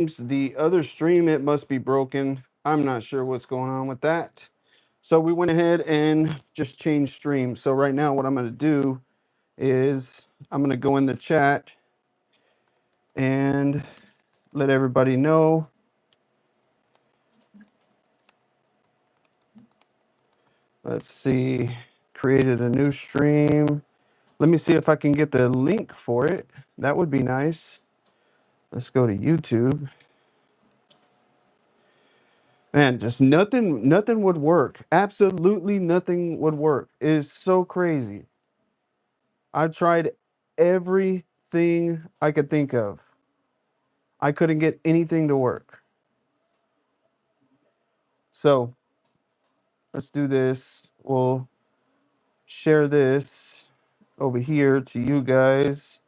The other stream, it must be broken. I'm not sure what's going on with that. So we went ahead and just changed stream. So right now what I'm going to do is I'm going to go in the chat and let everybody know. Let's see, created a new stream. Let me see if I can get the link for it. That would be nice. Let's go to YouTube. Man, just nothing would work. Absolutely nothing would work. It is so crazy. I tried everything I could think of. I couldn't get anything to work. So let's do this. We'll share this over here to you guys.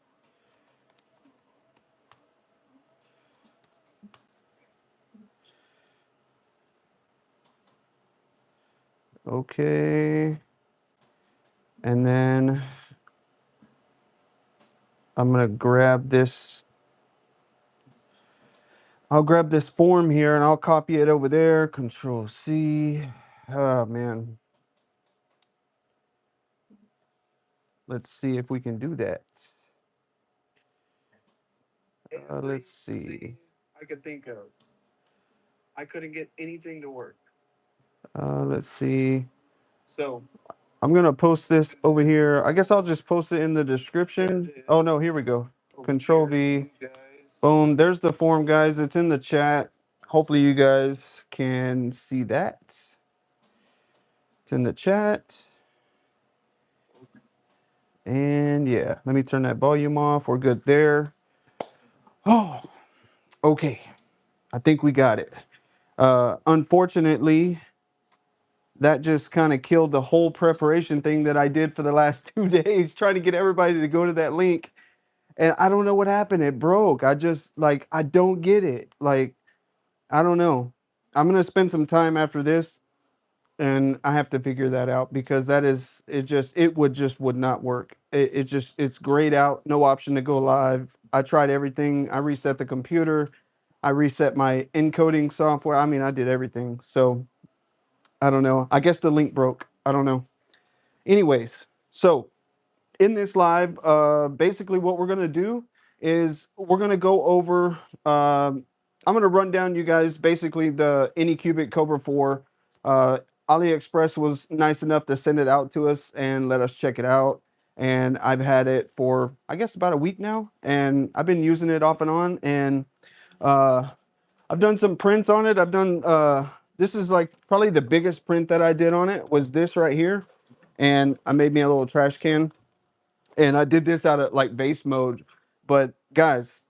Okay. And then I'm going to grab this. I'll grab this form here and I'll copy it over there. Control C. Oh, man. Let's see if we can do that. Let's see. I could think of. I couldn't get anything to work. Let's see. So I'm gonna post this over here. I guess I'll just post it in the description. Oh no, here we go. Control V. Boom. There's the form, guys. It's in the chat. Hopefully you guys can see that. It's in the chat. And yeah, let me turn that volume off. We're good there. Oh, okay. I think we got it. Unfortunately, that just kind of killed the whole preparation thing that I did for the last 2 days, trying to get everybody to go to that link. And I don't know what happened. It broke. I just like, I don't get it. Like, I don't know. I'm going to spend some time after this and I have to figure that out because that is, it would not work. It's grayed out. No option to go live. I tried everything. I reset the computer. I reset my encoding software. I mean, I did everything. So I don't know. I guess the link broke. I don't know. Anyways, so in this live, basically what we're going to do is we're going to go over, I'm going to run down you guys basically the ANYCUBIC Kobra 4. AliExpress was nice enough to send it out to us and let us check it out. And I've had it for, I guess, about a week now. And I've been using it off and on. And I've done some prints on it. I've done, this is like probably the biggest print that I did on it was this right here. And I made me a little trash can. And I did this out of like base mode. But guys,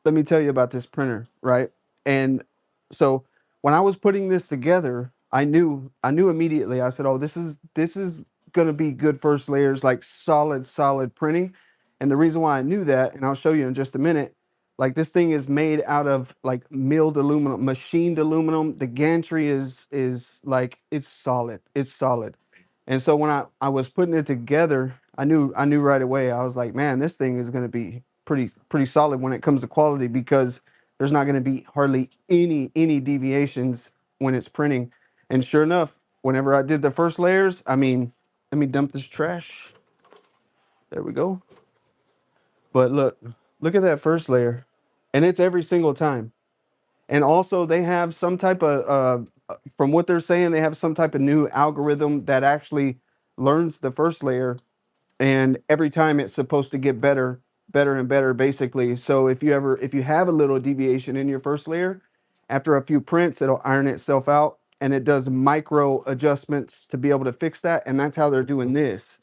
let me tell you about this printer, right? And so when I was putting this together, I knew immediately. I said, "Oh, this is gonna be good first layers, like solid printing." And the reason why I knew that, and I'll show you in just a minute, like this thing is made out of like milled aluminum, machined aluminum. The gantry is like it's solid. It's solid. And so when I was putting it together, I knew right away. I was like, man, this thing is gonna be pretty solid when it comes to quality because there's not going to be hardly any deviations when it's printing. And sure enough, whenever I did the first layers, I mean, let me dump this trash. There we go. But look at that first layer, and it's every single time. And also they have some type of from what they're saying, they have some type of new algorithm that actually learns the first layer, and every time it's supposed to get better and better basically. So if you have a little deviation in your first layer, after a few prints it'll iron itself out, and it does micro adjustments to be able to fix that. And that's how they're doing this.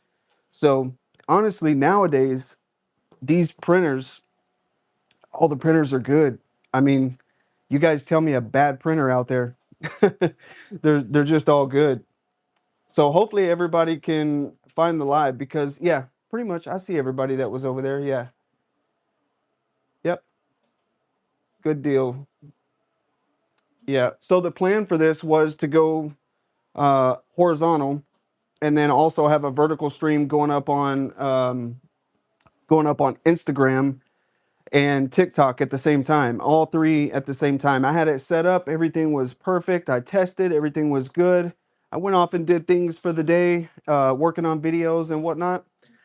So honestly, nowadays these printers, all the printers are good. I mean, you guys tell me a bad printer out there. They're just all good. So hopefully everybody can find the live because yeah, pretty much I see everybody that was over there. Yeah. Yep. Good deal. Yeah. So the plan for this was to go horizontal and then also have a vertical stream going up on Instagram. and TikTok at the same time, all three at the same time. I had it set up, everything was perfect. I tested, everything was good. I went off and did things for the day, working on videos and whatnot.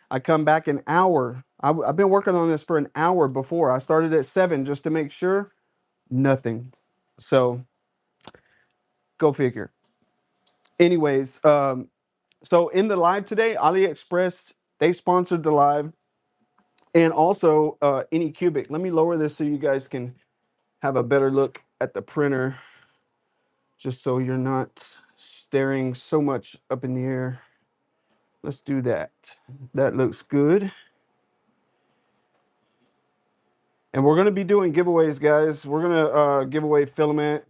I come back an hour. I've been working on this for an hour before. I started at 7 just to make sure. Nothing. So go figure. Anyways, so in the live today, AliExpress, they sponsored the live. And also ANYCUBIC. Let me lower this so you guys can have a better look at the printer, just so you're not staring so much up in the air. Let's do that. That looks good. And we're going to be doing giveaways, guys. We're going to give away filament,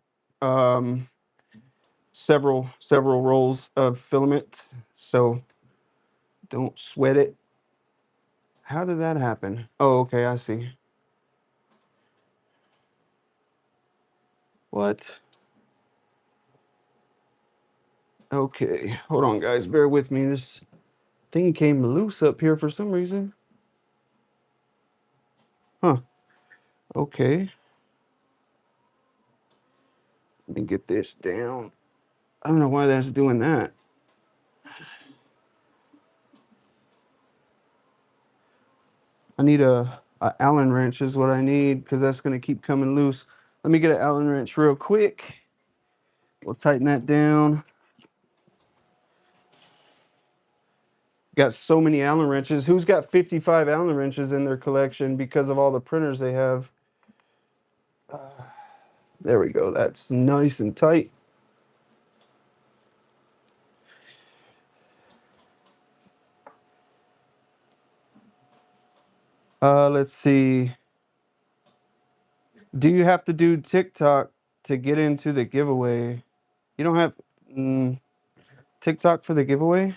several rolls of filament. So don't sweat it. How did that happen? Oh, okay, I see. What? Okay, hold on, guys. Bear with me. This thing came loose up here for some reason. Huh. Okay. Let me get this down. I don't know why that's doing that. I need a Allen wrench is what I need, because that's going to keep coming loose. Let me get an Allen wrench real quick. We'll tighten that down. Got so many Allen wrenches. Who's got 55 Allen wrenches in their collection because of all the printers they have? There we go. That's nice and tight. Let's see. Do you have to do TikTok to get into the giveaway? You don't have TikTok for the giveaway?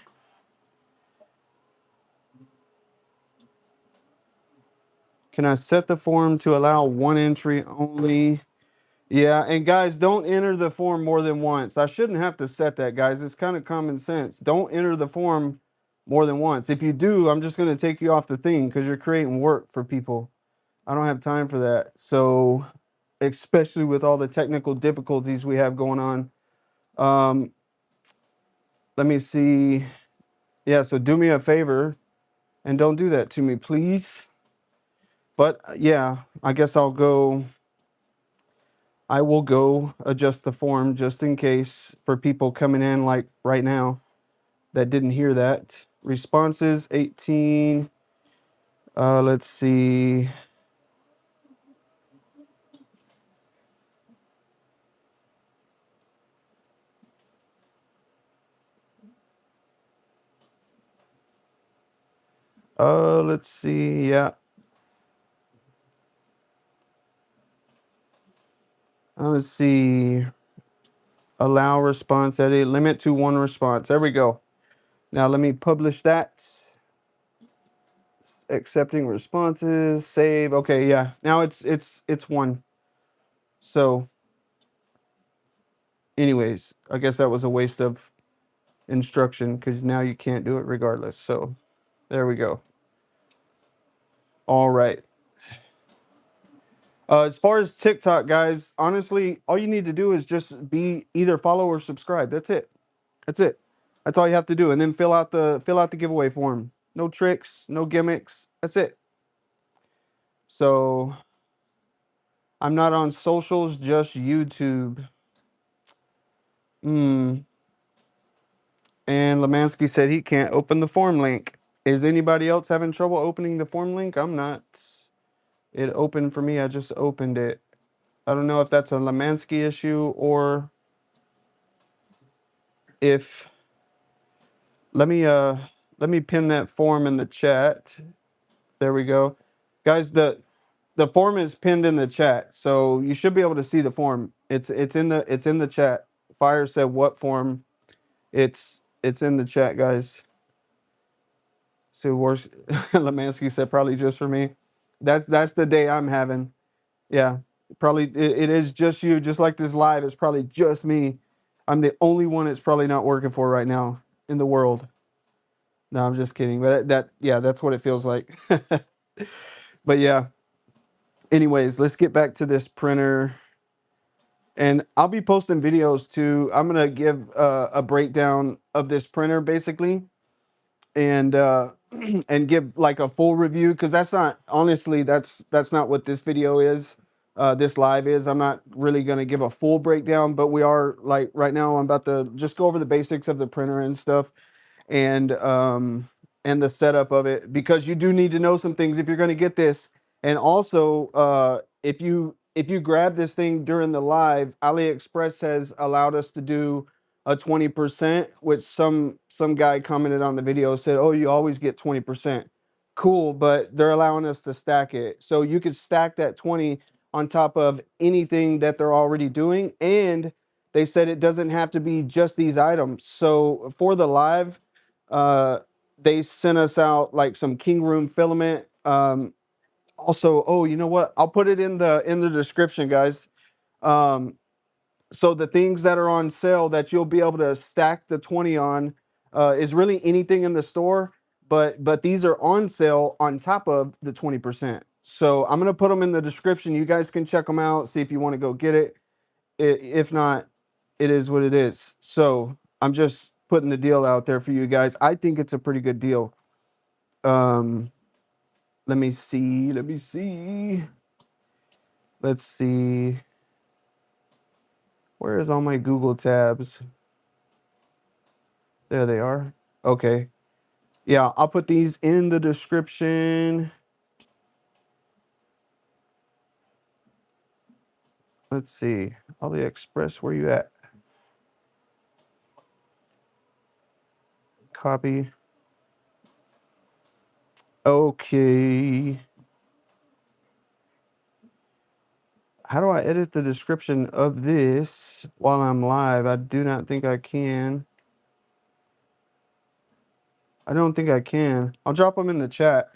Can I set the form to allow one entry only? Yeah, and guys, don't enter the form more than once. I shouldn't have to set that, guys. It's kind of common sense. Don't enter the form more than once. If you do, I'm just going to take you off the thing because you're creating work for people. I don't have time for that. So, especially with all the technical difficulties we have going on. Let me see. Yeah, so do me a favor and don't do that to me, please. But yeah, I guess I will go adjust the form just in case for people coming in like right now that didn't hear that. Responses 18. Let's see. Let's see. Yeah. Let's see. Allow response edit. Limit to one response. There we go. Now let me publish that. Accepting responses. Save. Okay. Yeah. Now it's one. So, anyways, I guess that was a waste of instruction because now you can't do it regardless. So, there we go. All right. As far as TikTok, guys, honestly, all you need to do is just be either follow or subscribe. That's it. That's it. That's all you have to do, and then fill out the giveaway form. No tricks, no gimmicks. That's it. So I'm not on socials, just YouTube. And Lemansky said he can't open the form link. Is anybody else having trouble opening the form link? I'm not. It opened for me. I just opened it. I don't know if that's a Lemansky issue or if let me pin that form in the chat. There we go. Guys, the form is pinned in the chat. So you should be able to see the form. It's in the chat. Fire said what form? It's in the chat, guys. So worse Lemansky said probably just for me. That's the day I'm having. Yeah. Probably it is just you, just like this live, it's probably just me. I'm the only one it's probably not working for right now in the world. No, I'm just kidding. But yeah, that's what it feels like. But yeah. Anyways, let's get back to this printer. And I'll be posting videos too. I'm gonna give a breakdown of this printer basically, and and give like a full review, because that's not, honestly, that's not what this video is. This live is. I'm not really gonna give a full breakdown, but we are, like, right now I'm about to just go over the basics of the printer and stuff, and the setup of it, because you do need to know some things if you're going to get this. And also, if you grab this thing during the live, AliExpress has allowed us to do a 20%, which some guy commented on the video, said, oh, you always get 20%. Cool, but they're allowing us to stack it, so you could stack that 20 on top of anything that they're already doing. And they said it doesn't have to be just these items. So for the live, uh, they sent us out like some KINGROON filament. Also, oh, you know what? I'll put it in the description, guys. Um, so the things that are on sale that you'll be able to stack the 20 on is really anything in the store, but these are on sale on top of the 20%. So I'm gonna put them in the description. You guys can check them out, see if you want to go get it. If not, it is what it is. So I'm just putting the deal out there for you guys. I think it's a pretty good deal. Um, let me see. Let's see. Where is all my Google tabs? There they are. Okay. Yeah, I'll put these in the description. Let's see. AliExpress, where you at? Copy. Okay. How do I edit the description of this while I'm live? I do not think I can. I don't think I can. I'll drop them in the chat.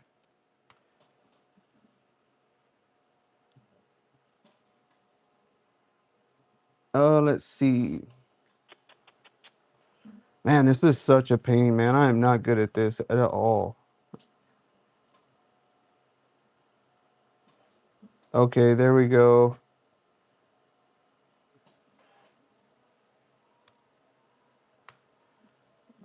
Let's see. Man, this is such a pain, man. I am not good at this at all. Okay, there we go.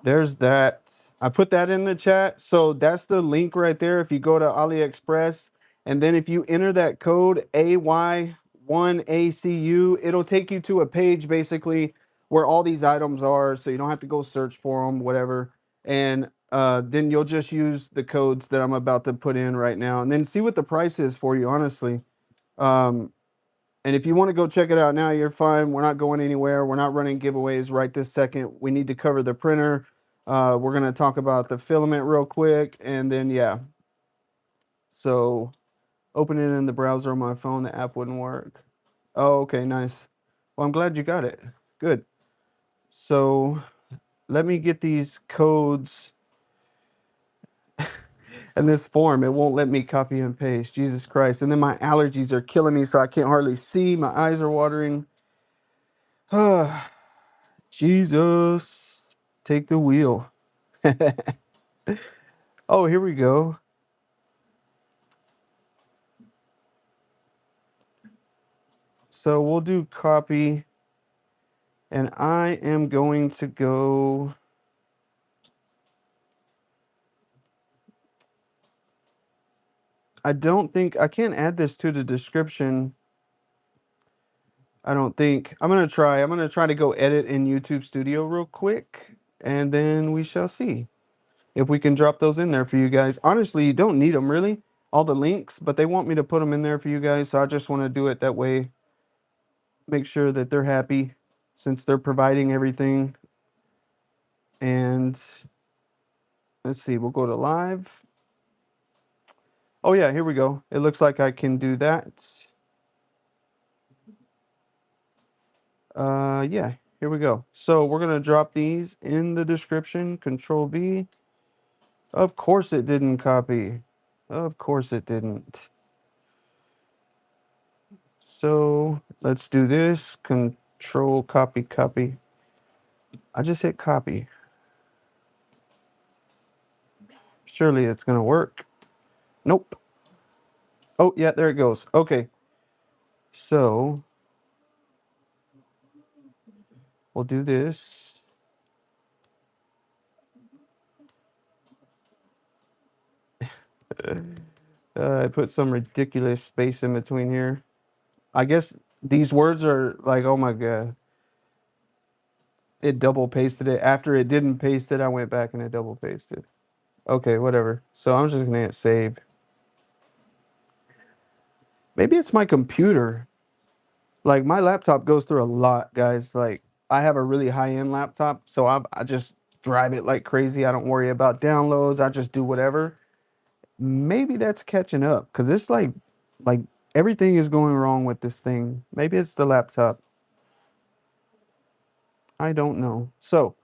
There's that. I put that in the chat. So that's the link right there. If you go to AliExpress, and then if you enter that code AY1ACU, it'll take you to a page basically where all these items are. So you don't have to go search for them, whatever. And then you'll just use the codes that I'm about to put in right now, and then see what the price is for you, honestly. Um, And if you want to go check it out now, you're fine. We're not going anywhere. We're not running giveaways right this second. We need to cover the printer. We're going to talk about the filament real quick. And then, yeah. So open it in the browser on my phone. The app wouldn't work. Oh, okay, nice. Well, I'm glad you got it. Good. So let me get these codes in this form. It won't let me copy and paste. Jesus Christ. And then my allergies are killing me, so I can't hardly see. My eyes are watering. Jesus, take the wheel. Oh, here we go. So we'll do copy, and I am going to go. I don't think I can't add this to the description. I don't think. I'm gonna try. I'm gonna try to go edit in YouTube Studio real quick, and then we shall see if we can drop those in there for you guys. Honestly, you don't need them really, all the links, but they want me to put them in there for you guys, so I just want to do it that way. Make sure that they're happy since they're providing everything. And let's see, we'll go to live. Oh yeah, here we go. It looks like I can do that. Yeah, here we go. So we're gonna drop these in the description. Control V. Of course it didn't copy. Of course it didn't. So let's do this. Control copy, copy. I just hit copy. Surely it's gonna work. Nope. Oh, yeah, there it goes. Okay. So we'll do this. I put some ridiculous space in between here. I guess these words are like, oh my God. It double pasted it. After it didn't paste it, I went back and it double pasted. Okay, whatever. So I'm just gonna hit save. Maybe it's my computer. Like my laptop goes through a lot, guys. Like I have a really high-end laptop, so I just drive it like crazy. I don't worry about downloads. I just do whatever. Maybe that's catching up because it's like everything is going wrong with this thing. Maybe it's the laptop. I don't know. So,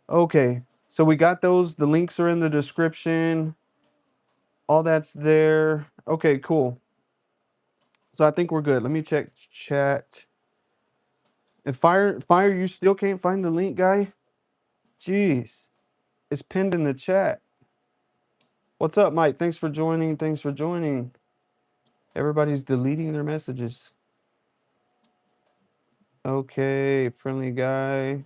okay. So we got those. The links are in the description. All that's there. Okay, cool. So I think we're good. Let me check chat. And fire, you still can't find the link, guy? Jeez. It's pinned in the chat. What's up, Mike? Thanks for joining. Thanks for joining. Everybody's deleting their messages. Okay, friendly guy.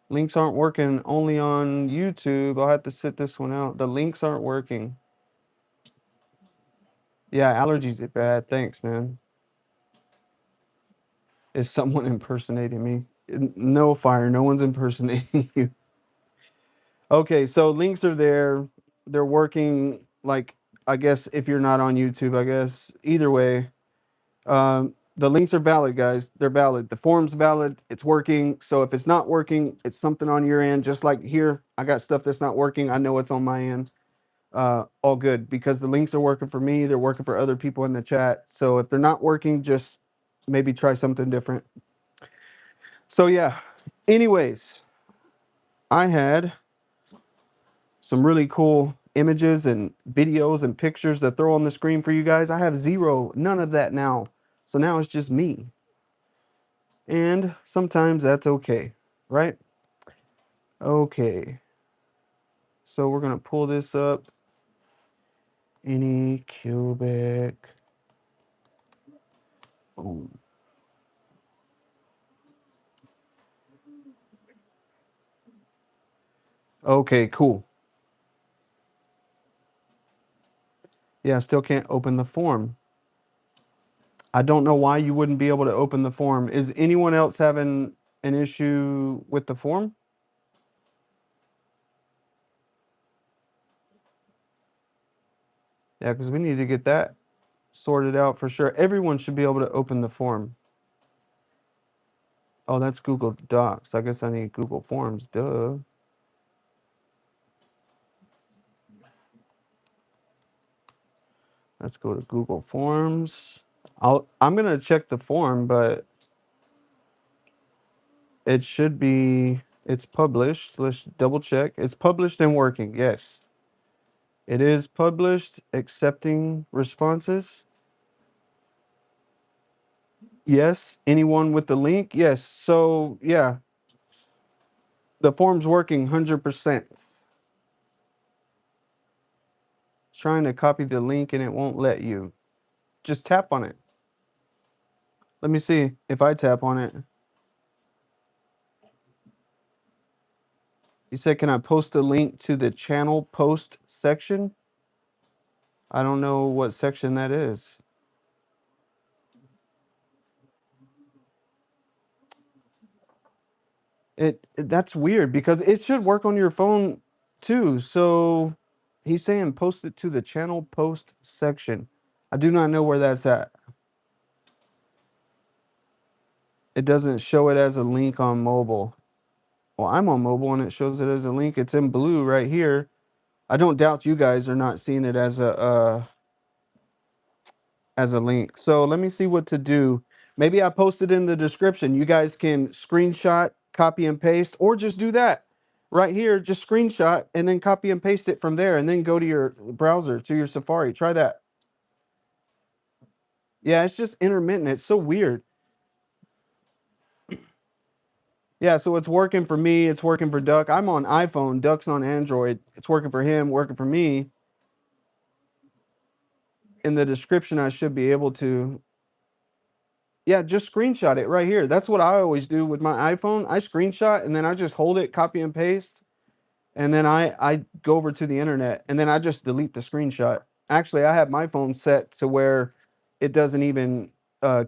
Links aren't working only on YouTube. I'll have to sit this one out. The links aren't working. Yeah, allergies are bad. Thanks, man. Is someone impersonating me? No, fire. No one's impersonating you. Okay, so links are there. They're working. Like, I guess if you're not on YouTube, I guess either way, the links are valid, guys. They're valid. The form's valid. It's working. So if it's not working, it's something on your end. Just like here, I got stuff that's not working. I know it's on my end. All good because the links are working for me. They're working for other people in the chat. So if they're not working, just maybe try something different. So yeah. Anyways, I had some really cool images and videos and pictures to throw on the screen for you guys. I have none of that now. So now it's just me. And sometimes that's okay, right? Okay. So we're going to pull this up. ANYCUBIC. Boom. Okay, cool. Yeah, I still can't open the form. I don't know why you wouldn't be able to open the form. Is anyone else having an issue with the form? Yeah, because we need to get that sorted out for sure. Everyone should be able to open the form. Oh, that's Google Docs. I guess I need Google Forms. Duh. Let's go to Google Forms. I'm gonna check the form, but it should be it's published. Let's double check. It's published and working. Yes. It is published, accepting responses. Yes. Anyone with the link? Yes. So yeah, the form's working 100%. Trying to copy the link and it won't let you. Just tap on it. Let me see if I tap on it. You said, can I post a link to the channel post section? I don't know what section that is. That's weird because it should work on your phone too. So he's saying post it to the channel post section. I do not know where that's at. It doesn't show it as a link on mobile. Well, I'm on mobile and it shows it as a link. It's in blue right here. I don't doubt you guys are not seeing it as a link. So let me see what to do. Maybe I posted in the description. You guys can screenshot, copy and paste, or just do that right here. Just screenshot and then copy and paste it from there and then go to your browser, to your Safari. Try that. Yeah, it's just intermittent. It's so weird. Yeah, so it's working for me. It's working for Duck. I'm on iPhone. Duck's on Android. It's working for him, working for me. in the description. I should be able to, yeah, just screenshot it right here. That's what I always do with my iPhone. I screenshot and then I just hold it, copy and paste, and then I go over to the internet and then I just delete the screenshot. Actually, I have my phone set to where it doesn't even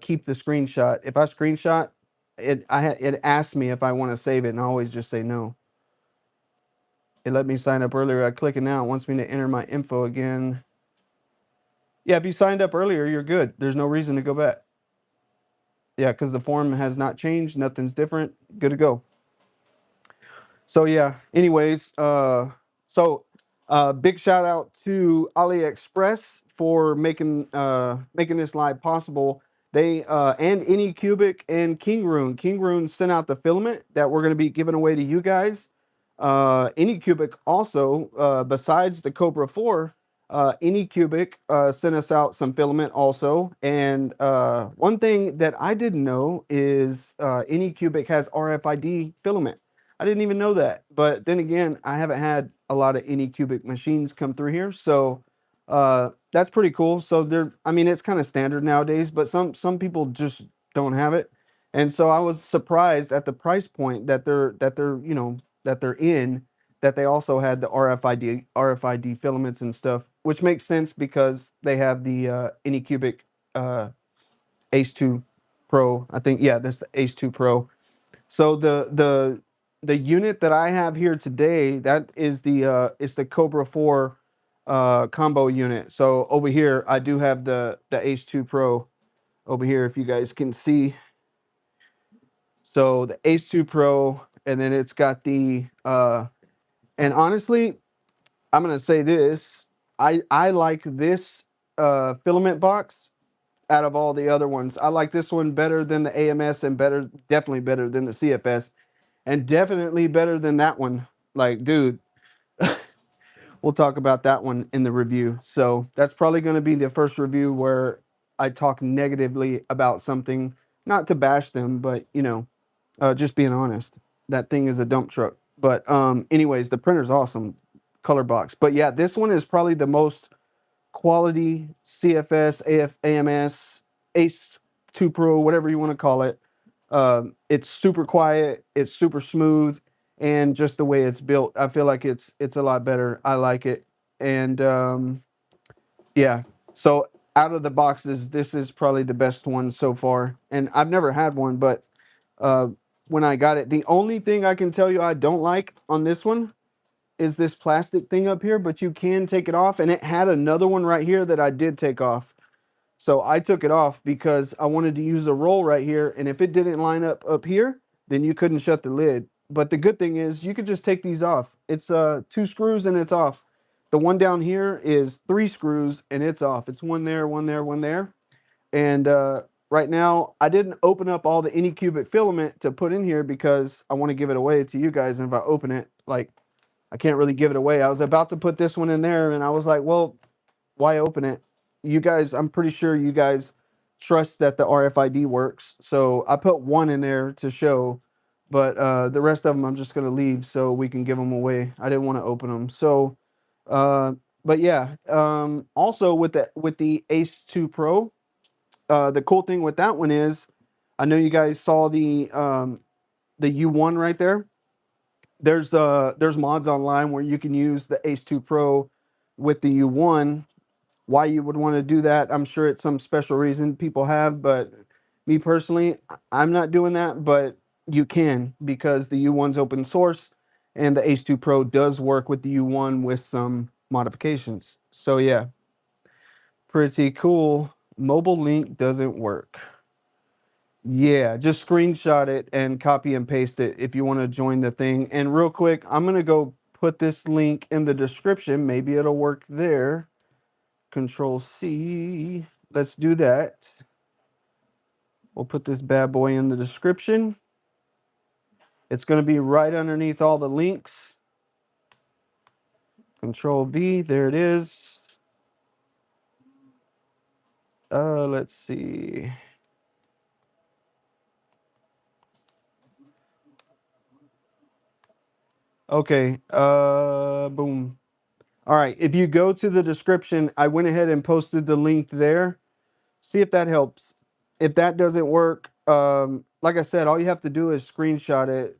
keep the screenshot. If I screenshot it, it asks me if I want to save it, and I always just say no. It let me sign up earlier. I click it now. It wants me to enter my info again. Yeah, if you signed up earlier, you're good. There's no reason to go back. Yeah, because the form has not changed. Nothing's different. Good to go. So yeah, anyways, big shout out to AliExpress for making this live possible. They and ANYCUBIC and KINGROON. KINGROON sent out the filament that we're going to be giving away to you guys. ANYCUBIC also, besides the Kobra 4, ANYCUBIC sent us out some filament also. And one thing that I didn't know is ANYCUBIC has RFID filament. I didn't even know that. But then again, I haven't had a lot of ANYCUBIC machines come through here, so that's pretty cool. So I mean, it's kind of standard nowadays, but some people just don't have it. And so I was surprised at the price point that they're in, that they also had the RFID filaments and stuff, which makes sense because they have the ANYCUBIC Ace 2 Pro. I think, yeah, that's the Ace 2 Pro. So the unit that I have here today, that is it's the Kobra 4 combo unit. So over here I do have the Ace 2 Pro over here, if you guys can see. So the Ace 2 Pro, and then it's got the and honestly, I'm gonna say this. I like this filament box out of all the other ones. I like this one better than the AMS, and definitely better than the CFS, and definitely better than that one. Like, dude, we'll talk about that one in the review. So that's probably going to be the first review where I talk negatively about something, not to bash them, but just being honest. That thing is a dump truck. But anyways, the printer's awesome, color box. But yeah, this one is probably the most quality CFS, AMS, Ace 2 Pro, whatever you want to call it. It's super quiet, it's super smooth, and just the way it's built, I feel like it's a lot better. I like it. And yeah, so out of the boxes, this is probably the best one so far. And I've never had one, but when I got it, the only thing I can tell you I don't like on this one is this plastic thing up here, but you can take it off, and it had another one right here that I did take off. So I took it off because I wanted to use a roll right here, and if it didn't line up here, then you couldn't shut the lid. But the good thing is you could just take these off. It's 2 screws and it's off. The one down here is 3 screws and it's off. It's one there, one there, one there. And right now, I didn't open up all the ANYCUBIC filament to put in here because I want to give it away to you guys. And if I open it, like, I can't really give it away. I was about to put this one in there, and I was like, well, why open it? You guys, I'm pretty sure you guys trust that the RFID works. So I put one in there to show, but the rest of them I'm just going to leave so we can give them away. I didn't want to open them. So, but yeah, also with the Ace 2 Pro, the cool thing with that one is, I know you guys saw the U1 right there. There's mods online where you can use the Ace 2 Pro with the U1. Why you would want to do that, I'm sure it's some special reason people have, but me personally, I'm not doing that. But you can, because the U1's open source and the Ace 2 Pro does work with the U1 with some modifications. So yeah, pretty cool. Mobile link doesn't work. Yeah, just screenshot it and copy and paste it if you want to join the thing. And real quick, I'm going to go put this link in the description. Maybe it'll work there. Control C. Let's do that. We'll put this bad boy in the description. It's going to be right underneath all the links. Control V. There it is. Let's see. Okay. Boom. All right, if you go to the description, I went ahead and posted the link there. See if that helps. If that doesn't work, like I said, all you have to do is screenshot it.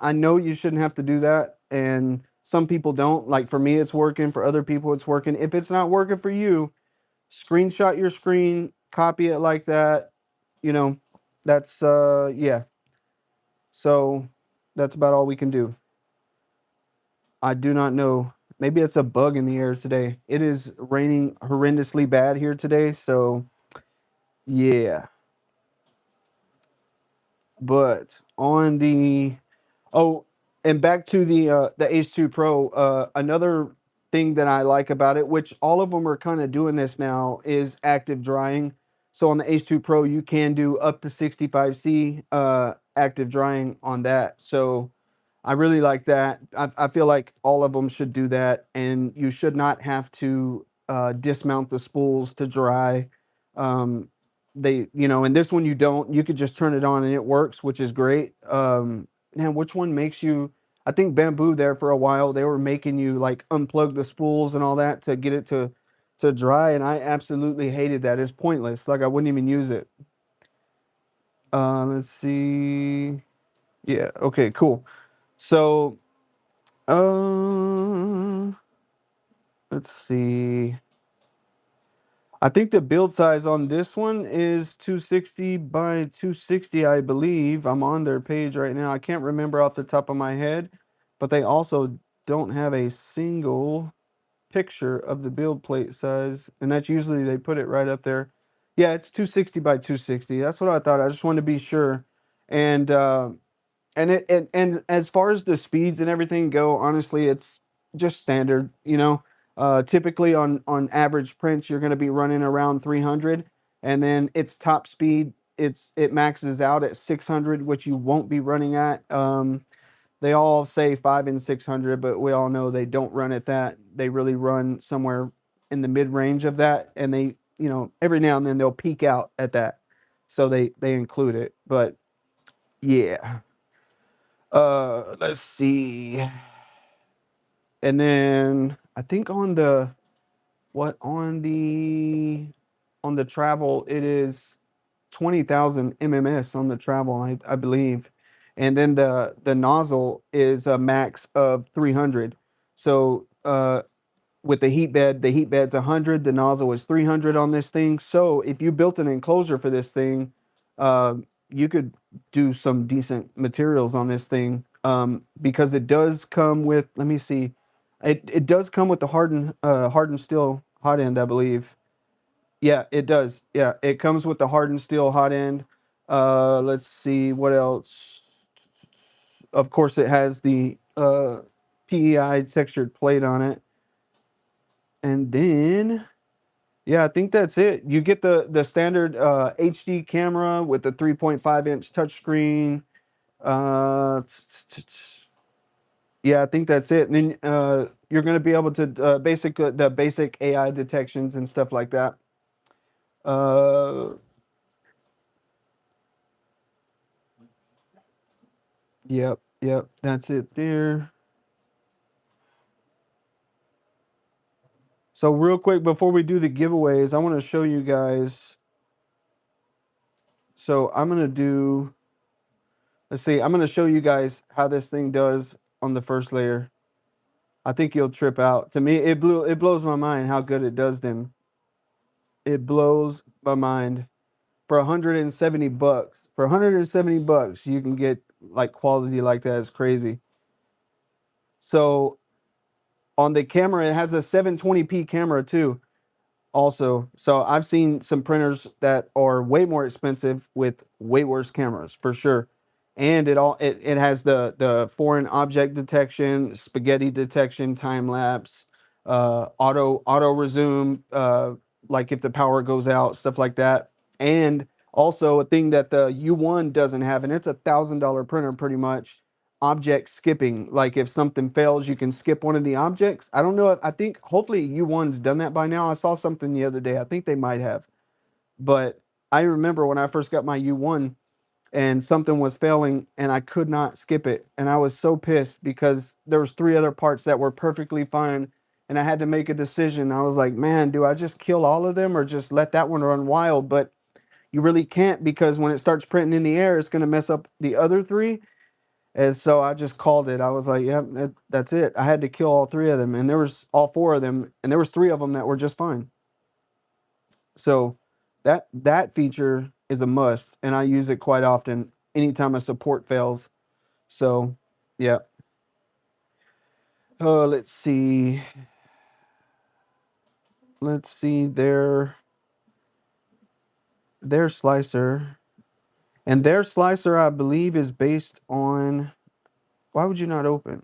I know you shouldn't have to do that, and some people don't. Like for me, it's working. For other people, it's working. If it's not working for you, screenshot your screen, copy it like that. You know, that's yeah. So that's about all we can do. I do not know. Maybe it's a bug in the air today. It is raining horrendously bad here today, so yeah. But on the oh, and back to the Ace 2 Pro, another thing that I like about it, which all of them are kind of doing this now, is active drying. So on the Ace 2 Pro, you can do up to 65C active drying on that. So I really like that. I feel like all of them should do that, and you should not have to dismount the spools to dry. Um, and this one you don't. You could just turn it on and it works, which is great. Man, which one makes you? I think Bamboo there for a while they were making you like unplug the spools and all that to get it to dry, and I absolutely hated that. It's pointless. Like I wouldn't even use it. Let's see. Yeah. Okay. Cool. So, uh, let's see. I think the build size on this one is 260 by 260, I believe. I'm on their page right now. I can't remember off the top of my head, but they also don't have a single picture of the build plate size, and that's usually they put it right up there. Yeah, it's 260 by 260. That's what I thought. I just wanted to be sure. And and as far as the speeds and everything go, honestly, it's just standard. Typically on average prints, you're going to be running around 300, and then its top speed, it maxes out at 600, which you won't be running at. They all say 5 and 600, but we all know they don't run at that. They really run somewhere in the mid range of that, and they, every now and then they'll peak out at that, so they include it. But yeah. Let's see. And then I think what on the travel it is 20,000 MMS on the travel, I believe. And then the nozzle is a max of 300. So with the heat bed's 100, the nozzle is 300 on this thing. So if you built an enclosure for this thing, uh, you could do some decent materials on this thing, because it does come with, let me see, it does come with the hardened steel hot end, I believe. Yeah, it does. Yeah, it comes with the hardened steel hot end. Let's see what else. Of course, it has the PEI textured plate on it. And then, yeah, I think that's it. You get the standard HD camera with the 3.5-inch touchscreen. Uh, yeah, I think that's it. And then you're going to be able to the basic AI detections and stuff like that. Uh, yep, yep, that's it there. So real quick before we do the giveaways, I want to show you guys. So I'm going to do. Let's see. I'm going to show you guys how this thing does on the first layer. I think you'll trip out. To me, it blows my mind how good it does them. It blows my mind. For 170 bucks. For 170 bucks, you can get like quality like that. It's crazy. So on the camera, it has a 720p camera too. Also, so I've seen some printers that are way more expensive with way worse cameras for sure. And it has the foreign object detection, spaghetti detection, time lapse, auto resume, like if the power goes out, stuff like that. And also a thing that the U1 doesn't have, and it's $1,000 printer pretty much, object skipping. Like if something fails, you can skip one of the objects. I don't know if, I think hopefully U1's done that by now. I saw something the other day. I think they might have. But I remember when I first got my U1 and something was failing and I could not skip it. And I was so pissed because there was three other parts that were perfectly fine and I had to make a decision. I was like, man, do I just kill all of them or just let that one run wild? But you really can't, because when it starts printing in the air, it's going to mess up the other three. And so I just called it. I was like, yeah, that's it. I had to kill all three of them, and there was all four of them, and there was three of them that were just fine. So that feature is a must, and I use it quite often anytime a support fails. So yeah. Oh, let's see. Let's see their slicer. And their slicer, I believe, is based on, why would you not open?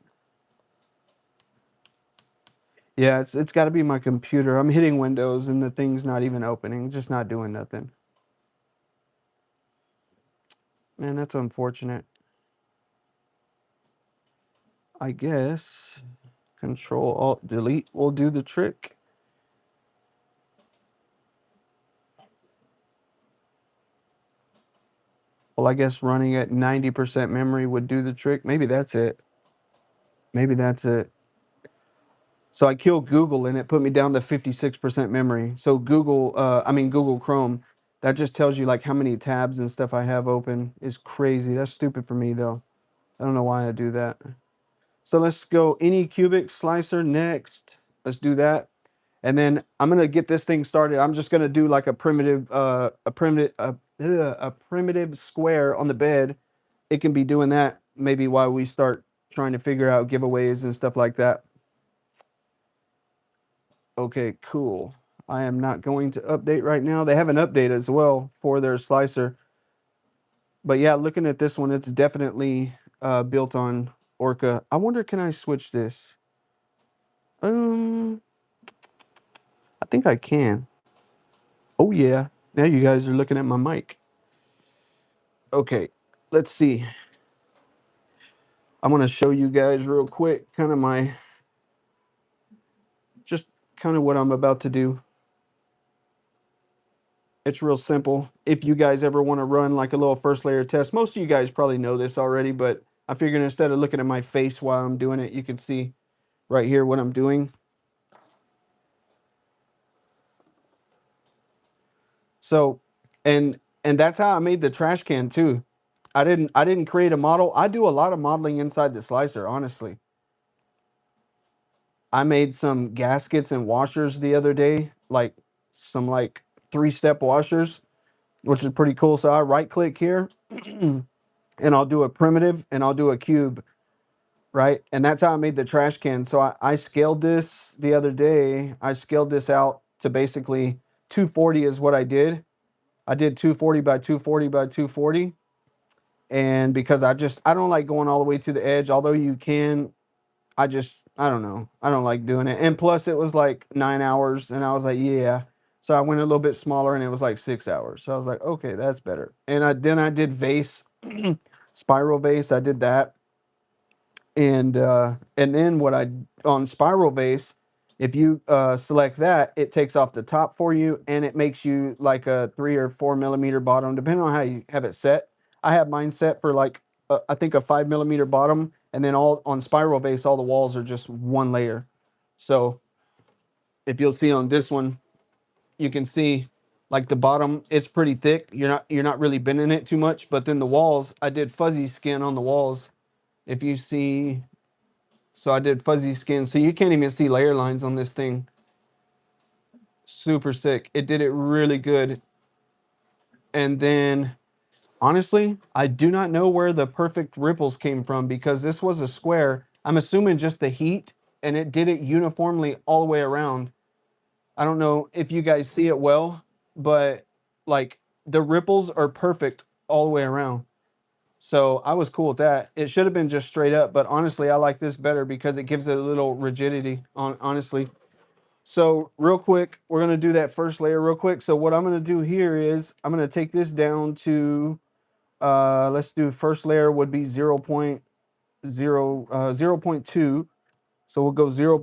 Yeah, it's got to be my computer. I'm hitting Windows and the thing's not even opening. It's just not doing nothing. Man, that's unfortunate. I guess Control Alt Delete will do the trick. Well, I guess running at 90% memory would do the trick. Maybe that's it. Maybe that's it. So I killed Google and it put me down to 56% memory. So Google Chrome, that just tells you like how many tabs and stuff I have open. Is crazy. That's stupid for me though. I don't know why I do that. So let's go ANYCUBIC slicer next. Let's do that. And then I'm gonna get this thing started. I'm just gonna do like a primitive square on the bed. It can be doing that maybe while we start trying to figure out giveaways and stuff like that. Okay, cool. I am not going to update right now. They have an update as well for their slicer. But yeah, looking at this one, it's definitely built on Orca. I wonder, can I switch this? I think I can. Oh yeah. Now you guys are looking at my mic. Okay, let's see. I'm gonna show you guys real quick, just kind of what I'm about to do. It's real simple. If you guys ever want to run like a little first layer test, most of you guys probably know this already, but I figured instead of looking at my face while I'm doing it, you can see right here what I'm doing. So, and that's how I made the trash can too. I didn't create a model. I do a lot of modeling inside the slicer, honestly. I made some gaskets and washers the other day, like some like 3-step washers, which is pretty cool. So I right click here and I'll do a primitive and I'll do a cube, right? And that's how I made the trash can. So I scaled this the other day. I scaled this out to basically 240 is what I did. I did 240 by 240 by 240. And because I don't like going all the way to the edge, although you can, I don't know. I don't like doing it. And plus it was like 9 hours and I was like, yeah. So I went a little bit smaller and it was like 6 hours. So I was like, okay, that's better. And I did vase, spiral vase. I did that. And then what I on spiral vase, if you select that, it takes off the top for you and it makes you like a 3 or 4 millimeter bottom, depending on how you have it set. I have mine set for like I think a 5 millimeter bottom, and then all on spiral vase, all the walls are just one layer. So if you'll see on this one, you can see like the bottom, it's pretty thick. You're not really bending it too much, but then the walls, I did fuzzy skin on the walls. If you see, so I did fuzzy skin, so you can't even see layer lines on this thing. Super sick. It did it really good. And then honestly, I do not know where the perfect ripples came from because this was a square. I'm assuming just the heat, and it did it uniformly all the way around. I don't know if you guys see it well, but like the ripples are perfect all the way around. So I was cool with that. It should have been just straight up, but honestly, I like this better because it gives it a little rigidity, honestly. So real quick, we're going to do that first layer real quick. So what I'm going to do here is I'm going to take this down to, let's do first layer would be 0.2. So we'll go 0.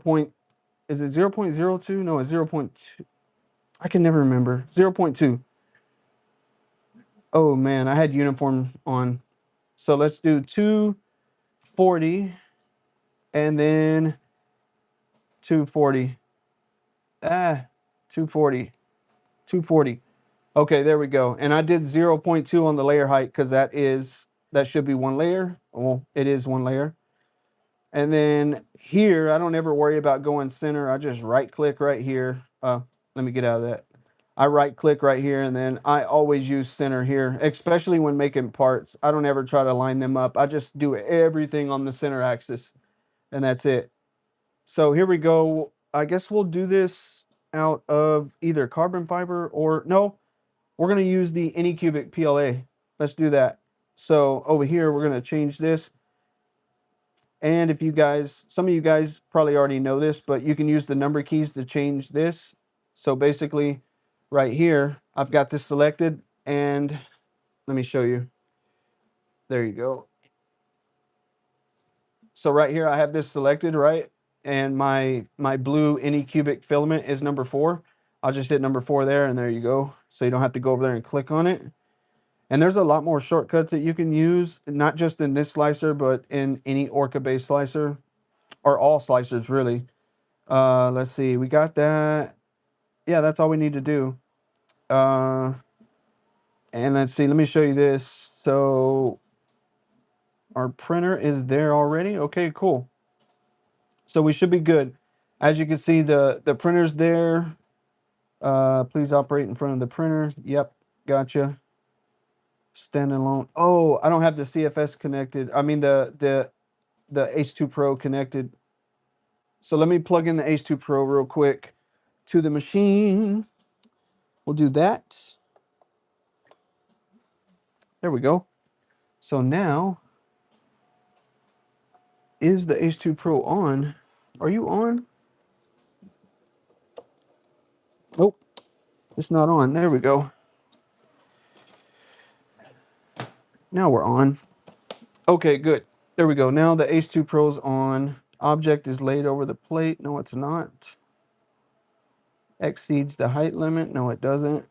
Is it 0.02? No, it's 0.2. I can never remember. 0.2. Oh man, I had uniform on. So let's do 240. And then 240. 240. 240. Okay, there we go. And I did 0.2 on the layer height because that should be one layer. Well, it is one layer. And then here, I don't ever worry about going center. I just right click right here. Let me get out of that. I right click right here, and then I always use center here, especially when making parts. I don't ever try to line them up. I just do everything on the center axis, and that's it. So here we go. I guess we'll do this out of either carbon fiber or no, we're going to use the ANYCUBIC PLA. Let's do that. So over here, we're going to change this. And if you guys, some of you guys probably already know this, but you can use the number keys to change this. So basically right here, I've got this selected, and let me show you. There you go. So right here, I have this selected, right? And my blue ANYCUBIC filament is number 4. I'll just hit number 4 there, and there you go. So you don't have to go over there and click on it. And there's a lot more shortcuts that you can use, not just in this slicer, but in any Orca-based slicer, or all slicers, really. Let's see, we got that. Yeah, that's all we need to do. And let's see, let me show you this. So our printer is there already. Okay, cool. So we should be good. As you can see, the printer's there. Please operate in front of the printer. Yep, gotcha. Standalone. Oh, I don't have the CFS connected. I mean the H2 Pro connected. So let me plug in the H2 Pro real quick to the machine. We'll do that. There we go. So now, is the H2 Pro on? Are you on? Nope, it's not on. There we go. Now we're on. Okay, good. There we go. Now the H2 Pro's on. Object is laid over the plate. No, it's not. Exceeds the height limit. No, it doesn't.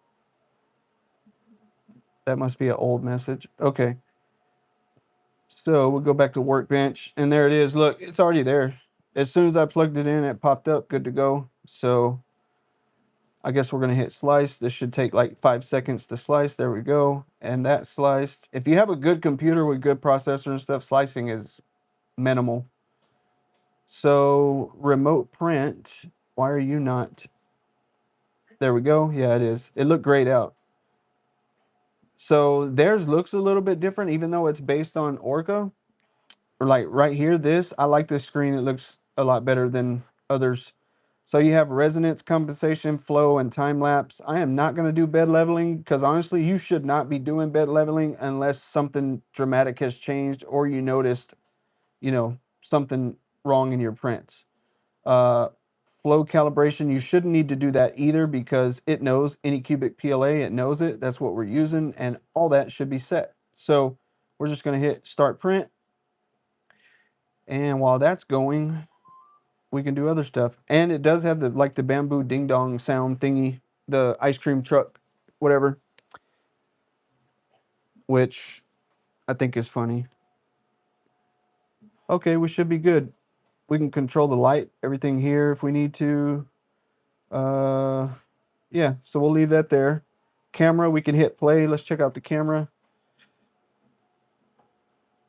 That must be an old message. Okay. So we'll go back to Workbench, and there it is. Look, it's already there. As soon as I plugged it in, it popped up, good to go. So I guess we're going to hit slice. This should take like 5 seconds to slice. There we go. And that sliced. If you have a good computer with good processor and stuff, slicing is minimal. So remote print, why are you not? There we go. Yeah, it is. It looked great out. So theirs looks a little bit different, even though it's based on Orca. Or like right here, I like this screen. It looks a lot better than others. So you have resonance, compensation, flow, and time lapse. I am not going to do bed leveling because honestly, you should not be doing bed leveling unless something dramatic has changed or you noticed, something wrong in your prints. Flow calibration, you shouldn't need to do that either because it knows ANYCUBIC PLA, it knows it. That's what we're using, and all that should be set. So we're just going to hit start print. And while that's going, we can do other stuff. And it does have the bamboo ding dong sound thingy, the ice cream truck, whatever, which I think is funny. Okay, we should be good. We can control the light, everything here if we need to. Yeah, so we'll leave that there. Camera, we can hit play. Let's check out the camera.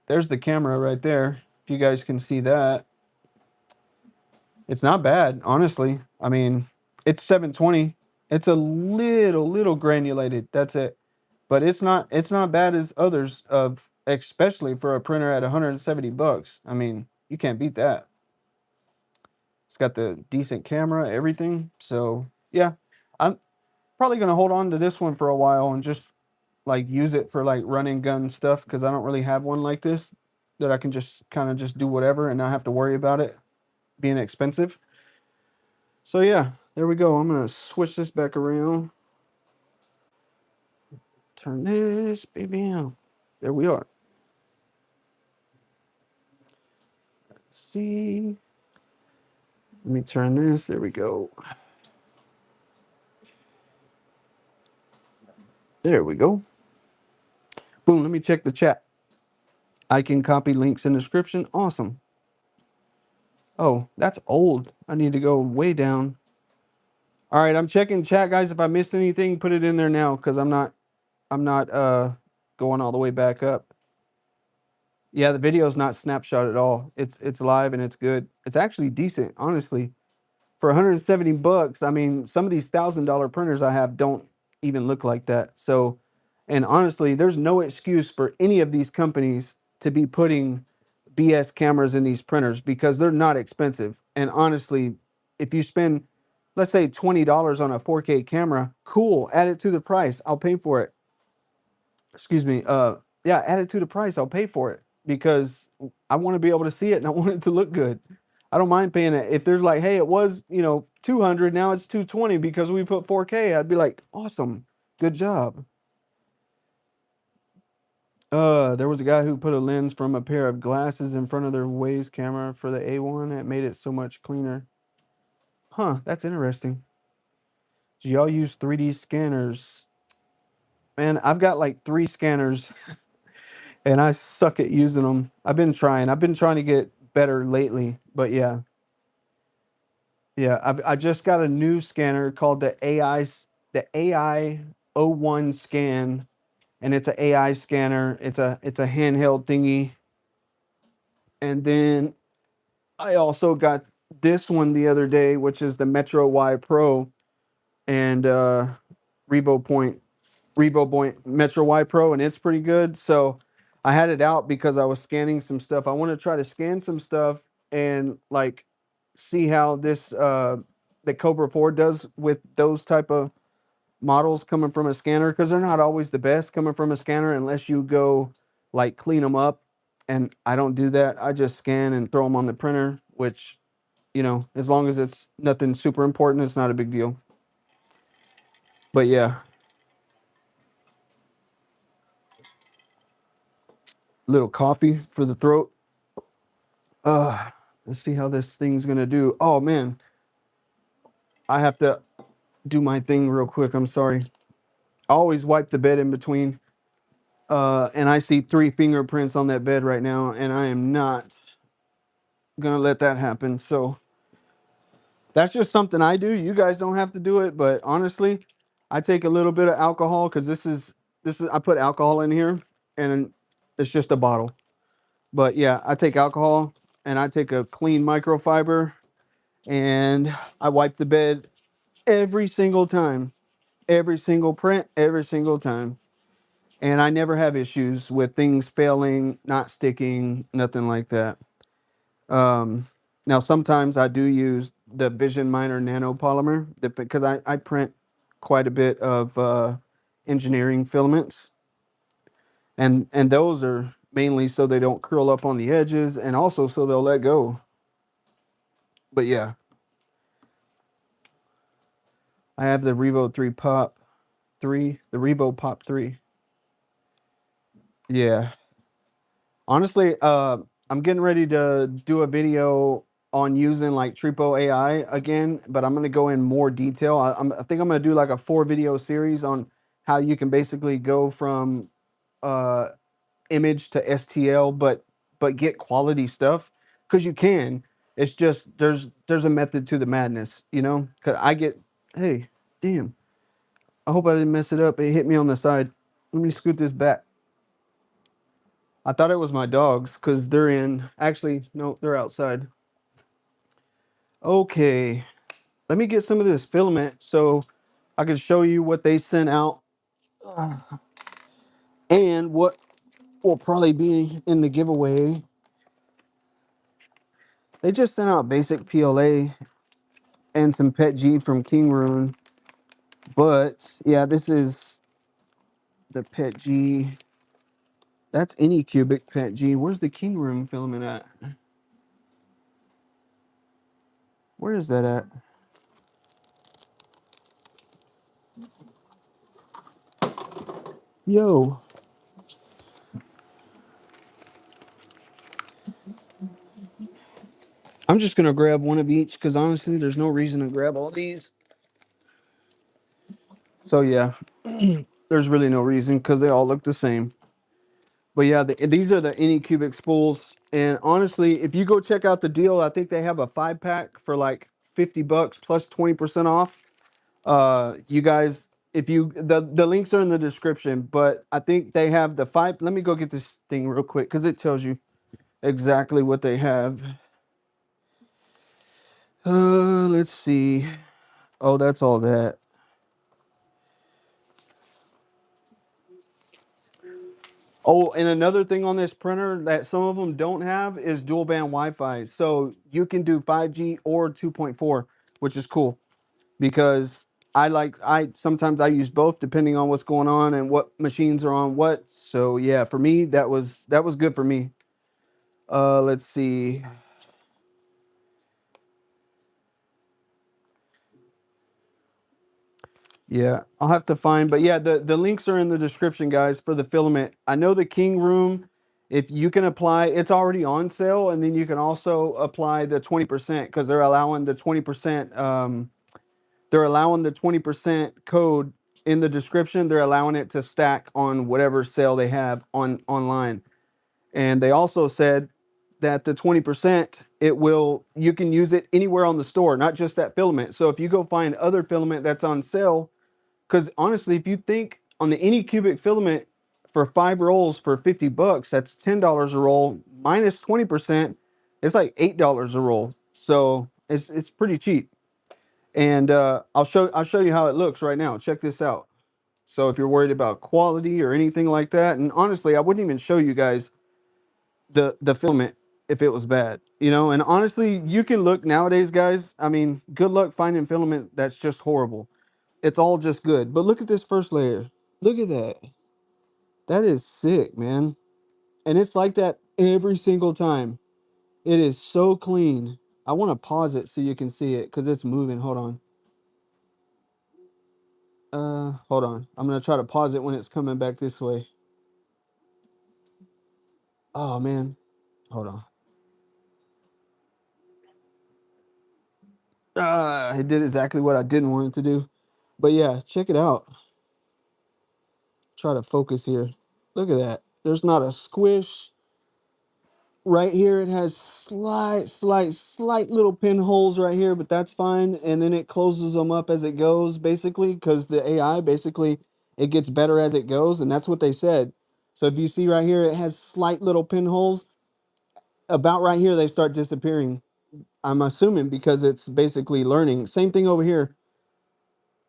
There's the camera right there. If you guys can see that. It's not bad, honestly. I mean, it's 720. It's a little granulated. That's it. But it's not bad as others of, especially for a printer at 170 bucks. I mean, you can't beat that. It's got the decent camera, everything. So yeah, I'm probably gonna hold on to this one for a while and just like use it for like running gun stuff because I don't really have one like this that I can just kind of just do whatever and not have to worry about it being expensive. So yeah, there we go. I'm gonna switch this back around. Turn this baby out. There we are. Let's see. Let me turn this. There we go. There we go. Boom. Let me check the chat. I can copy links in the description. Awesome. Oh, that's old. I need to go way down. All right, I'm checking chat, guys. If I missed anything, put it in there now, because I'm not going all the way back up. Yeah, the video is not snapshot at all. It's live and it's good. It's actually decent, honestly. For 170 bucks, I mean, some of these $1,000 printers I have don't even look like that. So, and honestly, there's no excuse for any of these companies to be putting BS cameras in these printers because they're not expensive. And honestly, if you spend, let's say $20 on a 4K camera, cool, add it to the price. I'll pay for it. Excuse me. Yeah, add it to the price. I'll pay for it because I want to be able to see it and I want it to look good. I don't mind paying it. If they're like, hey, it was, 200, now it's 220 because we put 4K, I'd be like, awesome. Good job. There was a guy who put a lens from a pair of glasses in front of their Waze camera for the A1. It made it so much cleaner. Huh, that's interesting. Do y'all use 3D scanners? Man, I've got like 3 scanners and I suck at using them. I've been trying. I've been trying to get better lately, but yeah. Yeah, I just got a new scanner called the AI 01 scan, and it's an AI scanner. It's a handheld thingy. And then I also got this one the other day, which is the Metro Y Pro and Revo Point Metro Y Pro, and it's pretty good. So I had it out because I was scanning some stuff. I want to try to scan some stuff and like see how this the Kobra 4 does with those type of models coming from a scanner, because they're not always the best coming from a scanner unless you go like clean them up. And I don't do that. I just scan and throw them on the printer, which, as long as it's nothing super important, it's not a big deal. But yeah, little coffee for the throat. Let's see how this thing's gonna do. Oh man, I have to do my thing real quick. I'm sorry. I always wipe the bed in between. And I see 3 fingerprints on that bed right now, and I am not gonna let that happen. So that's just something I do. You guys don't have to do it, but honestly, I take a little bit of alcohol because this is I put alcohol in here, and it's just a bottle. But yeah, I take alcohol and I take a clean microfiber and I wipe the bed every single time, every single print, every single time. And I never have issues with things failing, not sticking, nothing like that. Um, Now, sometimes I do use the Vision Miner nanopolymer because I print quite a bit of engineering filaments. And those are mainly so they don't curl up on the edges and also so they'll let go. But yeah, I have the Revo 3 Pop 3, the Revo Pop 3. Yeah. Honestly, I'm getting ready to do a video on using like Tripo AI again, but I'm gonna go in more detail. I think I'm gonna do like a 4 video series on how you can basically go from uh image to STL, but get quality stuff, because you can. It's just there's a method to the madness, you know. Cause I get, hey, damn. I hope I didn't mess it up. It hit me on the side. Let me scoot this back. I thought it was my dogs because they're in. Actually, no, they're outside. Okay, let me get some of this filament so I can show you what they sent out and what will probably be in the giveaway. They just sent out basic PLA and some PETG from KINGROON. But yeah, this is the PETG. That's ANYCUBIC PETG. Where's the KINGROON filament at? Where is that at? Yo. I'm just gonna grab one of each because honestly, there's no reason to grab all these. So yeah, there's really no reason because they all look the same. But yeah, these are the ANYCUBIC spools. And honestly, if you go check out the deal, I think they have a 5-pack for like 50 bucks plus 20% off. You guys, if you the links are in the description, but I think they have the 5. Let me go get this thing real quick because it tells you exactly what they have. Let's see. Oh, that's all that. Oh, and another thing on this printer that some of them don't have is dual band Wi-Fi. So you can do 5G or 2.4, which is cool because I sometimes I use both depending on what's going on and what machines are on what. So yeah, for me that was good for me. Let's see. Yeah, I'll have to find, but yeah, the links are in the description, guys, for the filament. I know the KINGROON, if you can apply, it's already on sale, and then you can also apply the 20% because they're allowing the 20%. They're allowing the 20% code in the description. They're allowing it to stack on whatever sale they have on online, and they also said that the 20% you can use it anywhere on the store, not just that filament. So if you go find other filament that's on sale. Because honestly, if you think on the ANYCUBIC filament for 5 rolls for 50 bucks, that's $10 a roll minus 20%. It's like $8 a roll. So it's pretty cheap. And I'll show you how it looks right now. Check this out. So if you're worried about quality or anything like that, and honestly, I wouldn't even show you guys the filament if it was bad, you know. And honestly, you can look nowadays, guys. I mean, good luck finding filament that's just horrible. It's all just good. But look at this first layer. Look at that. That is sick, man. And it's like that every single time. It is so clean. I want to pause it so you can see it because it's moving. Hold on. Hold on. I'm gonna try to pause it when it's coming back this way. Oh man. Hold on. It did exactly what I didn't want it to do. But yeah, check it out. Try to focus here. Look at that. There's not a squish. Right here it has slight little pinholes right here, but that's fine. And then it closes them up as it goes, basically, because the AI basically it gets better as it goes, and that's what they said. So if you see right here, it has slight little pinholes. About right here, they start disappearing. I'm assuming because it's basically learning. Same thing over here.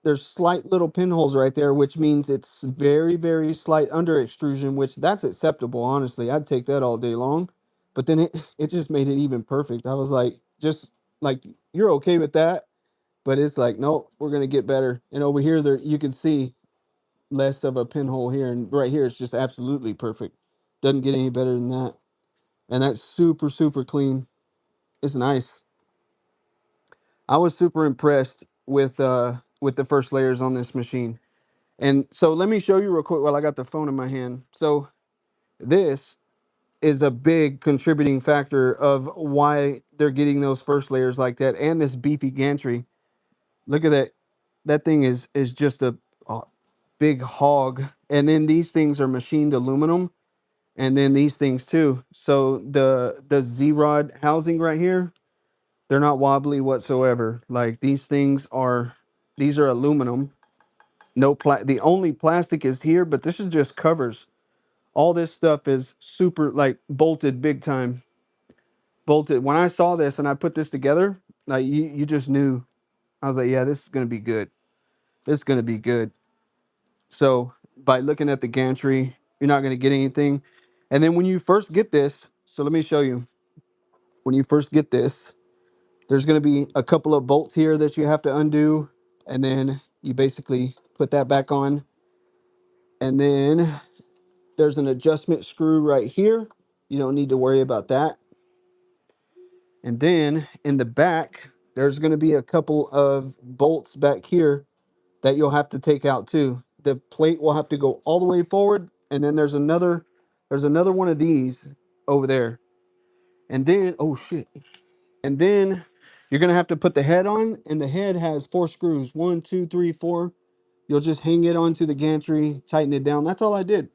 There's slight little pinholes right there, which means it's very slight under extrusion, which that's acceptable. Honestly, I'd take that all day long. But then it just made it even perfect. I was like, just like you're okay with that, but it's like, nope, we're gonna get better. And over here, there you can see less of a pinhole here, and right here, it's just absolutely perfect. Doesn't get any better than that. And that's super clean. It's nice. I was super impressed with the first layers on this machine. And so let me show you real quick while I got the phone in my hand. So this is a big contributing factor of why they're getting those first layers like that, and this beefy gantry. Look at that. That thing is just a big hog. And then these things are machined aluminum, and then these things too. So the Z-rod housing right here, they're not wobbly whatsoever. Like these are aluminum. No the only plastic is here, but this is just covers. All this stuff is super like bolted big time. Bolted. When I saw this and I put this together, like you just knew. I was like, yeah, this is gonna be good. This is gonna be good. So by looking at the gantry, you're not gonna get anything. And then when you first get this, so let me show you. When you first get this, there's gonna be a couple of bolts here that you have to undo, and then you basically put that back on. And then there's an adjustment screw right here. You don't need to worry about that. And then in the back, there's going to be a couple of bolts back here that you'll have to take out too. The plate will have to go all the way forward, and then there's another one of these over there. And then oh shit. And then you're going to have to put the head on, and the head has 4 screws. 1, 2, 3, 4. You'll just hang it onto the gantry, tighten it down. That's all I did.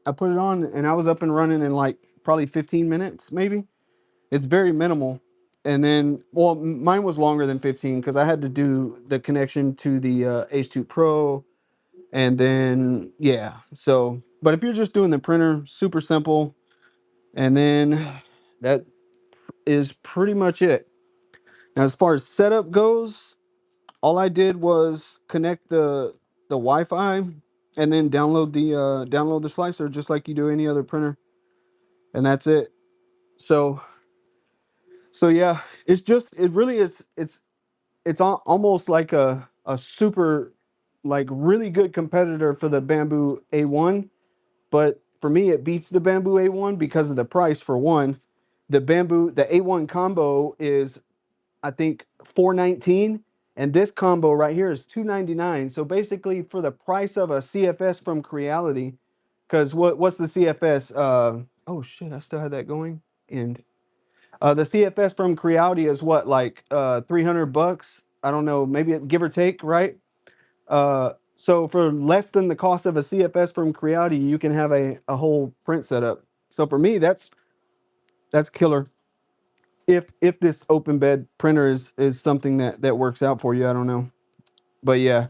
I put it on and I was up and running in like probably 15 minutes, maybe. It's very minimal. And then, well, mine was longer than 15 because I had to do the connection to the Ace 2 Pro. And then, yeah. So, but if you're just doing the printer, super simple. And then that is pretty much it. Now, as far as setup goes, all I did was connect the Wi-Fi and then download the slicer just like you do any other printer, and that's it. So yeah, it really is almost like a super like really good competitor for the Bamboo A1, but for me it beats the Bamboo A1 because of the price for one. The A1 combo is I think 419, and this combo right here is 299. So basically for the price of a CFS from Creality, because what's the CFS? Oh shit, I still had that going. And the CFS from Creality is what, like 300 bucks? I don't know, maybe give or take, right? So for less than the cost of a CFS from Creality, you can have a whole print setup. So for me, that's killer. If this open bed printer is something that works out for you, I don't know. But yeah.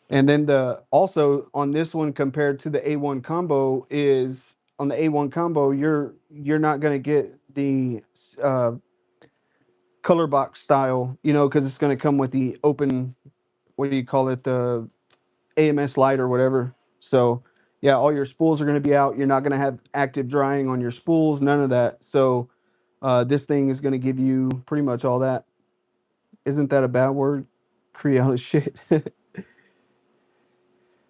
And then the also on this one compared to the A1 combo is on the A1 combo, you're not gonna get the uh color box style, because it's gonna come with the open, what do you call it, the AMS light or whatever. So yeah, all your spools are gonna be out. You're not gonna have active drying on your spools, none of that. So this thing is gonna give you pretty much all that. Isn't that a bad word? Creole shit.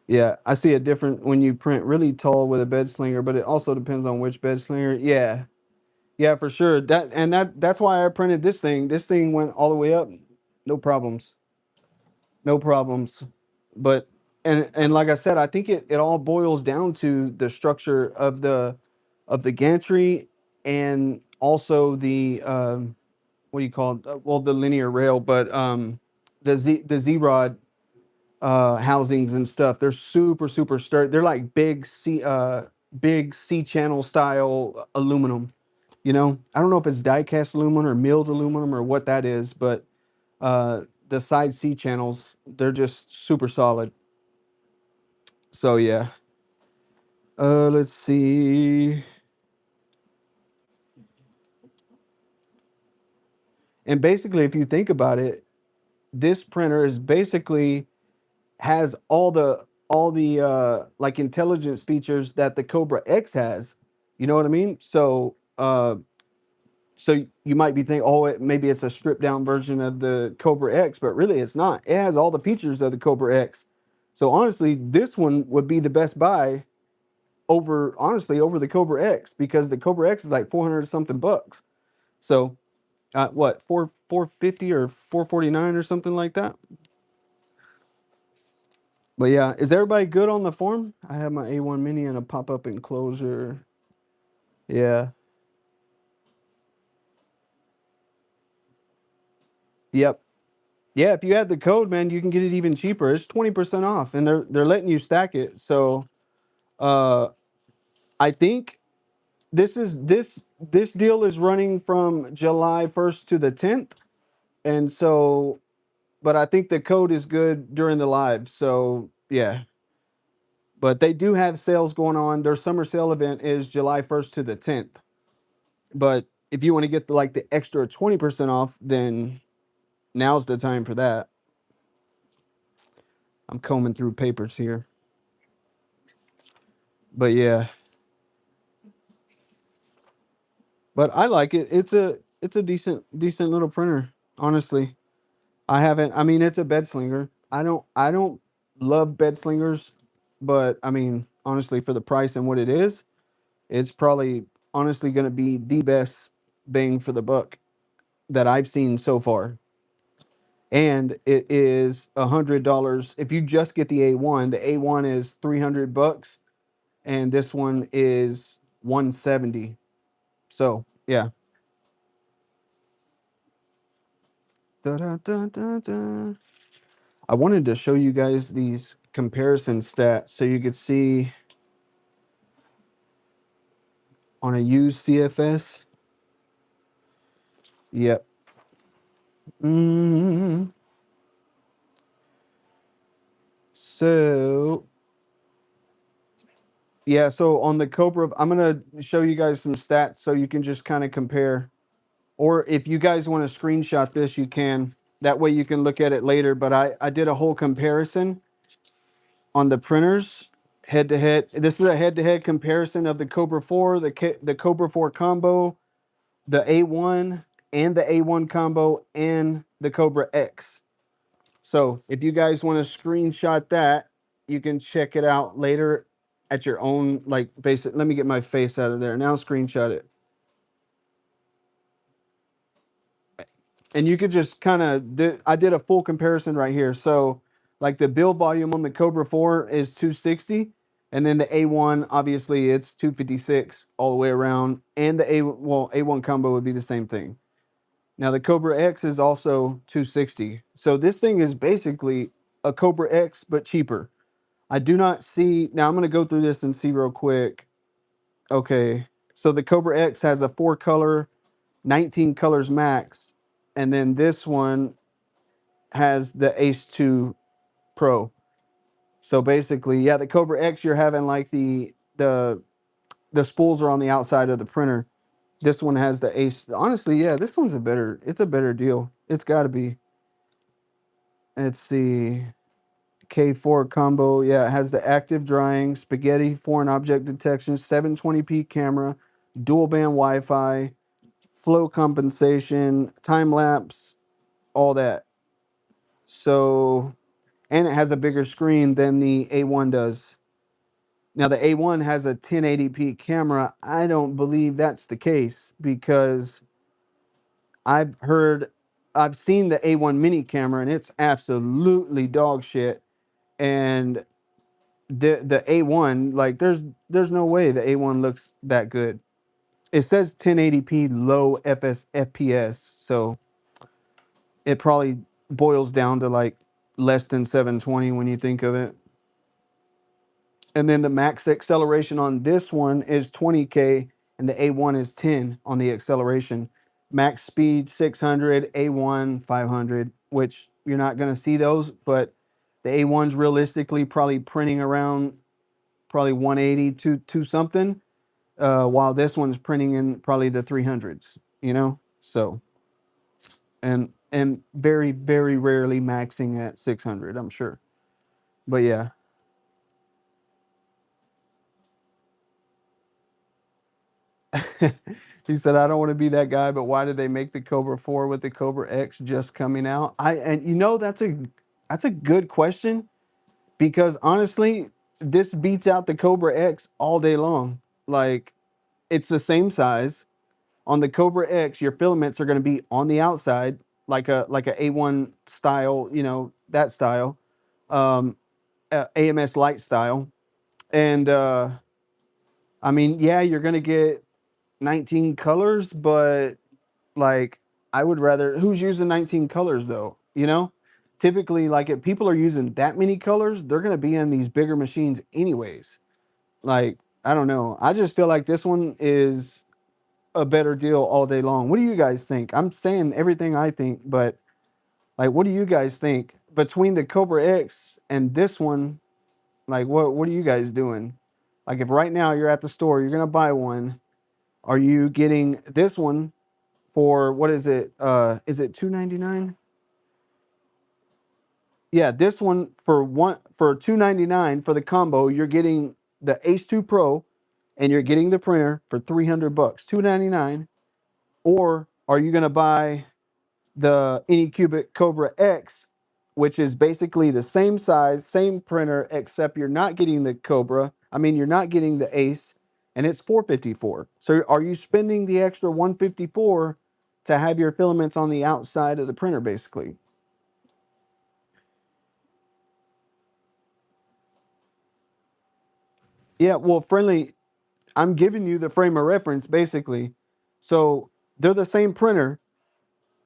Yeah, I see a different when you print really tall with a bed slinger, but it also depends on which bed slinger. Yeah. Yeah, for sure. That's why I printed this thing. This thing went all the way up. No problems. No problems. But and like I said, I think it all boils down to the structure of the gantry and also the what do you call it? Well, the linear rail, but the Z rod housings and stuff. They're super sturdy. They're like big C channel style aluminum. I don't know if it's die cast aluminum or milled aluminum or what that is, but the side C channels, they're just super solid. So yeah. Let's see. And basically, if you think about it, this printer is basically has all the like intelligence features that the Cobra X has. You know what I mean? So you might be thinking, oh, maybe it's a stripped down version of the Cobra X, but really it's not. It has all the features of the Cobra X. So honestly, this one would be the best buy over the Cobra X because the Cobra X is like 400 something bucks. So what, 450 or 449 or something like that. But yeah, is everybody good on the form? I have my A1 Mini in a pop-up enclosure. Yeah. Yep. Yeah, if you add the code, man, you can get it even cheaper. It's 20% off, and they're letting you stack it. So uh I think this deal is running from July 1st to the 10th. And so, but I think the code is good during the live. So yeah. But they do have sales going on. Their summer sale event is July 1st to the 10th. But if you want to get the extra 20% off, then now's the time for that. I'm combing through papers here. But yeah. But I like it. It's a decent little printer, honestly. I mean it's a bed slinger. I don't love bed slingers, but I mean, honestly, for the price and what it is, it's probably honestly gonna be the best bang for the buck that I've seen so far. And it is $100. If you just get the A1 is 300 bucks, and this one is 170. So yeah. Da, da, da, da, da. I wanted to show you guys these comparison stats so you could see on a used CFS. Yep. Mm. So yeah, so on the Kobra, I'm gonna show you guys some stats so you can just kind of compare. Or if you guys want to screenshot this, you can. That way you can look at it later. But I did a whole comparison on the printers head to head. This is a head to head comparison of the Kobra 4, the Kobra 4 combo, the A1, and the A1 combo, and the Kobra X. So if you guys want to screenshot that, you can check it out later at your own, like, basic. Let me get my face out of there. Now screenshot it. And you could just kind of, I did a full comparison right here. So like the build volume on the Kobra 4 is 260. And then the A1, obviously it's 256 all the way around. And the A1 combo would be the same thing. Now the Kobra X is also 260. So this thing is basically a Kobra X, but cheaper. I do not see, now I'm going to go through this and see real quick. Okay. So the Kobra X has a 4-color, 19 colors max. And then this one has the Ace 2 Pro. So basically, yeah, the Kobra X, you're having like the spools are on the outside of the printer. This one has the Ace. Honestly, yeah, this one's it's a better deal. It's got to be. Let's see. K4 combo. Yeah, it has the active drying, spaghetti, foreign object detection, 720p camera, dual band Wi-Fi, flow compensation, time lapse, all that. So, and it has a bigger screen than the A1 does. Now the A1 has a 1080p camera. I don't believe that's the case because I've heard, I've seen the A1 mini camera and it's absolutely dog shit. And the A1, like there's no way the A1 looks that good. It says 1080p low FPS, so it probably boils down to like less than 720 when you think of it. And then the max acceleration on this one is 20K and the A1 is 10 on the acceleration. Max speed 600, A1 500, which you're not going to see those, but the A1's realistically probably printing around probably 180 to something, while this one's printing in probably the 300s, you know? So, and very, very rarely maxing at 600, I'm sure. But yeah. He said, I don't want to be that guy, but why did they make the Kobra 4 with the Kobra X just coming out? And you know, that's a good question because honestly, this beats out the Kobra X all day long. Like it's the same size. On the Kobra X, your filaments are going to be on the outside, like a A1 style, you know, that style, um, AMS light style. And I mean, yeah, you're going to get 19 colors, but like I would rather, who's using 19 colors though, you know? Typically, like if people are using that many colors, they're going to be in these bigger machines anyways. Like, I don't know. I just feel like this one is a better deal all day long. What do you guys think? I'm saying everything I think, but like what do you guys think between the Cobra X and this one? Like what are you guys doing? Like if right now you're at the store, you're going to buy one, are you getting this one for what is it 299? Yeah, this one for 299 for the combo, you're getting the Ace 2 Pro and you're getting the printer for 300 bucks, 299. Or are you going to buy the ANYCUBIC Kobra X, which is basically the same size, same printer, except you're not getting the Kobra. I mean, you're not getting the Ace, and it's 454. So are you spending the extra 154 to have your filaments on the outside of the printer, basically? Yeah, well, friendly, I'm giving you the frame of reference, basically. So they're the same printer.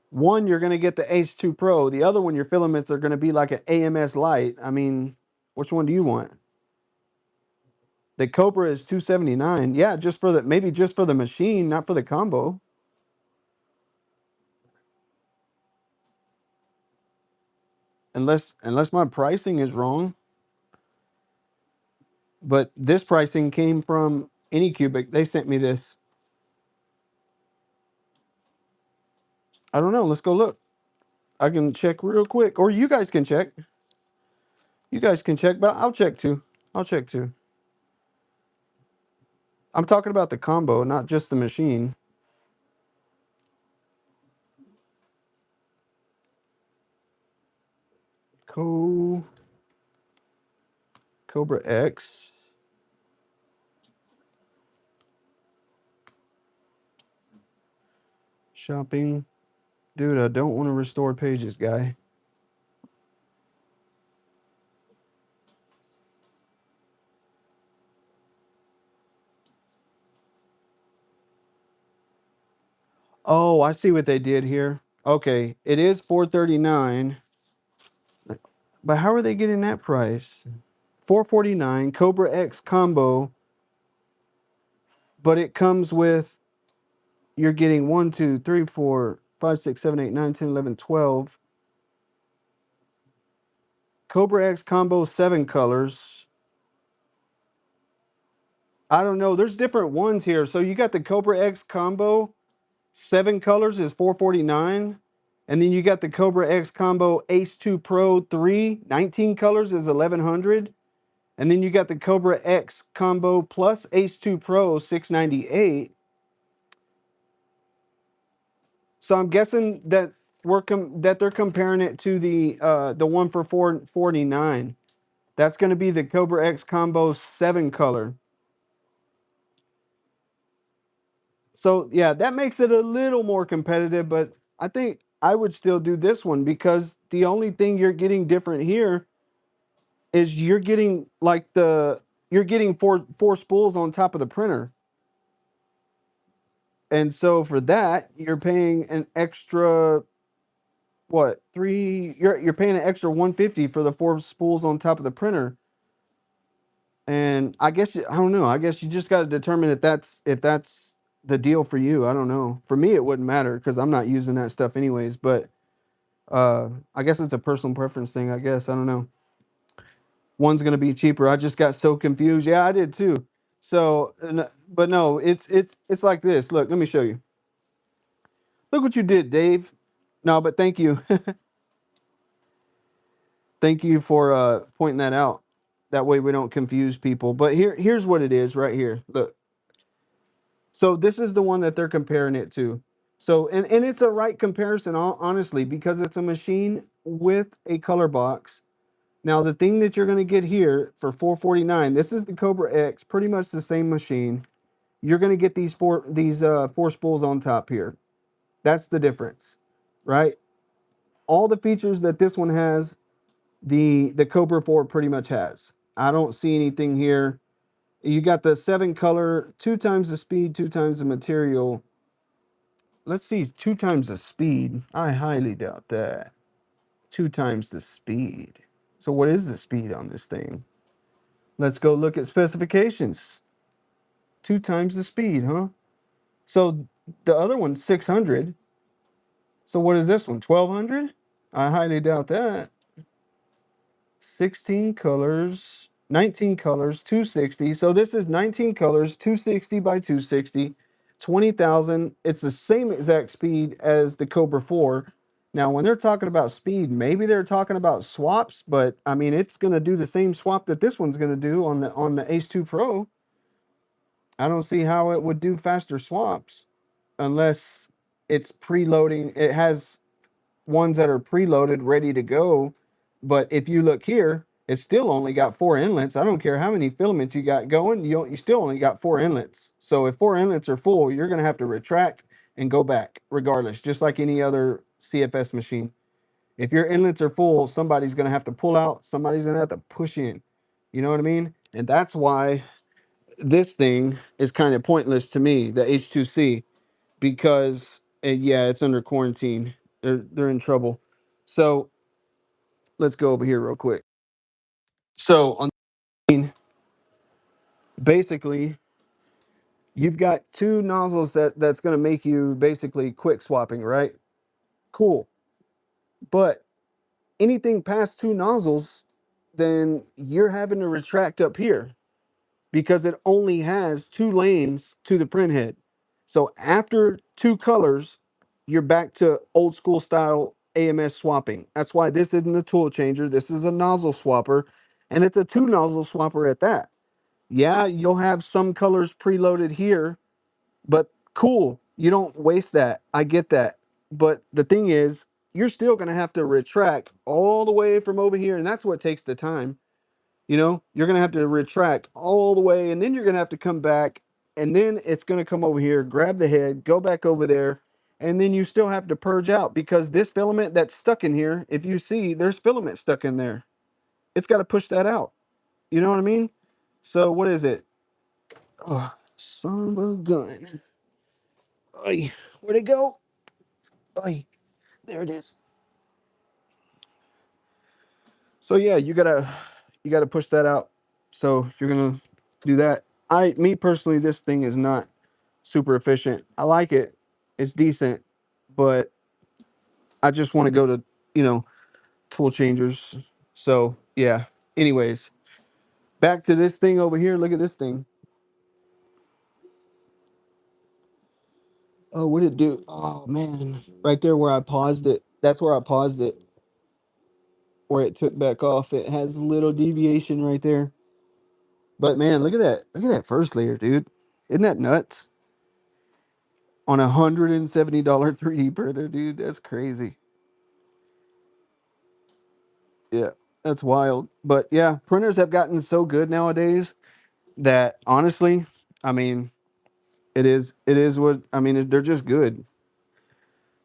One, you're going to get the Ace 2 Pro. The other one, your filaments are going to be like an AMS Lite. I mean, which one do you want? The Kobra is $279. Yeah, just for the maybe just for the machine, not for the combo. Unless my pricing is wrong. But this pricing came from ANYCUBIC. They sent me this. I don't know. Let's go look. I can check real quick, or you guys can check. You guys can check, but I'll check too. I'll check too. I'm talking about the combo, not just the machine. Kobra X. Shopping. Dude, I don't want to restore pages, guy. Oh, I see what they did here. Okay, it is $439. But how are they getting that price? $449 Kobra X combo, but it comes with, you're getting 1, 2, 3, 4, 5, 6, 7, 8, 9, 10, 11, 12. Kobra X combo, 7 colors. I don't know. There's different ones here. So you got the Kobra X combo, 7 colors is $449. And then you got the Kobra X combo Ace 2 Pro 3, 19 colors is $1,100. And then you got the Kobra X combo plus Ace 2 Pro, $698. So I'm guessing that they're comparing it to the one for $449. That's going to be the Kobra X combo 7 color. So yeah, that makes it a little more competitive, but I think I would still do this one because the only thing you're getting different here is you're getting you're getting four spools on top of the printer. And so for that, you're paying an extra what? You're paying an extra 150 for the 4 spools on top of the printer. And I guess I don't know. I guess you just got to determine if that's the deal for you. I don't know. For me, it wouldn't matter because I'm not using that stuff anyways. But I guess it's a personal preference thing. I guess I don't know. One's gonna be cheaper. I just got so confused. Yeah, I did too. So, but no, it's like this. Look, let me show you. Look what you did, Dave. No, but thank you, thank you for pointing that out. That way we don't confuse people. But here's what it is right here. Look. So this is the one that they're comparing it to. So, and it's a right comparison, honestly, because it's a machine with a color box. Now, the thing that you're going to get here for $449, this is the Kobra X, pretty much the same machine. You're going to get these four spools on top here. That's the difference, right? All the features that this one has, the Kobra 4 pretty much has. I don't see anything here. You got the 7 color, 2 times the speed, 2 times the material. Let's see, 2 times the speed. I highly doubt that. 2 times the speed. So what is the speed on this thing? Let's go look at specifications. 2 times the speed, huh? So the other one's 600. So what is this one? 1200? I highly doubt that. 16 colors, 19 colors, 260. So this is 19 colors, 260 by 260, 20,000. It's the same exact speed as the Kobra 4. Now, when they're talking about speed, maybe they're talking about swaps, but I mean, it's going to do the same swap that this one's going to do on the Ace 2 Pro. I don't see how it would do faster swaps unless it's preloading. It has ones that are preloaded, ready to go. But if you look here, it's still only got 4 inlets. I don't care how many filaments you got going, you still only got 4 inlets. So if 4 inlets are full, you're going to have to retract and go back regardless, just like any other CFS machine. If your inlets are full, somebody's going to have to pull out, somebody's going to have to push in. You know what I mean? And that's why this thing is kind of pointless to me, the H2C, because yeah, it's under quarantine. They're in trouble. So let's go over here real quick. So on basically you've got two nozzles that's going to make you basically quick swapping, right? Cool. But anything past two nozzles, then you're having to retract up here because it only has two lanes to the print head. So after two colors, you're back to old school style AMS swapping. That's why this isn't a tool changer. This is a nozzle swapper, and it's a two nozzle swapper at that. Yeah, you'll have some colors preloaded here, but cool. You don't waste that. I get that. But the thing is, you're still going to have to retract all the way from over here, and that's what takes the time. You know, you're going to have to retract all the way, and then you're going to have to come back, and then it's going to come over here, grab the head, go back over there, and then you still have to purge out because this filament that's stuck in here, if you see, there's filament stuck in there. It's got to push that out. You know what I mean? So what is it? Oh, son of a gun. Oy, where'd it go? Oy, there it is. So yeah, you gotta push that out. So you're gonna do that. Me personally, this thing is not super efficient. I like it. It's decent, but I just want to go to, you know, tool changers. So yeah. Anyways, back to this thing over here. Look at this thing. Oh, what did it do? Oh man, right there where I paused it. That's where I paused it. Where it took back off. It has a little deviation right there. But man, look at that. Look at that first layer, dude. Isn't that nuts? On $170 3D printer, dude. That's crazy. Yeah, that's wild. But yeah, printers have gotten so good nowadays that honestly, I mean, it is what I mean, they're just good.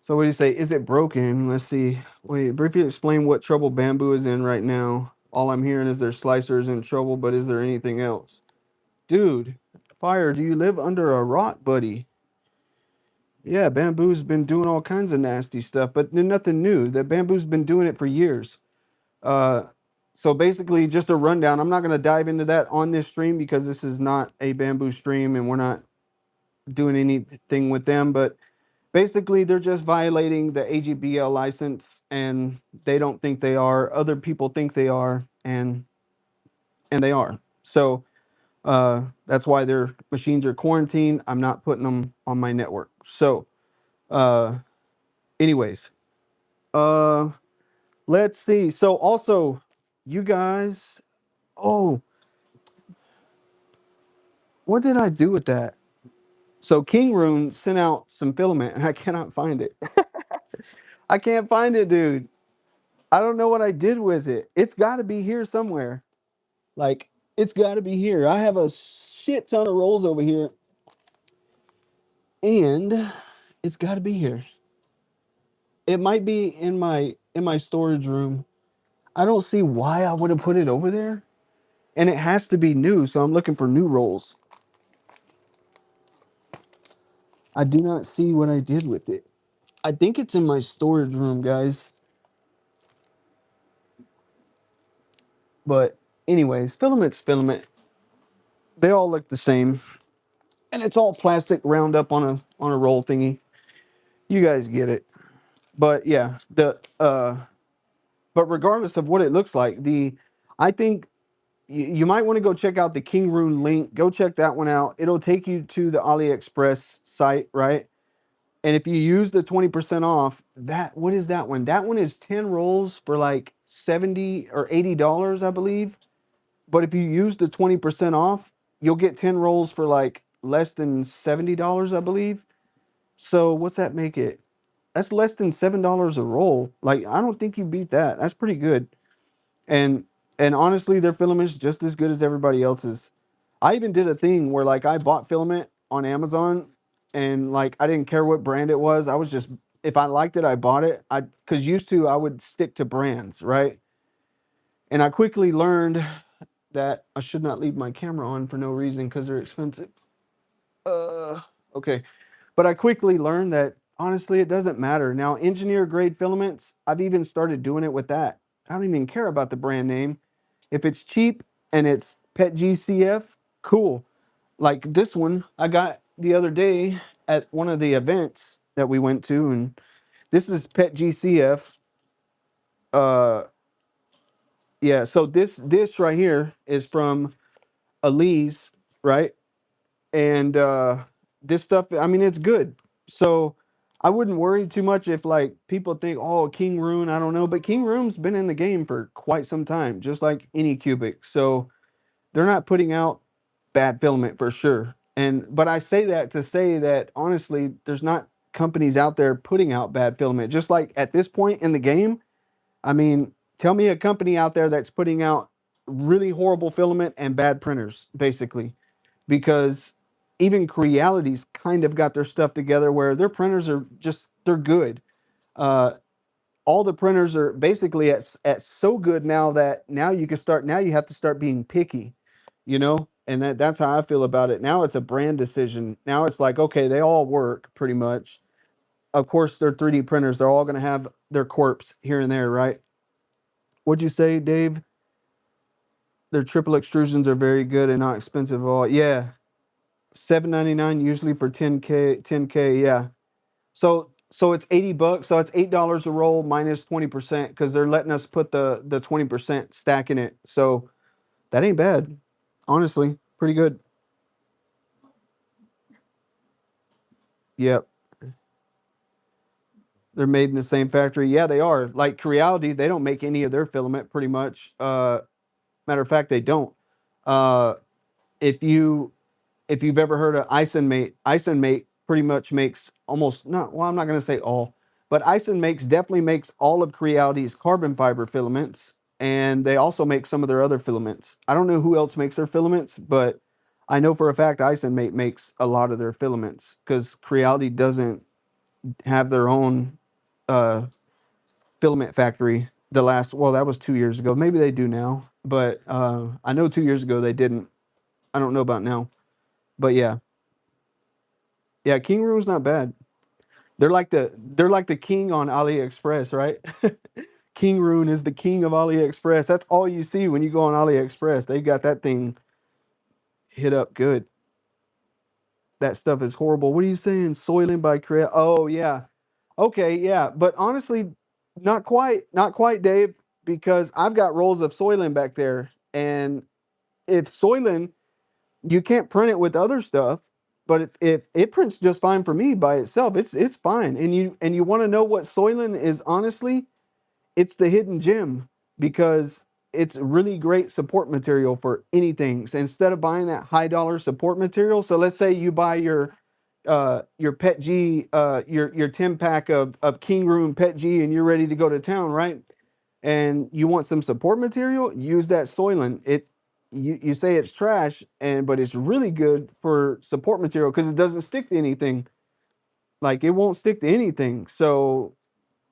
So what do you say? Is it broken? Let's see. Wait, briefly explain what trouble Bamboo is in right now. All I'm hearing is their slicer is in trouble, but is there anything else? Dude, Fire, do you live under a rock, buddy? Yeah, Bamboo's been doing all kinds of nasty stuff, but nothing new. That Bamboo's been doing it for years. Uh, so basically, just a rundown. I'm not going to dive into that on this stream because this is not a Bamboo stream and we're not doing anything with them. But basically, they're just violating the AGBL license, and they don't think they are. Other people think they are, and they are. So that's why their machines are quarantined. I'm not putting them on my network. So, uh, anyways, uh, let's see. So also, you guys. Oh, what did I do with that? So KINGROON sent out some filament, and I cannot find it. I can't find it, dude. I don't know what I did with it. It's got to be here somewhere. Like, it's got to be here. I have a shit ton of rolls over here, and it's got to be here. It might be in my storage room. I don't see why I would have put it over there, and it has to be new. So I'm looking for new rolls. I do not see what I did with it. I think it's in my storage room, guys. But anyways, filament's filament. They all look the same. And it's all plastic round up on a roll thingy. You guys get it. But yeah, but regardless of what it looks like, I think you might want to go check out the KINGROON link. Go check that one out. It'll take you to the AliExpress site, right? And if you use the 20% off, what is that one? That one is 10 rolls for like 70 or $80, I believe. But if you use the 20% off, you'll get 10 rolls for like less than $70, I believe. So what's that make it? That's less than $7 a roll. Like, I don't think you beat that. That's pretty good. And and honestly, their filament's just as good as everybody else's. I even did a thing where like I bought filament on Amazon and like I didn't care what brand it was. I was just, if I liked it, I bought it. Cause used to I would stick to brands, right? And I quickly learned that I should not leave my camera on for no reason because they're expensive. Okay. But I quickly learned that honestly, it doesn't matter. Now, engineer grade filaments, I've even started doing it with that. I don't even care about the brand name. If it's cheap and it's PETG CF, cool. Like this one I got the other day at one of the events that we went to, and this is PETG CF. Uh, yeah. So this right here is from Elise, right? And this stuff, I mean, it's good. So I wouldn't worry too much if like people think, oh, KINGROON, I don't know, but KINGROON's been in the game for quite some time, just like ANYCUBIC. So they're not putting out bad filament for sure. And but I say that to say that honestly, there's not companies out there putting out bad filament. Just like at this point in the game, I mean, tell me a company out there that's putting out really horrible filament and bad printers, basically, because even Creality's kind of got their stuff together where their printers are just they're good. Uh, all the printers are basically at so good now that now you can start now you have to start being picky, you know? And that's how I feel about it. Now it's a brand decision. Now it's like, okay, they all work pretty much. Of course, they're 3D printers. They're all going to have their quirks here and there, right? What'd you say, Dave? Their triple extrusions are very good and not expensive at all. Yeah. 7.99 usually for 10K. Yeah. So it's 80 bucks. So it's $8 a roll minus 20% because they're letting us put the 20% stack in it. So that ain't bad. Honestly, pretty good. Yep. They're made in the same factory. Yeah, they are. Like Creality, they don't make any of their filament pretty much. Matter of fact, they don't. Uh, if you if you've ever heard of Ison Mate pretty much makes almost not well, I'm not gonna say all, but Ison makes definitely makes all of Creality's carbon fiber filaments, and they also make some of their other filaments. I don't know who else makes their filaments, but I know for a fact Ison Mate makes a lot of their filaments because Creality doesn't have their own uh, filament factory. The last well, that was 2 years ago. Maybe they do now, but I know 2 years ago they didn't. I don't know about now, but yeah, yeah, KINGROON's not bad. They're like the king on AliExpress, right? KINGROON is the king of AliExpress. That's all you see when you go on AliExpress. They got that thing hit up good. That stuff is horrible. What are you saying? Soiling by Korea? Oh yeah. Okay, yeah. But honestly, not quite, Dave, because I've got rolls of Soylent back there. And if Soylent, you can't print it with other stuff, but if it prints just fine for me by itself, it's fine. And you want to know what Soylent is honestly? It's the hidden gem because it's really great support material for anything. So instead of buying that high dollar support material, so let's say you buy your PETG your 10 pack of KINGROON PETG and you're ready to go to town, right? And you want some support material, use that Soylent. You say it's trash and but it's really good for support material because it doesn't stick to anything. Like it won't stick to anything. So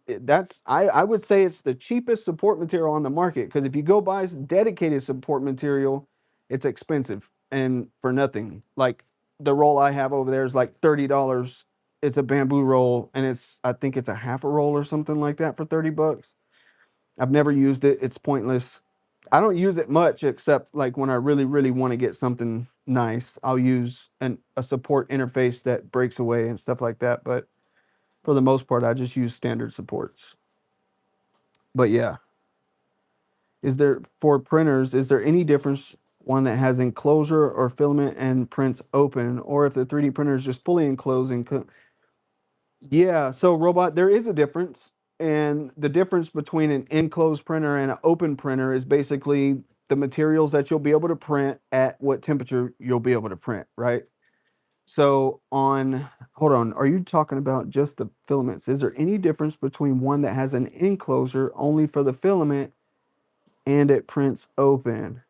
that's I would say it's the cheapest support material on the market because if you go buy dedicated support material, it's expensive and for nothing. Like the roll I have over there is like $30. It's a bamboo roll and I think it's a half a roll or something like that for 30 bucks. I've never used it. It's pointless. I don't use it much except like when I really, really want to get something nice. I'll use a support interface that breaks away and stuff like that. But for the most part, I just use standard supports. But yeah, is there for printers, is there any difference one that has enclosure or filament and prints open, or if the 3D printer is just fully enclosed and yeah, so robot, there is a difference. And the difference between an enclosed printer and an open printer is basically the materials that you'll be able to print at what temperature you'll be able to print, right? So hold on, are you talking about just the filaments? Is there any difference between one that has an enclosure only for the filament and it prints open?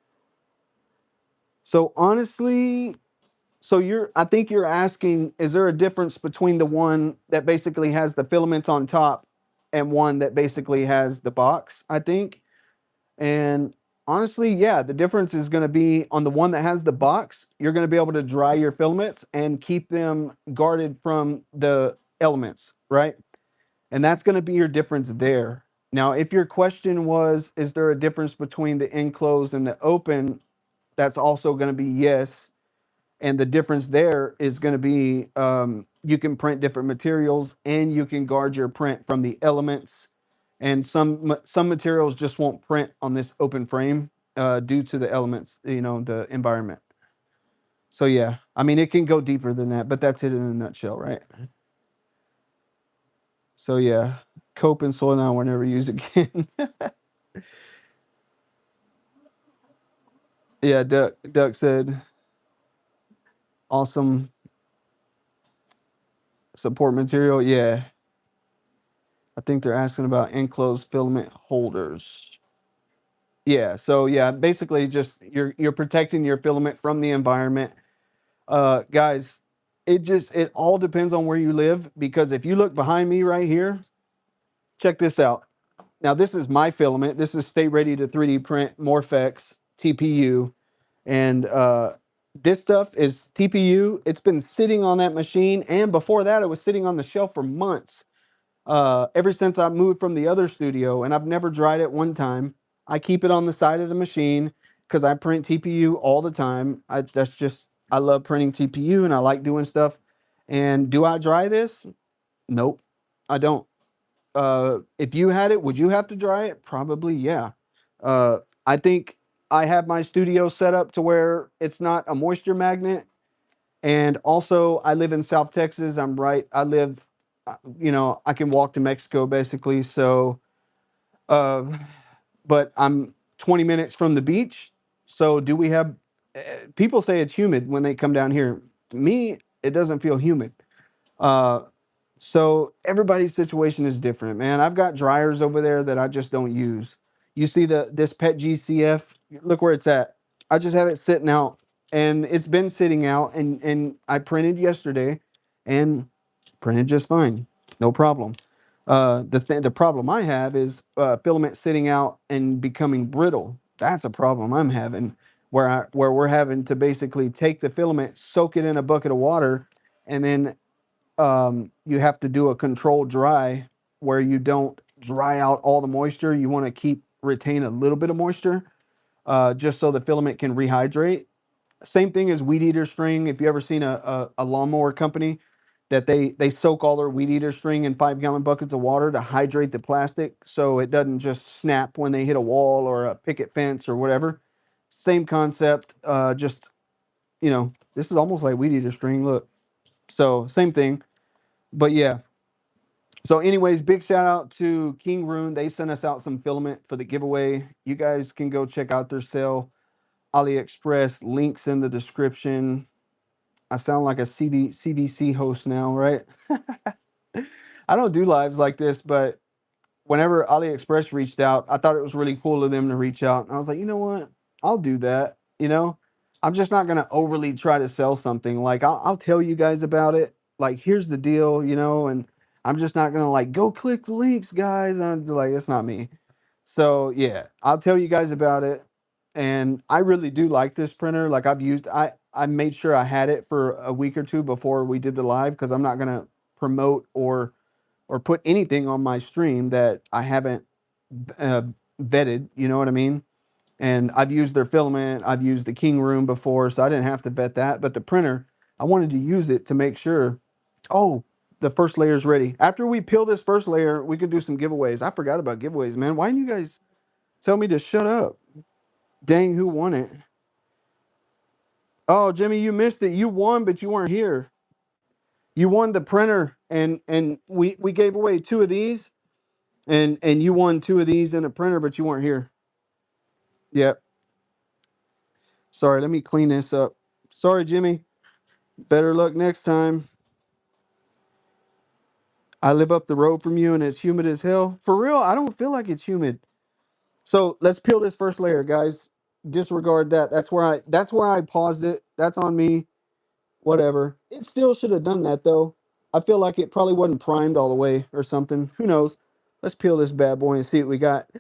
So honestly, I think you're asking, is there a difference between the one that basically has the filaments on top and one that basically has the box, I think. And honestly, yeah, the difference is going to be on the one that has the box, you're going to be able to dry your filaments and keep them guarded from the elements, right? And that's going to be your difference there. Now, if your question was, is there a difference between the enclosed and the open? That's also going to be yes. And the difference there is going to be you can print different materials and you can guard your print from the elements. And some materials just won't print on this open frame due to the elements, you know, the environment. So yeah, I mean, it can go deeper than that, but that's it in a nutshell, right? So yeah, cope and slow down. We'll never use again. Yeah, Duck said awesome support material. Yeah, I think they're asking about enclosed filament holders. Yeah, so yeah, basically just you're protecting your filament from the environment. Guys, it all depends on where you live, because if you look behind me right here, check this out. Now this is my filament. This is Stay Ready to 3D Print Morphex TPU, and this stuff is TPU. It's been sitting on that machine, and before that, it was sitting on the shelf for months. Ever since I moved from the other studio, and I've never dried it one time. I keep it on the side of the machine because I print TPU all the time. I love printing TPU and I like doing stuff. And do I dry this? Nope, I don't. If you had it, would you have to dry it? Probably, yeah. I think I have my studio set up to where it's not a moisture magnet. And also, I live in South Texas. I live, you know, I can walk to Mexico basically. So, uh, but I'm 20 minutes from the beach. So, do we have, people say it's humid when they come down here. To me, it doesn't feel humid. Uh, so everybody's situation is different, man. I've got dryers over there that I just don't use. You see this PETG CF? Look where it's at. I just have it sitting out, and it's been sitting out, and I printed yesterday, and printed just fine, no problem. The problem I have is filament sitting out and becoming brittle. That's a problem I'm having, where we're having to basically take the filament, soak it in a bucket of water, and then you have to do a controlled dry where you don't dry out all the moisture. You want to retain a little bit of moisture just so the filament can rehydrate. Same thing as weed eater string. If you ever seen a lawnmower company that they soak all their weed eater string in 5-gallon buckets of water to hydrate the plastic so it doesn't just snap when they hit a wall or a picket fence or whatever. Same concept. Just, you know, this is almost like weed eater string. Look. So same thing. But yeah. So anyways, big shout out to KINGROON. They sent us out some filament for the giveaway. You guys can go check out their sale. AliExpress, links in the description. I sound like a CBC host now, right? I don't do lives like this, but whenever AliExpress reached out, I thought it was really cool of them to reach out. And I was like, you know what? I'll do that. You know, I'm just not going to overly try to sell something. Like, I'll tell you guys about it. Like, here's the deal, you know, and I'm just not going to like, go click the links, guys. I'm like, it's not me. So yeah, I'll tell you guys about it. And I really do like this printer. Like I made sure I had it for a week or two before we did the live, because I'm not going to promote or put anything on my stream that I haven't uh, vetted. You know what I mean? And I've used their filament. I've used the KINGROON before, so I didn't have to vet that. But the printer, I wanted to use it to make sure. Oh, the first layer is ready. After we peel this first layer, we could do some giveaways. I forgot about giveaways, man. Why didn't you guys tell me to shut up? Dang, who won it? Oh, Jimmy, you missed it. You won, but you weren't here. You won the printer, and we gave away 2 of these, and you won 2 of these in a printer, but you weren't here. Yep. Sorry, let me clean this up. Sorry, Jimmy. Better luck next time. I live up the road from you and it's humid as hell. For real, I don't feel like it's humid. So let's peel this first layer, guys. Disregard that. That's where I paused it. That's on me. Whatever. It still should have done that though. I feel like it probably wasn't primed all the way or something. Who knows? Let's peel this bad boy and see what we got.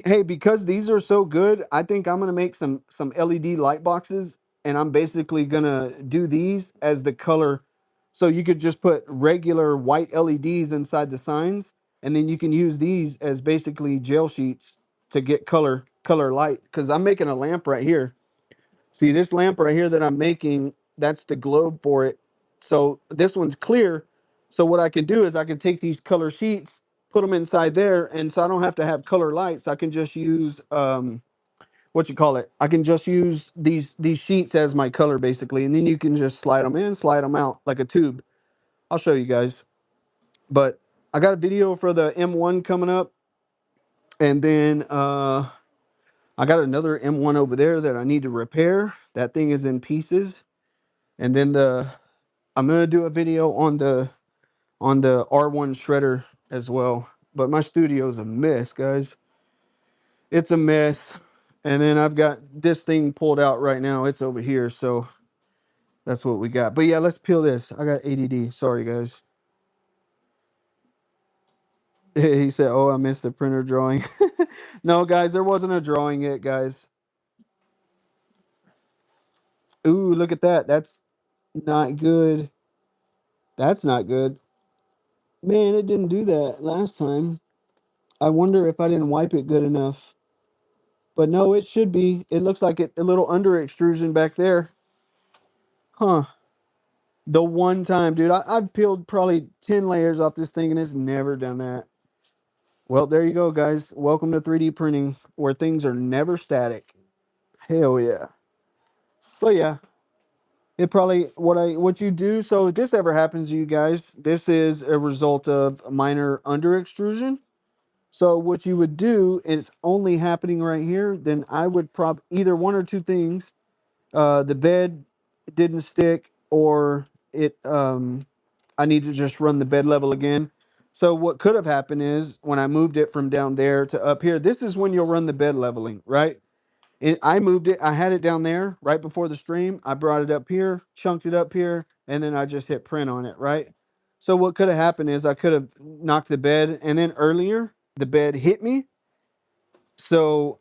Hey, because these are so good, I think I'm gonna make some LED light boxes, and I'm basically gonna do these as the color. So you could just put regular white LEDs inside the signs, and then you can use these as basically gel sheets to get color light. Because I'm making a lamp right here. See this lamp right here that I'm making that's the globe for it. So this one's clear. So what I can do is I can take these color sheets, put them inside there, and so I don't have to have color lights. I can just use what you call it. I can just use these sheets as my color basically, and then you can just slide them in, slide them out like a tube. I'll show you guys. But I got a video for the M1 coming up, and then I got another M1 over there that I need to repair. That thing is in pieces. And then I'm gonna do a video on the R1 shredder as well. But my studio's a mess, guys. It's a mess. And then I've got this thing pulled out right now. It's over here, so that's what we got. But yeah, let's peel this. I got ADD. Sorry, guys. He said, "Oh, I missed the printer drawing." No, guys, there wasn't a drawing yet, guys. Ooh, look at that. That's not good. That's not good. Man, it didn't do that last time. I wonder if I didn't wipe it good enough. But no, it should be. It looks like a little under extrusion back there. Huh. The one time, dude, I've peeled probably 10 layers off this thing and it's never done that. Well, there you go, guys. Welcome to 3D printing, where things are never static. Hell yeah. But yeah, it probably, what you do, so if this ever happens to you guys, this is a result of minor under extrusion. So what you would do, and it's only happening right here, then I would either one or two things. The bed didn't stick, or I need to just run the bed level again. So what could have happened is when I moved it from down there to up here, this is when you'll run the bed leveling, right? I moved it, I had it down there right before the stream. I brought it up here, chunked it up here, and then I just hit print on it, right? So what could have happened is I could have knocked the bed, and then earlier the bed hit me. So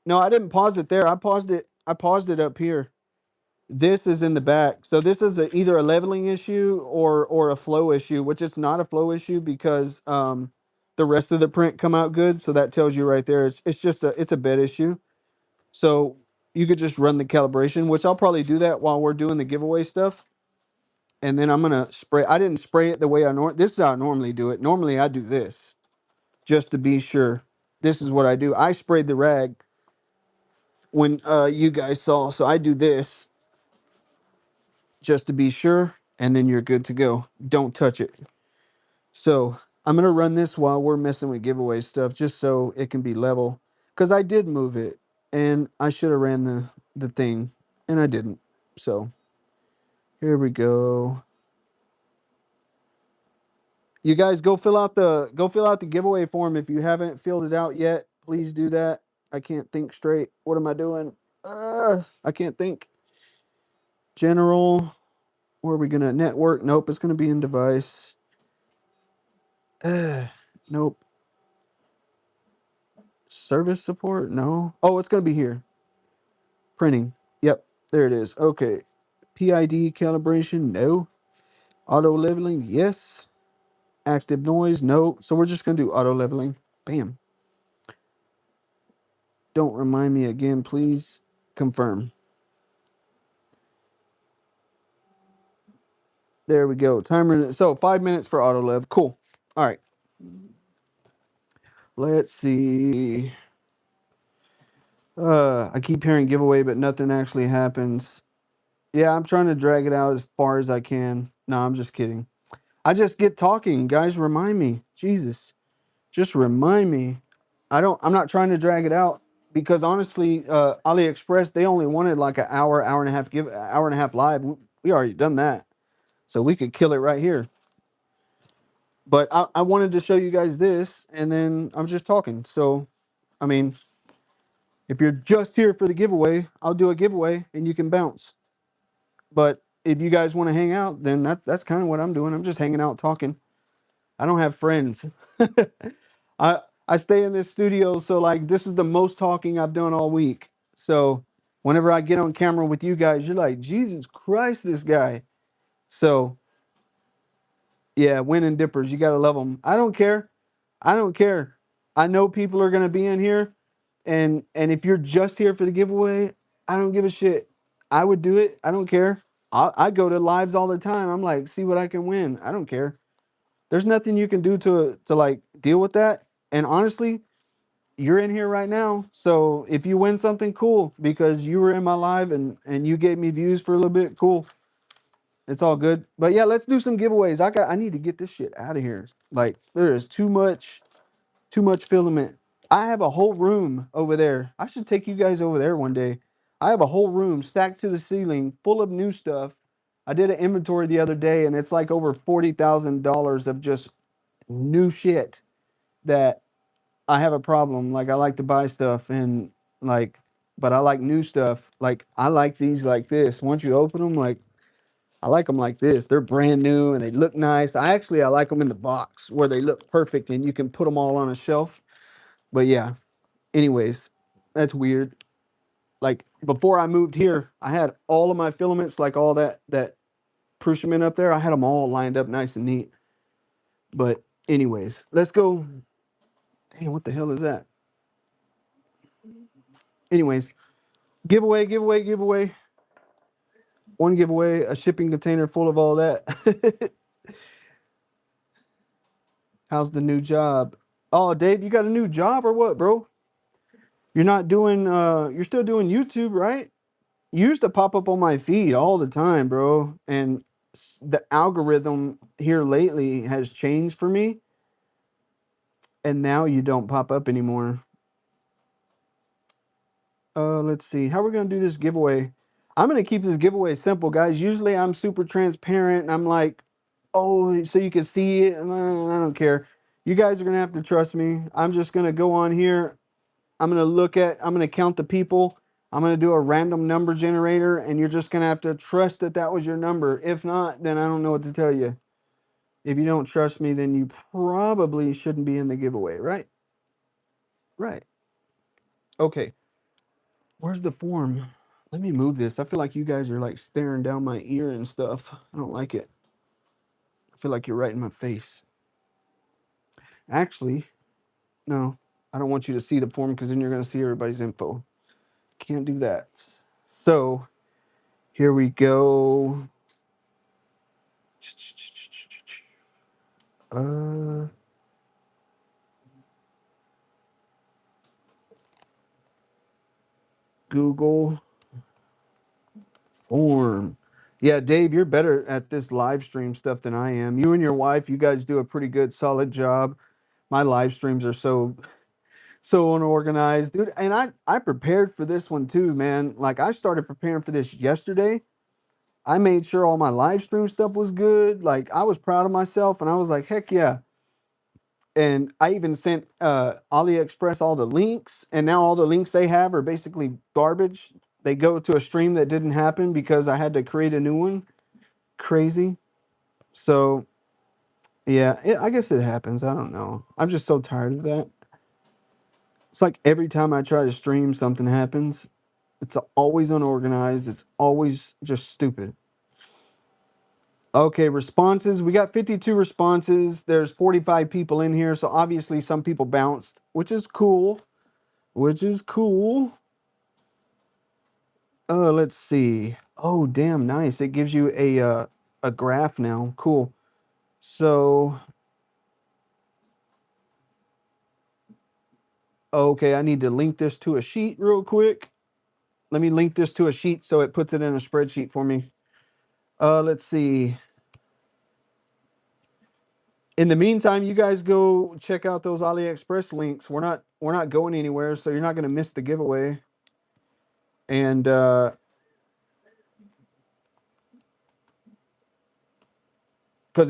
no, I didn't pause it there. I paused it up here. This is in the back. So this is either a leveling issue or a flow issue, which it's not a flow issue because the rest of the print come out good. So that tells you right there it's just it's a bed issue. So you could just run the calibration, which I'll probably do that while we're doing the giveaway stuff. And then I'm gonna spray. I didn't spray it the way this is how I normally do it. Normally I do this just to be sure. This is what I do. I sprayed the rag when you guys saw. So I do this just to be sure, and then you're good to go. Don't touch it. So I'm gonna run this while we're messing with giveaway stuff, just so it can be level. Because I did move it, and I should have ran the thing, and I didn't. So here we go. You guys go fill out the giveaway form if you haven't filled it out yet. Please do that. I can't think straight. What am I doing? I can't think. General. Where are we gonna network? Nope, it's gonna be in device. Nope. Service support? No. Oh, it's gonna be here. Printing. Yep, there it is. Okay. PID calibration? No. Auto leveling? Yes. Active noise? No. So we're just gonna do auto leveling. Bam. Don't remind me again, please. Confirm. There we go. Timer. So 5 minutes for auto lev. Cool. All right. Let's see. I keep hearing giveaway, but nothing actually happens. Yeah, I'm trying to drag it out as far as I can. No, I'm just kidding. I just get talking. Guys, remind me. Jesus. Just remind me. I'm not trying to drag it out because honestly, AliExpress, they only wanted like an hour, hour and a half hour and a half live. We already done that. So we could kill it right here. But I wanted to show you guys this, and then I'm just talking. So, I mean, if you're just here for the giveaway, I'll do a giveaway and you can bounce. But if you guys want to hang out, then that's kind of what I'm doing. I'm just hanging out talking. I don't have friends. I stay in this studio, so like this is the most talking I've done all week. So whenever I get on camera with you guys, you're like, Jesus Christ, this guy. So yeah, winning dippers, you gotta love them. I don't care. I don't care. I know people are gonna be in here, and if you're just here for the giveaway, I don't give a shit. I would do it. I don't care. I go to lives all the time. I'm like, see what I can win. I don't care. There's nothing you can do to like deal with that. And honestly, you're in here right now. So if you win something, cool, because you were in my live and you gave me views for a little bit, cool. It's all good. But yeah, let's do some giveaways. I need to get this shit out of here. Like there is too much filament. I have a whole room over there. I should take you guys over there one day. I have a whole room stacked to the ceiling full of new stuff. I did an inventory the other day and it's like over $40,000 of just new shit that I have a problem. Like I like to buy stuff and like, but I like new stuff. Like I like these like this. Once you open them, like I like them like this. They're brand new and they look nice. I like them in the box where they look perfect and you can put them all on a shelf. But yeah, anyways, that's weird. Like before I moved here, I had all of my filaments, like all that Prussian up there. I had them all lined up nice and neat. But anyways, let's go. Damn, what the hell is that? Anyways, giveaway, giveaway, giveaway. One giveaway, a shipping container full of all that. How's the new job? Oh, Dave, you got a new job or what, bro? You're not doing you're still doing YouTube, right? You used to pop up on my feed all the time, bro. And the algorithm here lately has changed for me. And now you don't pop up anymore. Let's see. How we're going to do this giveaway? I'm going to keep this giveaway simple, guys. Usually I'm super transparent and I'm like, oh, so you can see it. And I don't care. You guys are going to have to trust me. I'm just going to go on here. I'm going to count the people. I'm going to do a random number generator and you're just going to have to trust that that was your number. If not, then I don't know what to tell you. If you don't trust me, then you probably shouldn't be in the giveaway, right? Right. Okay. Where's the form? Let me move this. I feel like you guys are like staring down my ear and stuff. I don't like it. I feel like you're right in my face. Actually, no. I don't want you to see the form because then you're going to see everybody's info. Can't do that. So, here we go. Uh, Google form. Yeah, Dave, you're better at this live stream stuff than I am. You and your wife, you guys do a pretty good, solid job. My live streams are so unorganized, dude. And I prepared for this one too, man. Like I started preparing for this yesterday. I made sure all my live stream stuff was good. Like I was proud of myself, and I was like, heck yeah. And I even sent AliExpress all the links, and now all the links they have are basically garbage. They go to a stream that didn't happen because I had to create a new one. Crazy. So yeah, I guess it happens. I don't know. I'm just so tired of that. It's like every time I try to stream, something happens. It's always unorganized. It's always just stupid. Okay, responses. We got 52 responses. There's 45 people in here, so obviously some people bounced, which is cool. Which is cool. Let's see. Oh, damn, nice. It gives you a graph now. Cool. So, okay, I need to link this to a sheet real quick. Let me link this to a sheet so it puts it in a spreadsheet for me. Let's see. In the meantime, you guys go check out those AliExpress links. We're not going anywhere, so you're not going to miss the giveaway. And because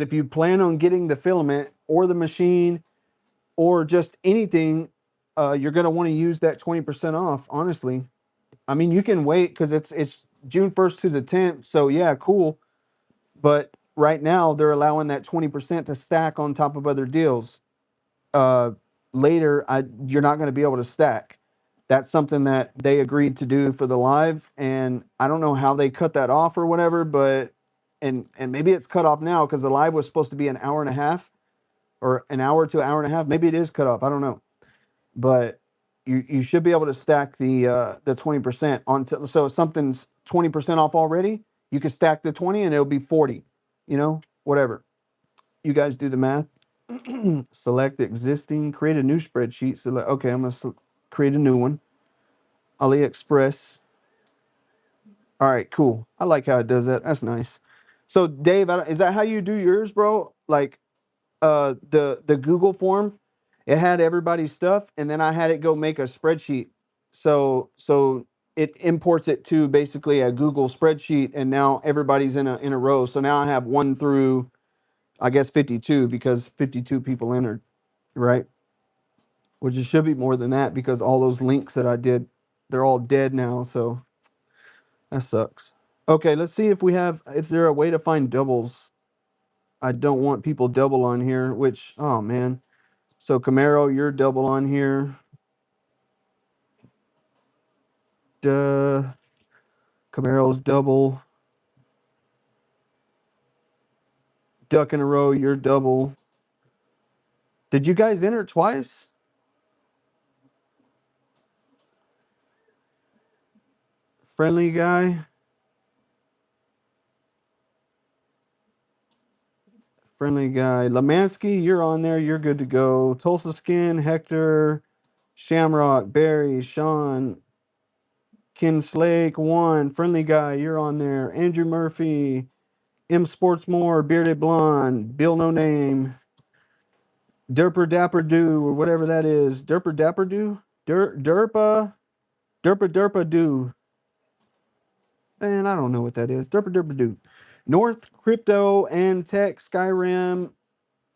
if you plan on getting the filament or the machine or just anything, you're going to want to use that 20% off. Honestly, I mean, you can wait because it's June 1st to the 10th. So yeah, cool. But right now they're allowing that 20% to stack on top of other deals. Uh, Later, you're not going to be able to stack. That's something that they agreed to do for the live, and I don't know how they cut that off or whatever, but and maybe it's cut off now because the live was supposed to be an hour and a half or an hour to an hour and a half. Maybe it is cut off. I don't know, but you should be able to stack the 20% on. So if something's 20% off already, You can stack the 20 and it'll be 40, you know, whatever. You guys do the math. Select existing, create a new spreadsheet. Select, okay, I'm going to create a new one. AliExpress. All right, cool. I like how it does that. That's nice. So Dave, is that how you do yours, bro? Like the Google form, it had everybody's stuff, and then I had it go make a spreadsheet. So it imports it to basically a Google spreadsheet, and now everybody's in a row. So now I have 1 through, I guess, 52, because 52 people entered, right? Which it should be more than that, because all those links that I did, they're all dead now. So that sucks. Okay, let's see if there a way to find doubles. I don't want people double on here, which, oh man. So Camaro, you're double on here. Duh. Camaro's double. Duck in a row, you're double. Did you guys enter twice? Friendly guy. Friendly guy. Lemansky, you're on there. You're good to go. Tulsa Skin, Hector, Shamrock, Barry, Sean, Ken Slake, 1. Friendly guy, you're on there. Andrew Murphy, M Sportsmore, Bearded Blonde, Bill No Name, Derper Dapper Do, or whatever that is. Derper Dapper Do? Derpa Do. Man, I don't know what that is. Derpa Do. North Crypto and Tech, Skyrim,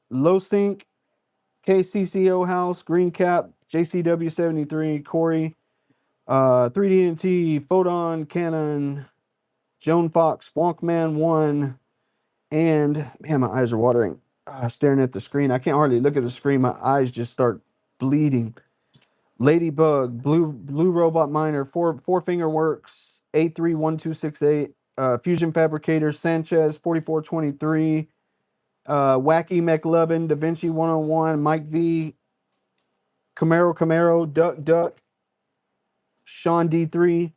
Low Sync, KCCO House, Green Cap, JCW73, Corey, 3DNT, Photon, Canon, Joan Fox, Wonkman 1, and man, my eyes are watering. Staring at the screen. I can't hardly look at the screen. My eyes just start bleeding. Ladybug, Blue Robot Miner, Four Finger Works, A31268, Fusion Fabricator, Sanchez 4423, Wacky McLovin, Da Vinci 101, Mike V, Camaro, Duck, Sean D3,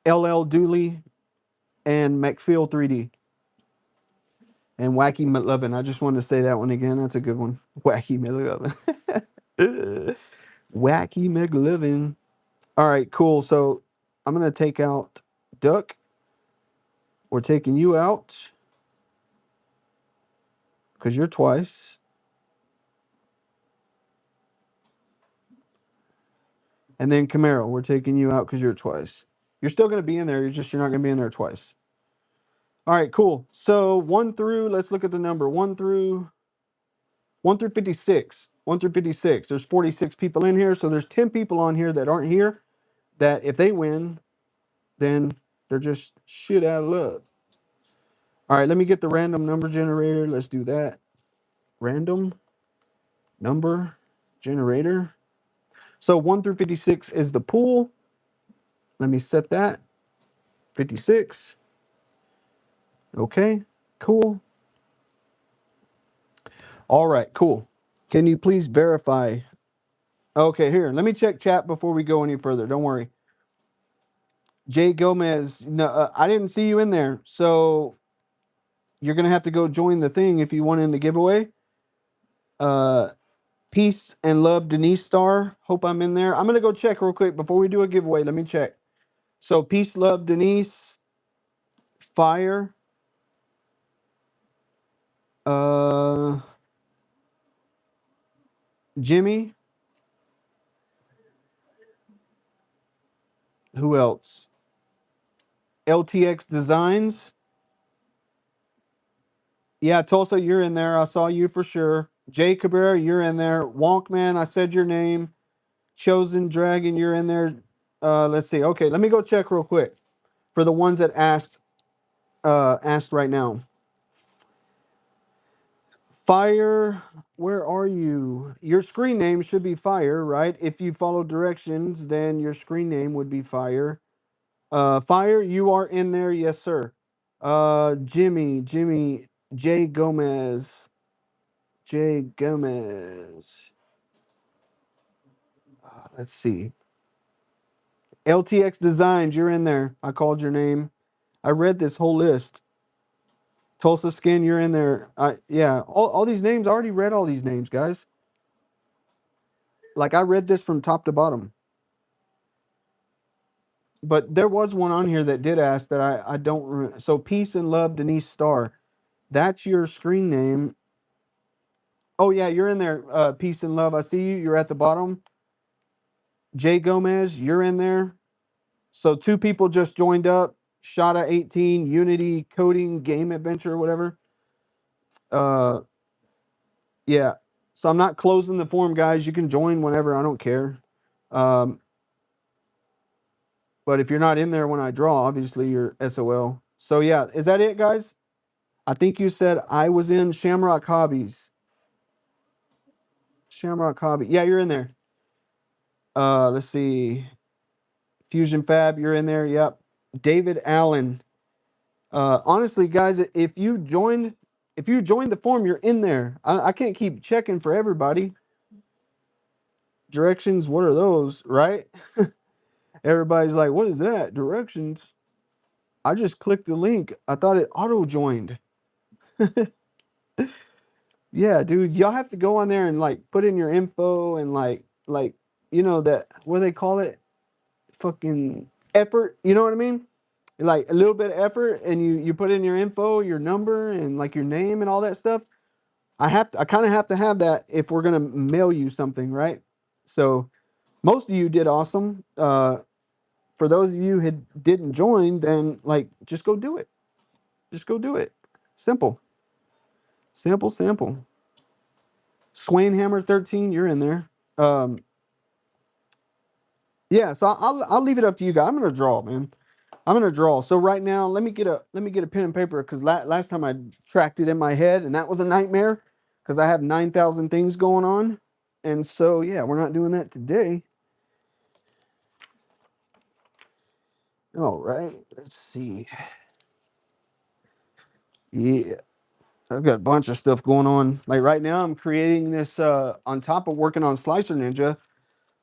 LL Dooley, and McPhil 3D. And Wacky McLovin. I just wanted to say that one again. That's a good one. Wacky McLovin. Wacky McLovin. All right, cool. So I'm going to take out Duck. We're taking you out because you're twice. And then Camaro, we're taking you out because you're twice. You're still going to be in there. You're not going to be in there twice. All right, cool. So 1 through, let's look at the number. 1 through 56. 1 through 56. There's 46 people in here. So there's 10 people on here that aren't here that if they win, then they're just shit out of luck. All right, let me get the random number generator. Let's do that. Random number generator. So 1 through 56 is the pool. Let me set that. 56. Okay, cool. All right, cool. Can you please verify? Okay, here. Let me check chat before we go any further. Don't worry. Jay Gomez. No, I didn't see you in there. So you're going to have to go join the thing if you want in the giveaway. Peace and love, Denise Star. Hope I'm in there. I'm going to go check real quick before we do a giveaway. Let me check. So peace, love, Denise. Fire. Jimmy. Who else? LTX Designs. Yeah, Tulsa, you're in there. I saw you for sure. Jay Cabrera, you're in there. Wonkman, I said your name. Chosen Dragon, you're in there. Let's see. Okay, let me go check real quick for the ones that asked right now. Fire, where are you? Your screen name should be Fire, right? If you follow directions, then your screen name would be Fire. Fire, you are in there, yes, sir. Jimmy, Jay Gomez. Let's see. LTX Designs, you're in there. I called your name. I read this whole list. Tulsa Skin, you're in there. Yeah, all these names. I already read all these names, guys. Like I read this from top to bottom. But there was one on here that did ask that I don't. So Peace and Love Denise Starr. That's your screen name. Oh yeah, you're in there. Peace and Love. I see you. You're at the bottom. Jay Gomez, you're in there. So two people just joined up. Shada 18, Unity Coding Game Adventure, whatever. Uh, yeah. So I'm not closing the form, guys. You can join whenever. I don't care. Um, but if you're not in there when I draw, obviously you're SOL. So yeah, is that it, guys? I think you said I was in Shamrock Hobbies. Shamrock Hobby. Yeah, you're in there. Let's see. Fusion Fab, you're in there. Yep. David Allen. Honestly, guys, if you joined the forum, you're in there. I can't keep checking for everybody. Directions, what are those? Right? Everybody's like, what is that? Directions. I just clicked the link. I thought it auto joined. Yeah, dude, y'all have to go on there and like put in your info and like you know that what do they call it? Fucking effort. You know what I mean? Like a little bit of effort, and you put in your info, your number, and like your name and all that stuff. I kind of have to have that if we're gonna mail you something, right? So most of you did awesome. For those of you who didn't join, then like just go do it. Just go do it. Simple, simple, simple. Swain Hammer 13, you're in there. Um, yeah, so I'll leave it up to you guys. I'm gonna draw, man. I'm gonna draw. So right now, let me get a pen and paper because last time I tracked it in my head and that was a nightmare because I have 9,000 things going on, and so yeah, we're not doing that today. All right, let's see. Yeah, I've got a bunch of stuff going on. Like right now, I'm creating this on top of working on Slicer Ninja.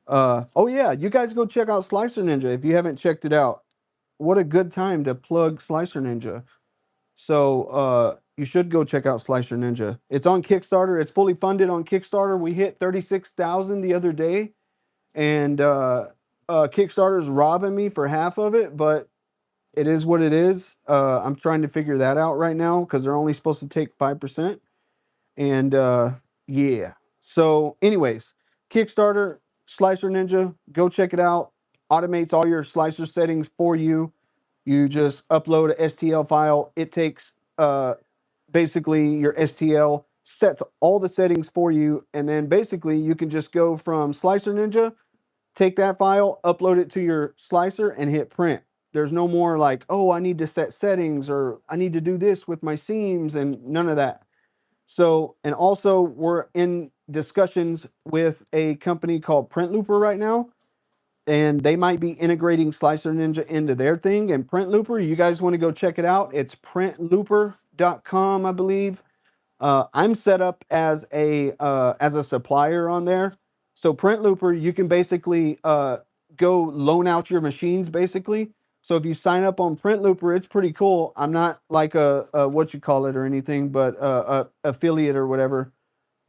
Oh yeah, you guys go check out Slicer Ninja if you haven't checked it out. What a good time to plug Slicer Ninja. So you should go check out Slicer Ninja. It's on Kickstarter. It's fully funded on Kickstarter. We hit 36,000 the other day, and Kickstarter's robbing me for half of it, but it is what it is. I'm trying to figure that out right now because they're only supposed to take 5%. And yeah. So, anyways, Kickstarter, Slicer Ninja, go check it out. Automates all your slicer settings for you. You just upload a STL file. It takes basically your STL, sets all the settings for you, and then basically you can just go from Slicer Ninja, take that file, upload it to your slicer, and hit print. There's no more like, oh, I need to set settings or I need to do this with my seams and none of that. So, and also we're in discussions with a company called Print Looper right now, and they might be integrating Slicer Ninja into their thing. And Print Looper, you guys want to go check it out? It's printlooper.com, I believe. I'm set up as a supplier on there. So Print Looper, you can basically go loan out your machines basically. So if you sign up on Print Looper, it's pretty cool. I'm not like a what you call it or anything, but a affiliate or whatever.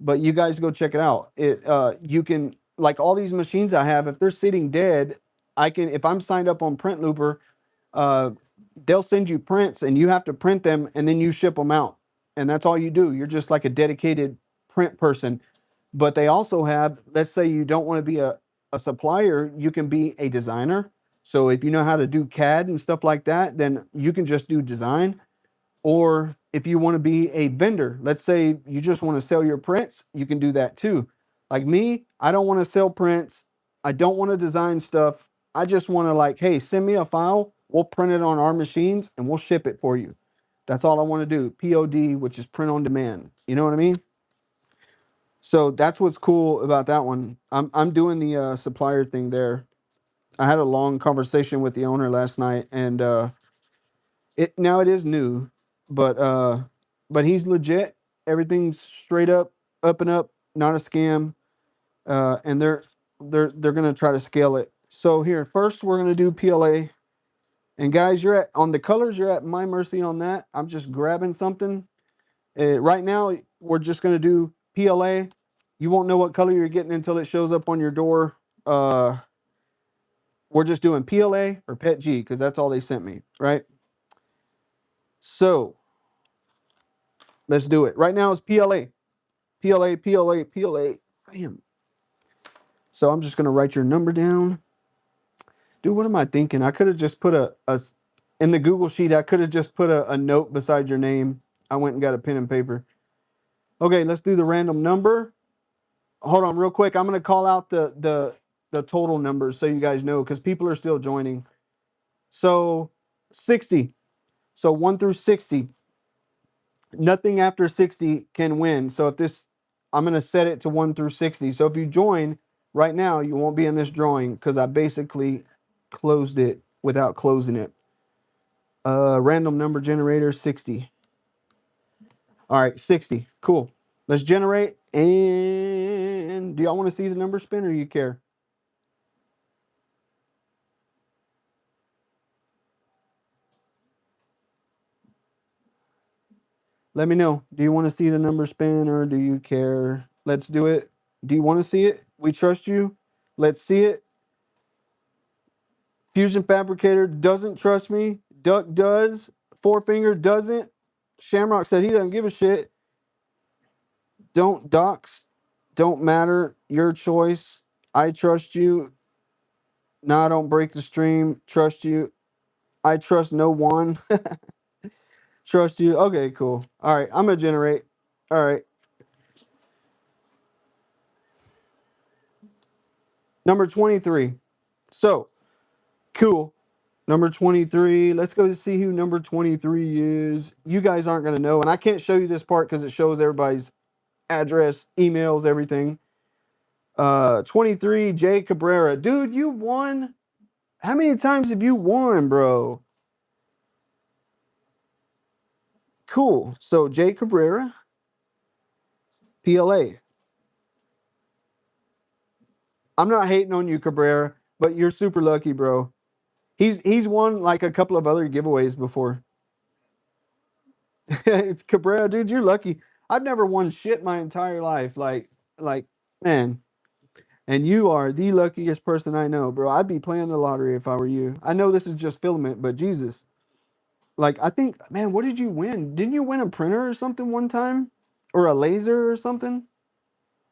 But you guys go check it out. You can like all these machines I have. If they're sitting dead, I can. If I'm signed up on Print Looper, uh, they'll send you prints and you have to print them and then you ship them out. And that's all you do. You're just like a dedicated print person. But they also have, let's say you don't want to be a supplier, you can be a designer. So if you know how to do CAD and stuff like that, then you can just do design. Or if you want to be a vendor, let's say you just want to sell your prints, you can do that too. Like me, I don't want to sell prints. I don't want to design stuff. I just want to like, hey, send me a file. We'll print it on our machines and we'll ship it for you. That's all I want to do. POD, which is print on demand. You know what I mean? So that's what's cool about that one. I'm doing the supplier thing there. I had a long conversation with the owner last night, and it is new, but he's legit. Everything's straight up and up, not a scam. And they're gonna try to scale it. So here, first we're gonna do PLA. And guys, you're at on the colors, you're at my mercy on that. I'm just grabbing something. Right now, we're just gonna do PLA. You won't know what color you're getting until it shows up on your door. We're just doing PLA or PETG because that's all they sent me, right? So let's do it. Right now it's PLA. PLA, PLA, PLA. Bam. So I'm just gonna write your number down. Dude, what am I thinking? I could have just put a in the Google sheet, I could have just put a note beside your name. I went and got a pen and paper. Okay, let's do the random number. Hold on real quick. I'm gonna call out the total numbers so you guys know because people are still joining. So 60. So 1 through 60. Nothing after 60 can win. So if this, I'm going to set it to 1 through 60. So if you join right now, you won't be in this drawing because I basically closed it without closing it. Random number generator 60. All right, 60. Cool. Let's generate. And do y'all want to see the number spin or you care? Let me know. Do you want to see the number spin or do you care? Let's do it. Do you want to see it? We trust you. Let's see it. Fusion Fabricator doesn't trust me. Duck does. Four Finger doesn't. Shamrock said he doesn't give a shit. Don't dox. Don't matter. Your choice. I trust you. Nah, don't break the stream. Trust you. I trust no one. Trust you. Okay, cool. All right, I'm going to generate. All right. Number 23. So, cool. Number 23. Let's go to see who number 23 is. You guys aren't going to know. And I can't show you this part because it shows everybody's address, emails, everything. 23, Jay Cabrera. Dude, you won. How many times have you won, bro? Cool. So, Jay Cabrera, PLA. I'm not hating on you, Cabrera, but you're super lucky, bro. He's won like a couple of other giveaways before. It's Cabrera, dude, you're lucky. I've never won shit my entire life. Like, man. And you are the luckiest person I know, bro. I'd be playing the lottery if I were you. I know this is just filament, but Jesus. Like, I think, man, what did you win? Didn't you win a printer or something one time? Or a laser or something?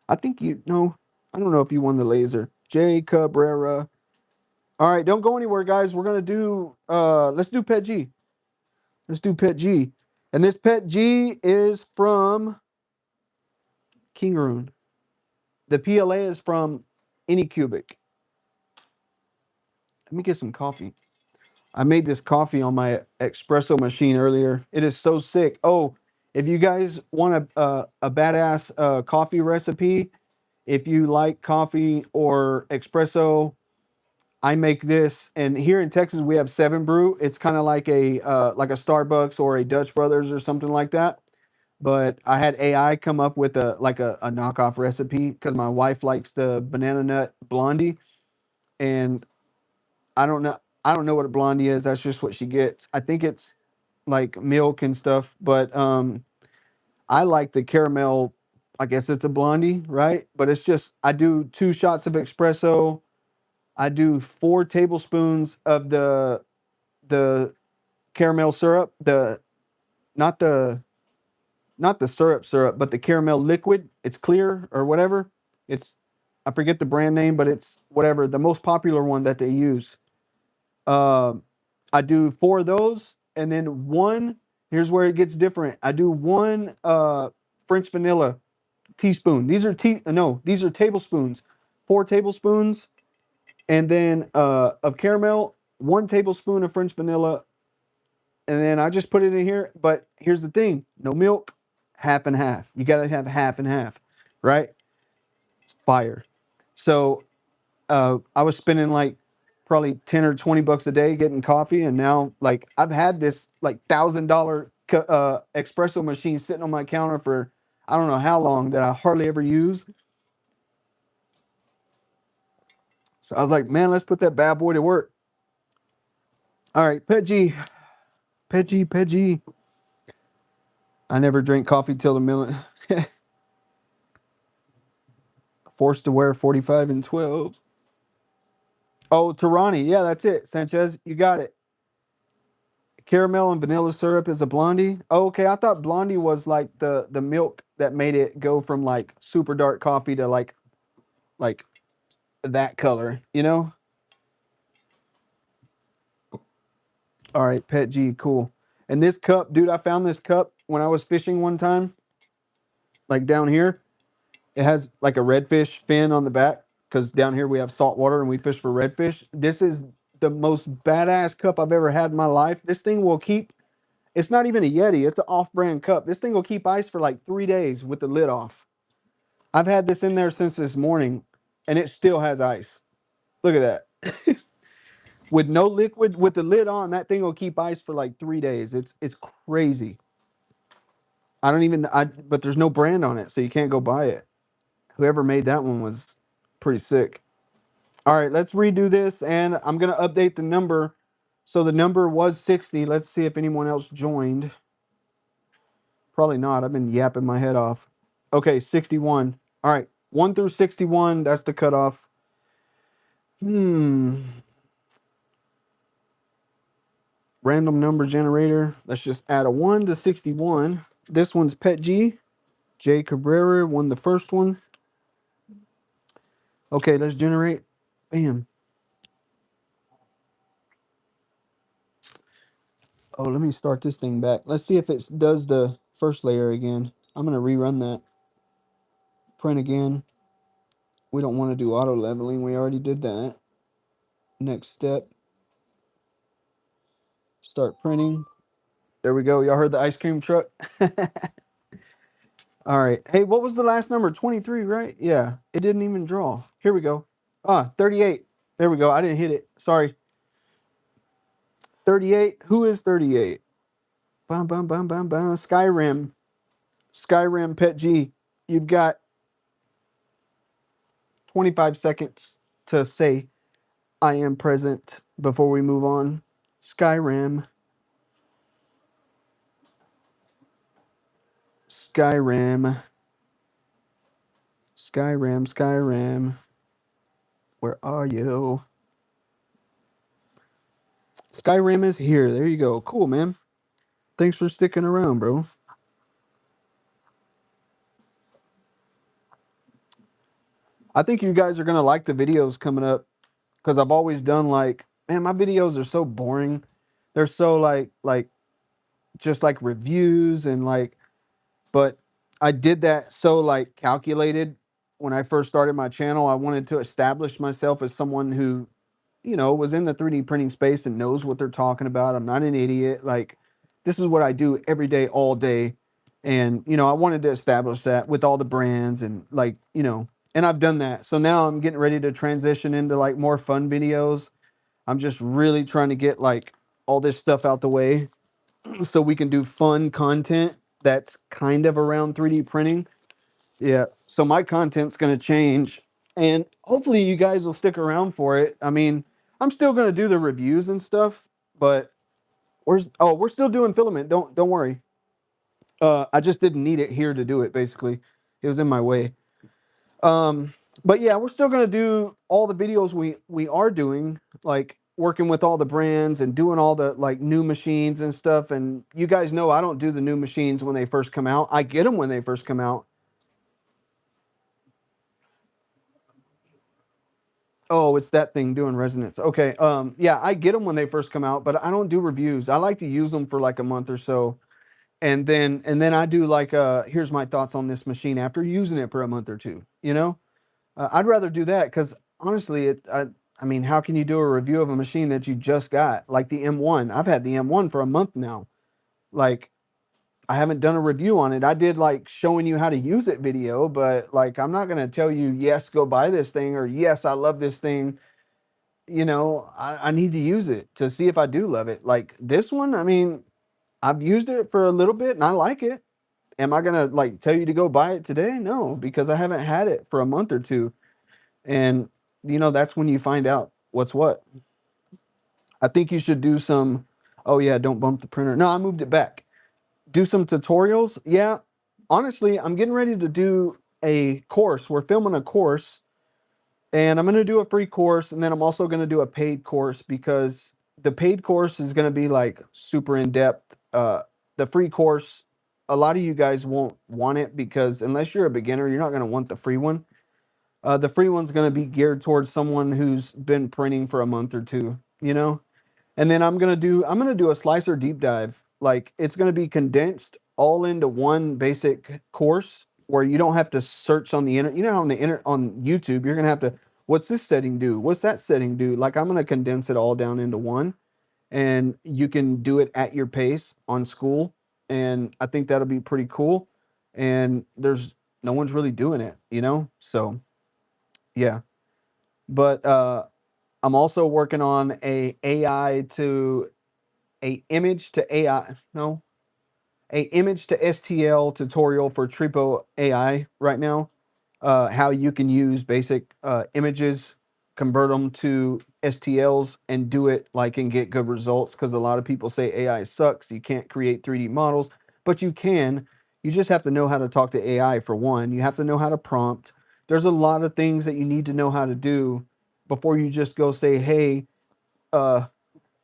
I think you, no, I don't know if you won the laser. Jay Cabrera. All right, don't go anywhere, guys. We're going to do, let's do Pet G. Let's do Pet G. And this Pet G is from KINGROON. The PLA is from ANYCUBIC. Let me get some coffee. I made this coffee on my espresso machine earlier. It is so sick. Oh, if you guys want a badass coffee recipe, if you like coffee or espresso, I make this. And here in Texas, we have 7 Brew. It's kind of like a Starbucks or a Dutch Brothers or something like that. But I had AI come up with a knockoff recipe because my wife likes the banana nut blondie, and I don't know. I don't know what a blondie is. That's just what she gets. I think it's like milk and stuff, but I like the caramel. I guess it's a blondie, right? But it's just I do 2 shots of espresso. I do 4 tablespoons of the caramel syrup. The not the not the syrup, but the caramel liquid. It's clear or whatever. It's I forget the brand name, but it's whatever the most popular one that they use. Uh, I do 4 of those, and then one. Here's where it gets different. I do 1 French vanilla teaspoon. These are tablespoons. 4 tablespoons, and then of caramel, 1 tablespoon of French vanilla, and then I just put it in here. But here's the thing: no milk, half and half. You gotta have half and half, right? It's fire. So I was spending like probably 10 or 20 bucks a day getting coffee, and now like I've had this like $1,000 espresso machine sitting on my counter for I don't know how long that I hardly ever use. So I was like, man, let's put that bad boy to work. All right, PETG, PETG, PETG. I never drink coffee till the middle. Forced to wear 45 and 12. Oh, Tarani. Yeah, that's it. Sanchez, you got it. Caramel and vanilla syrup is a blondie. Oh, okay, I thought blondie was like the milk that made it go from like super dark coffee to like that color, you know? All right, Pet G, cool. And this cup, dude, I found this cup when I was fishing one time, like down here. It has like a redfish fin on the back because down here we have salt water and we fish for redfish. This is the most badass cup I've ever had in my life. This thing will keep, it's not even a Yeti, it's an off-brand cup. This thing will keep ice for like 3 days with the lid off. I've had this in there since this morning and it still has ice. Look at that. With no liquid, with the lid on, that thing will keep ice for like 3 days. It's crazy. But there's no brand on it, so you can't go buy it. Whoever made that one was pretty sick. All right, let's redo this, and I'm gonna update the number. So the number was 60. Let's see if anyone else joined. Probably not. I've been yapping my head off. Okay, 61. All right, 1 through 61. That's the cutoff. Random number generator. Let's just add a 1 to 61. This one's Pet G. Jay Cabrera won the first one. Okay, let's generate. Bam. Oh, let me start this thing back. Let's see if it does the first layer again. I'm going to rerun that. Print again. We don't want to do auto leveling. We already did that. Next step. Start printing. There we go. Y'all heard the ice cream truck? All right. Hey, what was the last number? 23, right? Yeah. It didn't even draw. Here we go. 38. There we go. I didn't hit it. Sorry. 38. Who is 38? Bum, bum, bum, bum, bum. Skyrim. Skyrim Pet G. You've got 25 seconds to say I am present before we move on. Skyrim. Skyrim. Skyrim. Skyrim. Where are you? Skyrim is here. There you go. Cool, man. Thanks for sticking around, bro. I think you guys are going to like the videos coming up because I've always done like, man, my videos are so boring. They're so like just like reviews and like, but I did that so like calculated when I first started my channel. I wanted to establish myself as someone who, you know, was in the 3D printing space and knows what they're talking about. I'm not an idiot. Like, this is what I do every day, all day. And, you know, I wanted to establish that with all the brands and like, you know, and I've done that. So now I'm getting ready to transition into like more fun videos. I'm just really trying to get like all this stuff out the way so we can do fun content that's kind of around 3D printing. Yeah. So my content's going to change and hopefully you guys will stick around for it. I mean, I'm still going to do the reviews and stuff, but we're still doing filament. Don't worry. I just didn't need it here to do it basically. It was in my way. But yeah, we're still going to do all the videos we are doing, like working with all the brands and doing all the like new machines and stuff. And you guys know I don't do the new machines when they first come out. I get them when they first come out. Oh, it's that thing doing resonance. Okay. Yeah, I get them when they first come out, but I don't do reviews. I like to use them for like a month or so. And then I do like here's my thoughts on this machine after using it for a month or two, you know? I'd rather do that because honestly, I mean, how can you do a review of a machine that you just got? Like the M1. I've had the M1 for a month now. Like I haven't done a review on it. I did like showing you how to use it video, but like I'm not gonna tell you, yes, go buy this thing, or yes, I love this thing. You know, I need to use it to see if I do love it. Like this one, I mean, I've used it for a little bit and I like it. Am I gonna like tell you to go buy it today? No, because I haven't had it for a month or two. And you know, that's when you find out what's what. I think you should do some, oh yeah, don't bump the printer. No, I moved it back. Do some tutorials. Yeah, honestly, I'm getting ready to do a course. We're filming a course, and I'm going to do a free course, and then I'm also going to do a paid course, because the paid course is going to be like super in depth. The free course, a lot of you guys won't want it, because unless you're a beginner, you're not going to want the free one. The free one's going to be geared towards someone who's been printing for a month or two, you know? And then I'm gonna do a slicer deep dive. Like, it's gonna be condensed all into one basic course, where you don't have to search on the internet. You know how on the internet, on YouTube, you're gonna have to, what's this setting do? What's that setting do? Like, I'm gonna condense it all down into one, and you can do it at your pace on school. And I think that'll be pretty cool. And there's no one's really doing it, you know? So yeah. But I'm also working on a AI to a image to AI, no, a image to STL tutorial for Tripo AI right now. How you can use basic images, convert them to STLs, and do it like and get good results. Because a lot of people say AI sucks. You can't create 3D models, but you can. You just have to know how to talk to AI for one. You have to know how to prompt. There's a lot of things that you need to know how to do before you just go say, hey, uh,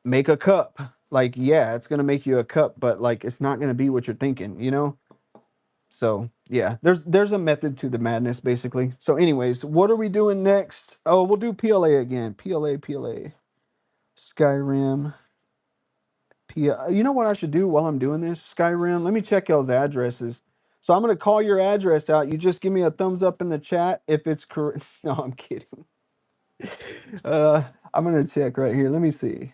make a cup. Like, yeah, it's gonna make you a cup, but like, it's not gonna be what you're thinking, you know? So yeah, there's a method to the madness, basically. So anyways, what are we doing next? Oh, we'll do PLA again. PLA. Skyrim. You know what I should do while I'm doing this? Skyrim. Let me check y'all's addresses. So I'm gonna call your address out. You just give me a thumbs up in the chat if it's correct. No, I'm kidding. I'm gonna check right here. Let me see.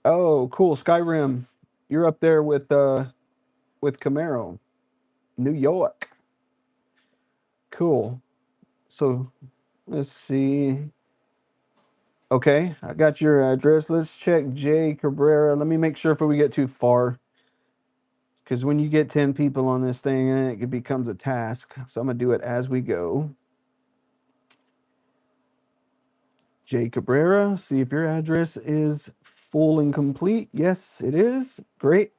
Oh, cool. Skyrim. You're up there with Camaro. New York. Cool. So let's see. Okay, I got your address. Let's check J Cabrera. Let me make sure before we get too far. Because when you get 10 people on this thing, it becomes a task. So I'm gonna do it as we go. J Cabrera, see if your address is full and complete. Yes, it is. Great.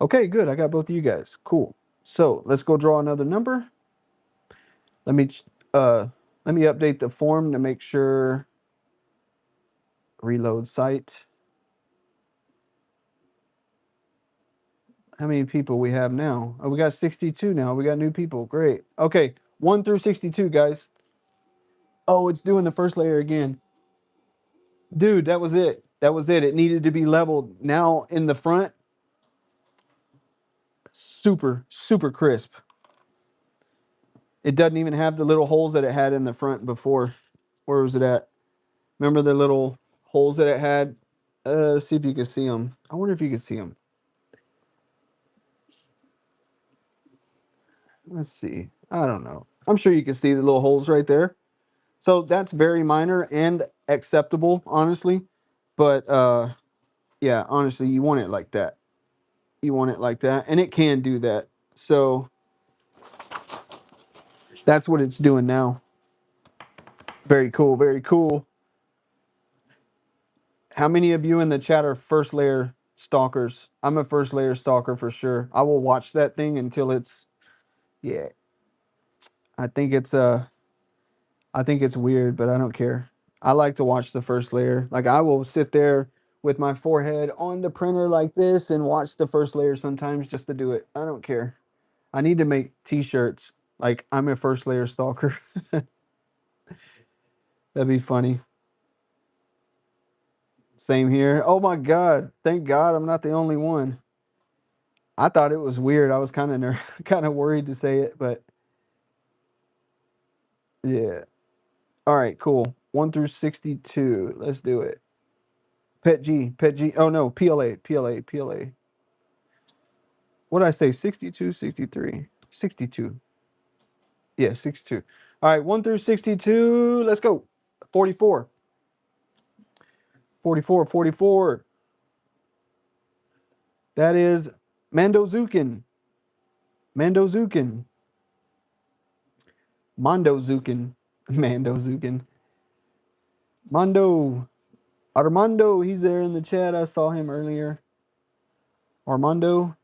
Okay, good. I got both of you guys. Cool. So let's go draw another number. Let me uh let me update the form to make sure. Reload site. How many people we have now? Oh, we got 62 now. We got new people. Great. Okay, 1 through 62, guys. Oh, it's doing the first layer again. Dude, that was it. That was it. It needed to be leveled. Now in the front, super, super crisp. It doesn't even have the little holes that it had in the front before. Where was it at? Remember the little holes that it had? See if you can see them. I wonder if you can see them. Let's see. I don't know. I'm sure you can see the little holes right there. So that's very minor and acceptable, honestly. But yeah, honestly, you want it like that. You want it like that, and it can do that. So that's what it's doing now. Very cool, very cool. How many of you in the chat are first layer stalkers? I'm a first layer stalker for sure. I will watch that thing until it's, yeah. I think it's I think it's weird, but I don't care. I like to watch the first layer. Like, I will sit there with my forehead on the printer like this and watch the first layer sometimes just to do it. I don't care. I need to make t-shirts like I'm a first layer stalker. That'd be funny. Same here. Oh my God. Thank God I'm not the only one. I thought it was weird. I was kind of kind of worried to say it, but yeah. All right, cool. 1 through 62. Let's do it. PETG. Oh no, PLA. What did I say? 62, 63, 62. Yeah, 62. All right, 1 through 62. Let's go. 44. 44. That is Mandozukin. Mondo Zukin. Mando Zukin. Mondo. Armando, he's there in the chat. I saw him earlier. Armando,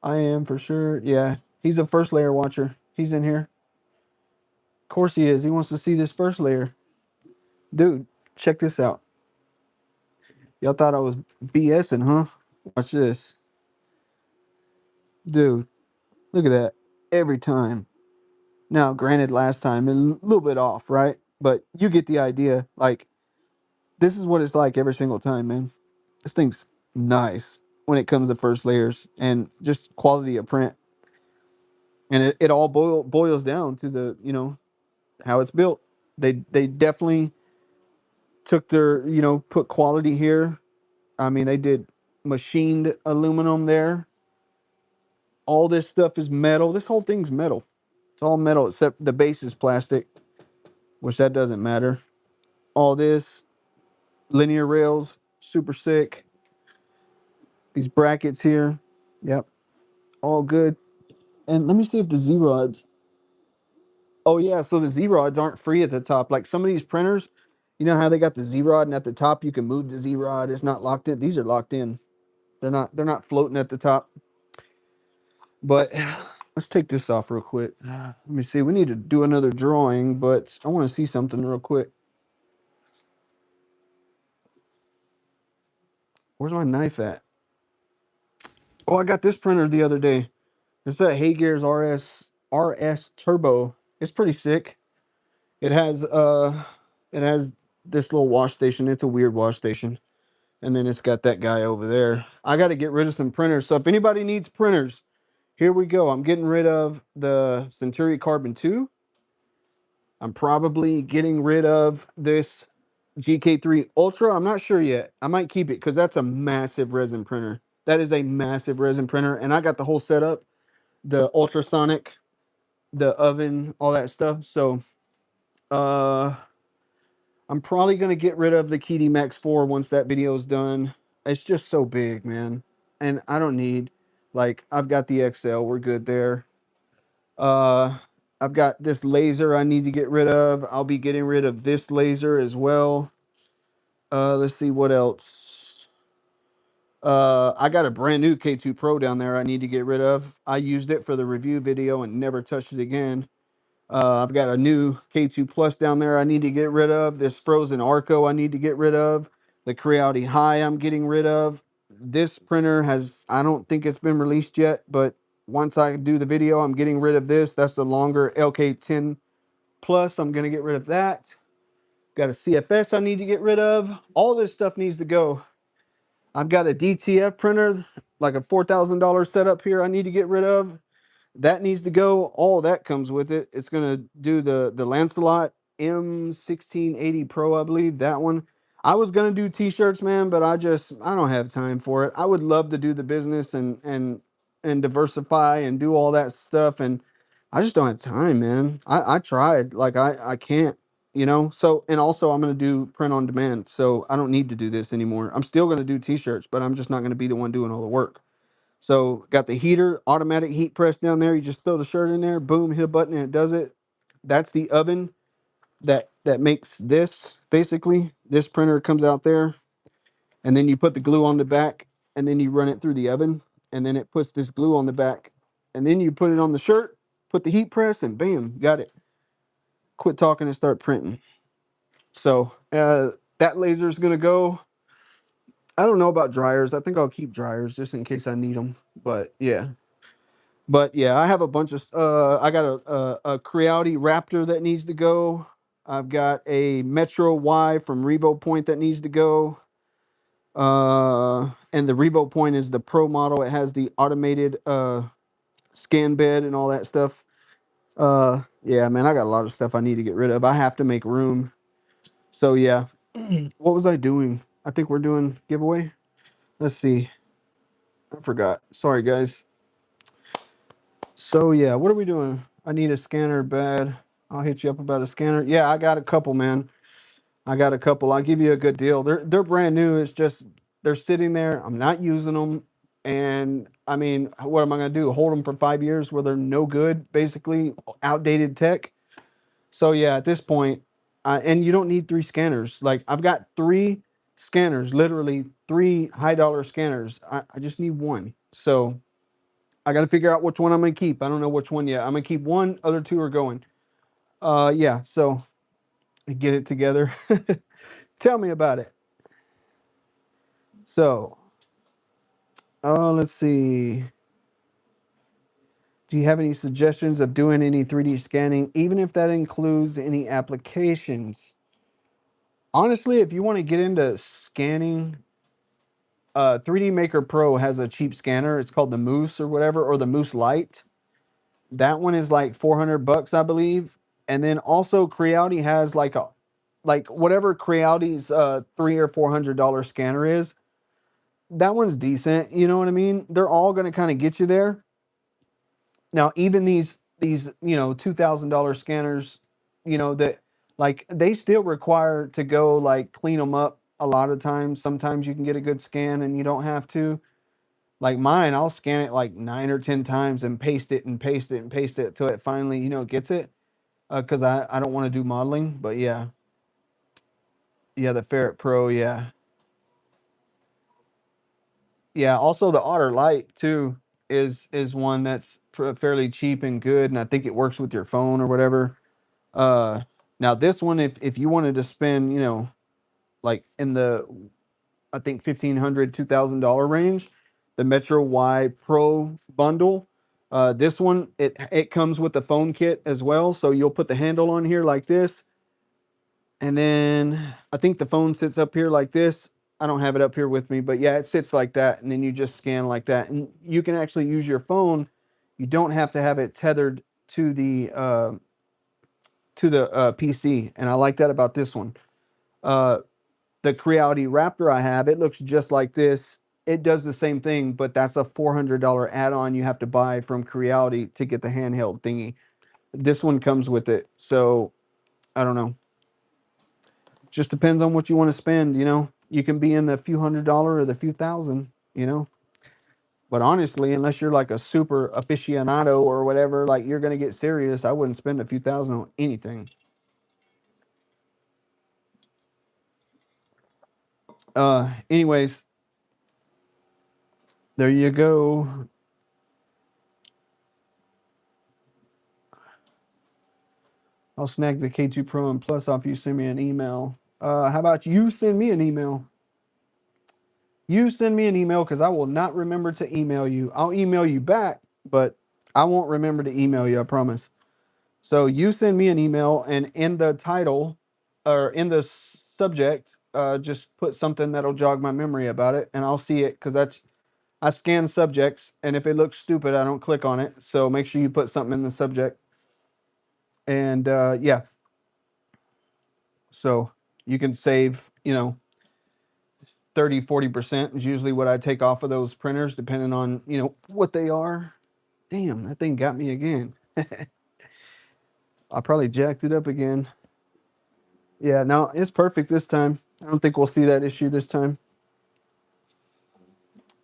I am for sure. Yeah, he's a first layer watcher. He's in here. Of course he is. He wants to see this first layer. Dude, check this out. Y'all thought I was BSing, huh? Watch this. Dude, look at that. Every time. Now, granted, last time, a little bit off, right? But you get the idea. Like, this is what it's like every single time, man. This thing's nice when it comes to first layers and just quality of print. And it all boils down to the, how it's built. They definitely took their, put quality here. I mean, they did machined aluminum there. All this stuff is metal. This whole thing's metal. It's all metal except the base is plastic, which that doesn't matter. All this linear rails, super sick. These brackets here, yep, all good. And let me see if the Z-rods. Oh yeah, so the Z-rods aren't free at the top. Like some of these printers, you know how they got the Z-rod and at the top you can move the Z-rod. It's not locked in. These are locked in. They're not floating at the top. But let's take this off real quick. Let me see. We need to do another drawing, but I want to see something real quick. Where's my knife at? Oh, I got this printer the other day. It's a Haygears RS Turbo. It's pretty sick. It has this little wash station. It's a weird wash station. And then it's got that guy over there. I got to get rid of some printers. So if anybody needs printers, here we go. I'm getting rid of the Century Carbon 2. I'm probably getting rid of this GK3 Ultra. I'm not sure yet. I might keep it because that's a massive resin printer. That is a massive resin printer. And I got the whole setup, the ultrasonic, the oven, all that stuff. So I'm probably going to get rid of the KD Max 4 once that video is done. It's just so big, man. And I don't need, like, I've got the XL. We're good there. I've got this laser I need to get rid of. I'll be getting rid of this laser as well. Let's see what else. I got a brand new K2 Pro down there I need to get rid of. I used it for the review video and never touched it again. I've got a new K2 Plus down there I need to get rid of. This Frozen Arco I need to get rid of. The Creality High I'm getting rid of. This printer has, I don't think it's been released yet, but once I do the video, I'm getting rid of this. That's the longer LK10 Plus. I'm going to get rid of that. Got a CFS I need to get rid of. All this stuff needs to go. I've got a DTF printer, like a $4,000 setup here I need to get rid of. That needs to go. All that comes with it. It's going to do the Lancelot M1680 Pro, I believe, that one. I was going to do t-shirts, man, but I don't have time for it. I would love to do the business and diversify and do all that stuff, and I just don't have time, man. I tried. Like I can't, So, and also I'm going to do print on demand, so I don't need to do this anymore. I'm still going to do t-shirts, but I'm just not going to be the one doing all the work. So got the heater, automatic heat press down there. You just throw the shirt in there, boom, hit a button and it does it. That's the oven that makes this. Basically, this printer comes out there, and then you put the glue on the back, and then you run it through the oven, and then it puts this glue on the back, and then you put it on the shirt, put the heat press, and bam, got it. Quit talking and start printing. So that laser is gonna go. I don't know about dryers. I think I'll keep dryers just in case I need them. But yeah. I have a bunch of, I got a Creality Raptor that needs to go. I've got a Metro Y from Revo Point that needs to go. And the Revo Point is the Pro model. It has the automated scan bed and all that stuff. Yeah, man, I got a lot of stuff I need to get rid of. I have to make room. So yeah, what was I doing? I think we're doing giveaway. Let's see. I forgot. Sorry, guys. So yeah, what are we doing? I need a scanner bad. I'll hit you up about a scanner. Yeah, I got a couple, man. I got a couple. I'll give you a good deal. They're brand new. It's just they're sitting there. I'm not using them. And I mean, what am I gonna do? Hold them for 5 years where they're no good, basically outdated tech? So yeah, at this point, and you don't need 3 scanners. Like I've got 3 scanners, literally 3 high dollar scanners. I just need one. So I got to figure out which one I'm gonna keep. I don't know which one yet. I'm gonna keep one. Other 2 are going. Yeah. So get it together. Tell me about it. So, let's see. Do you have any suggestions of doing any 3D scanning, even if that includes any applications? Honestly, if you want to get into scanning, 3D Maker Pro has a cheap scanner. It's called the Moose or whatever, or the Moose Lite. That one is like 400 bucks, I believe. And then also Creality has like whatever Creality's 3 or $400 scanner is. That one's decent. You know what I mean? They're all going to kind of get you there. Now, even these $2,000 scanners, that like they still require to go like clean them up a lot of times. Sometimes you can get a good scan and you don't have to. Like mine, I'll scan it like 9 or 10 times and paste it and paste it and paste it till it finally, gets it. Because I don't want to do modeling, but yeah. Yeah, the Ferret Pro, yeah. Yeah, also the Otter Lite too is one that's fairly cheap and good, and I think it works with your phone or whatever. Uh, Now this one, if you wanted to spend, like in the I think $1,500 $2,000 range, the Metro Y Pro bundle. This one it comes with the phone kit as well, so you'll put the handle on here like this, and then I think the phone sits up here like this. I don't have it up here with me, but yeah, it sits like that, and then you just scan like that, and you can actually use your phone. You don't have to have it tethered to the PC, and I like that about this one. Uh, the Creality Raptor I have, it looks just like this. It does the same thing, but that's a $400 add-on you have to buy from Creality to get the handheld thingy. This one comes with it, so I don't know. Just depends on what you want to spend. You can be in the few $100 or the few thousand. But honestly, unless you're like a super aficionado or whatever, like you're gonna get serious, I wouldn't spend a few thousand on anything. Anyways, there you go. I'll snag the K2 Pro and Plus off you. Send me an email. How about you send me an email? You send me an email because I will not remember to email you. I'll email you back, but I won't remember to email you, I promise. So you send me an email, and in the title or in the subject, just put something that'll jog my memory about it, and I'll see it because I scan subjects, and if it looks stupid, I don't click on it. So make sure you put something in the subject. And yeah, so you can save, 30-40% is usually what I take off of those printers, depending on, what they are. Damn, that thing got me again. I probably jacked it up again. Yeah, no, it's perfect this time. I don't think we'll see that issue this time.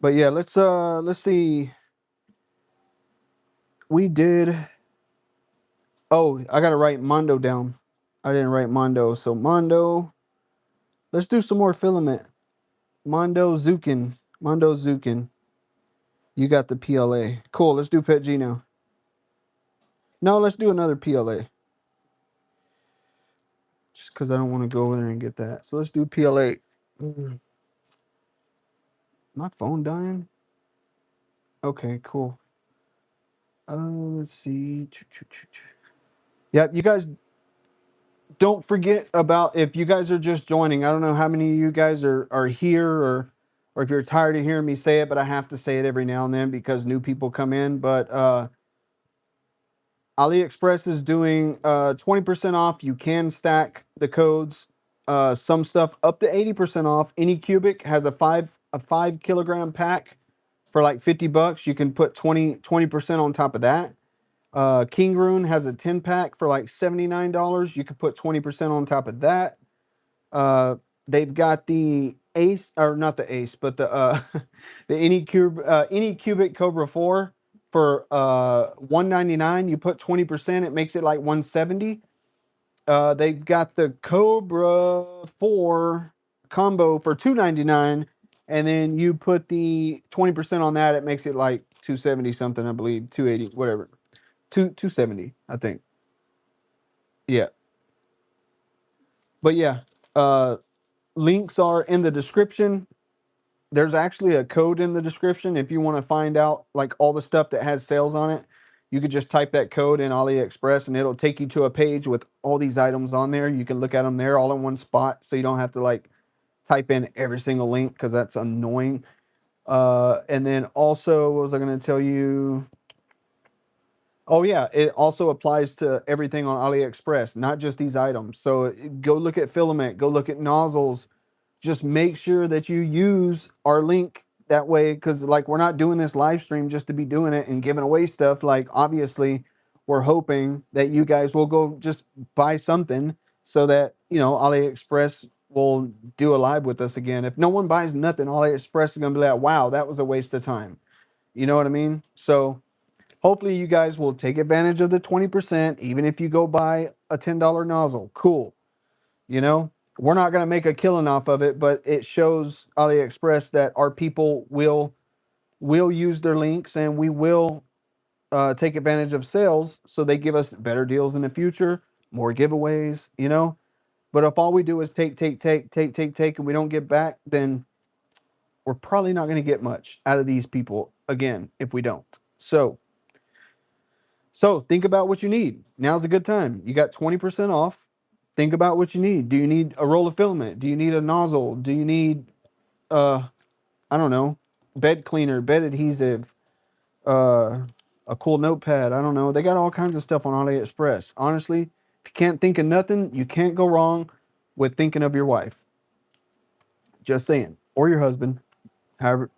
But yeah, let's see. We did. Oh, I gotta write Mondo down. I didn't write Mondo. So Mondo. Let's do some more filament. Mondo Zukin. Mondo Zukin. You got the PLA. Cool. Let's do PETG now. No, let's do another PLA. Just because I don't want to go over there and get that. So let's do PLA. My phone dying? Okay, cool. Let's see. Yep, you guys don't forget about, if you guys are just joining, I don't know how many of you guys are here, or if you're tired of hearing me say it, but I have to say it every now and then because new people come in. But AliExpress is doing 20% off. You can stack the codes. Some stuff up to 80% off. ANYCUBIC has a 5 kilogram pack for like 50 bucks. You can put 20% on top of that. KINGROON has a 10 pack for like $79. You could put 20% on top of that. They've got the Ace, or not the Ace, but the the ANYCUBIC Kobra 4 for $199. You put 20%, it makes it like 170. They've got the Kobra 4 combo for $299, and then you put the 20% on that, it makes it like 270 something, I believe, 280, whatever. 270, I think. Yeah. But yeah, links are in the description. There's actually a code in the description if you want to find out like all the stuff that has sales on it. You could just type that code in AliExpress and it'll take you to a page with all these items on there. You can look at them there all in one spot, so you don't have to like type in every single link because that's annoying. And then also, what was I going to tell you? Oh yeah, it also applies to everything on AliExpress, not just these items. So go look at filament, go look at nozzles. Just make sure that you use our link that way, because like we're not doing this live stream just to be doing it and giving away stuff. Like obviously, we're hoping that you guys will go just buy something so that AliExpress will do a live with us again. If no one buys nothing, AliExpress is gonna be like, wow, that was a waste of time. You know what I mean? So hopefully you guys will take advantage of the 20%, even if you go buy a $10 nozzle. Cool. You know, we're not going to make a killing off of it, but it shows AliExpress that our people will use their links, and we will take advantage of sales, so they give us better deals in the future, more giveaways, But if all we do is take, and we don't get back, then we're probably not going to get much out of these people again if we don't. So think about what you need. Now's a good time. You got 20% off. Think about what you need. Do you need a roll of filament? Do you need a nozzle? Do you need I don't know, bed cleaner, bed adhesive, uh a cool notepad? I don't know. They got all kinds of stuff on AliExpress. Honestly, if you can't think of nothing, you can't go wrong with thinking of your wife. Just saying. Or your husband. However,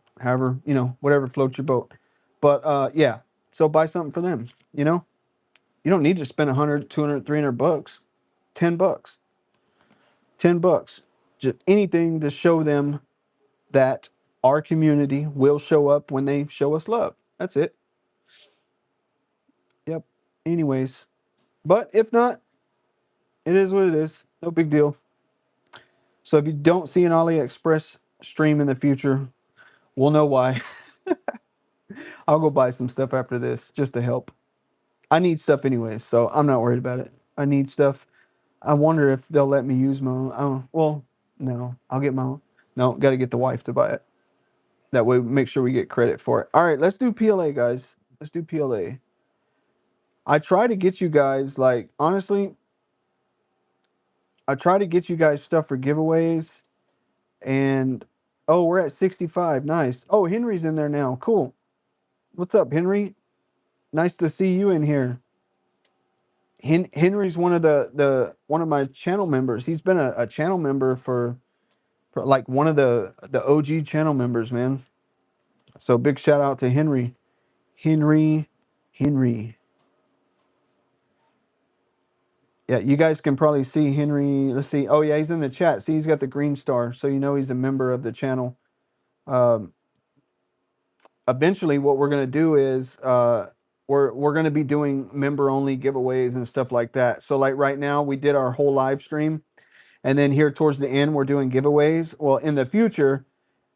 whatever floats your boat. But yeah. So buy something for them. You don't need to spend 100, 200, 300 bucks. 10 bucks. 10 bucks. Just anything to show them that our community will show up when they show us love. That's it. Yep. Anyways, but if not, it is what it is. No big deal. So if you don't see an AliExpress stream in the future, we'll know why. I'll go buy some stuff after this just to help. I need stuff anyways, so I'm not worried about it. I need stuff. I wonder if they'll let me use my own. Oh, well, no, I'll get my own. No, got to get the wife to buy it. That way, make sure we get credit for it. All right, let's do PLA, guys. Let's do PLA. I try to get you guys, like, honestly, I try to get you guys stuff for giveaways. And, oh, we're at 65. Nice. Oh, Henry's in there now. Cool. What's up, Henry? Nice to see you in here. Henry's one of one of my channel members. He's been a channel member for like one of the OG channel members, man. So big shout out to Henry. Henry. Yeah, you guys can probably see Henry. Let's see. Oh yeah, he's in the chat. See, he's got the green star, so he's a member of the channel. Eventually, what we're gonna do is we're gonna be doing member only giveaways and stuff like that. So like right now, we did our whole live stream, and then here towards the end, we're doing giveaways. Well, in the future,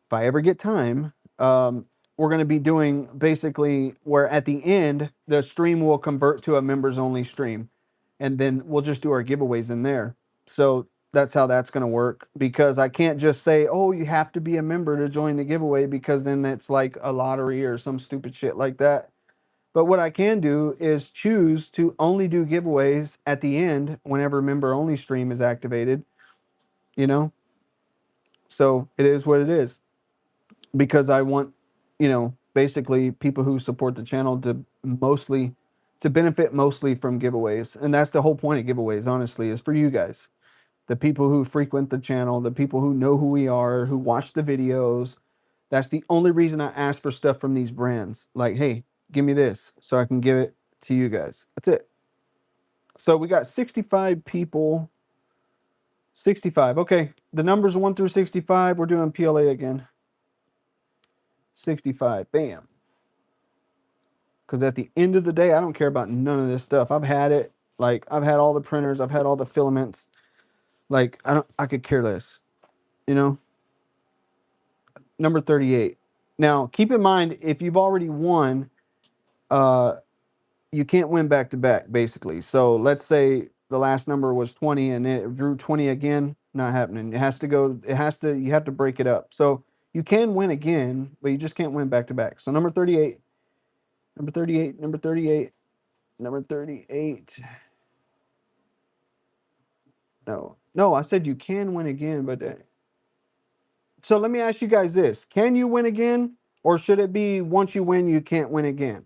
if I ever get time, we're going to be doing basically where at the end, the stream will convert to a members only stream. And then we'll just do our giveaways in there. So that's how that's going to work, because I can't just say, oh, you have to be a member to join the giveaway, because then that's like a lottery or some stupid shit like that. But what I can do is choose to only do giveaways at the end whenever member only stream is activated, you know? So it is what it is, because I want, basically people who support the channel to benefit mostly from giveaways. And that's the whole point of giveaways, honestly, is for you guys, the people who frequent the channel, the people who know who we are, who watch the videos. That's the only reason I ask for stuff from these brands. Like, hey, give me this so I can give it to you guys. That's it. So we got 65 people. 65. Okay. The numbers 1 through 65. We're doing PLA again. 65. Bam. Because at the end of the day, I don't care about none of this stuff. I've had it. Like I've had all the printers, I've had all the filaments. Like I could care less, you know. Number 38. Now, keep in mind if you've already won, uh you can't win back to back basically. So let's say the last number was 20 and it drew 20 again, not happening. It has to go, you have to break it up. So you can win again, but you just can't win back to back. So number 38, number 38, number 38, number 38. No, I said you can win again, but so let me ask you guys this. Can you win again? Or should it be once you win, you can't win again?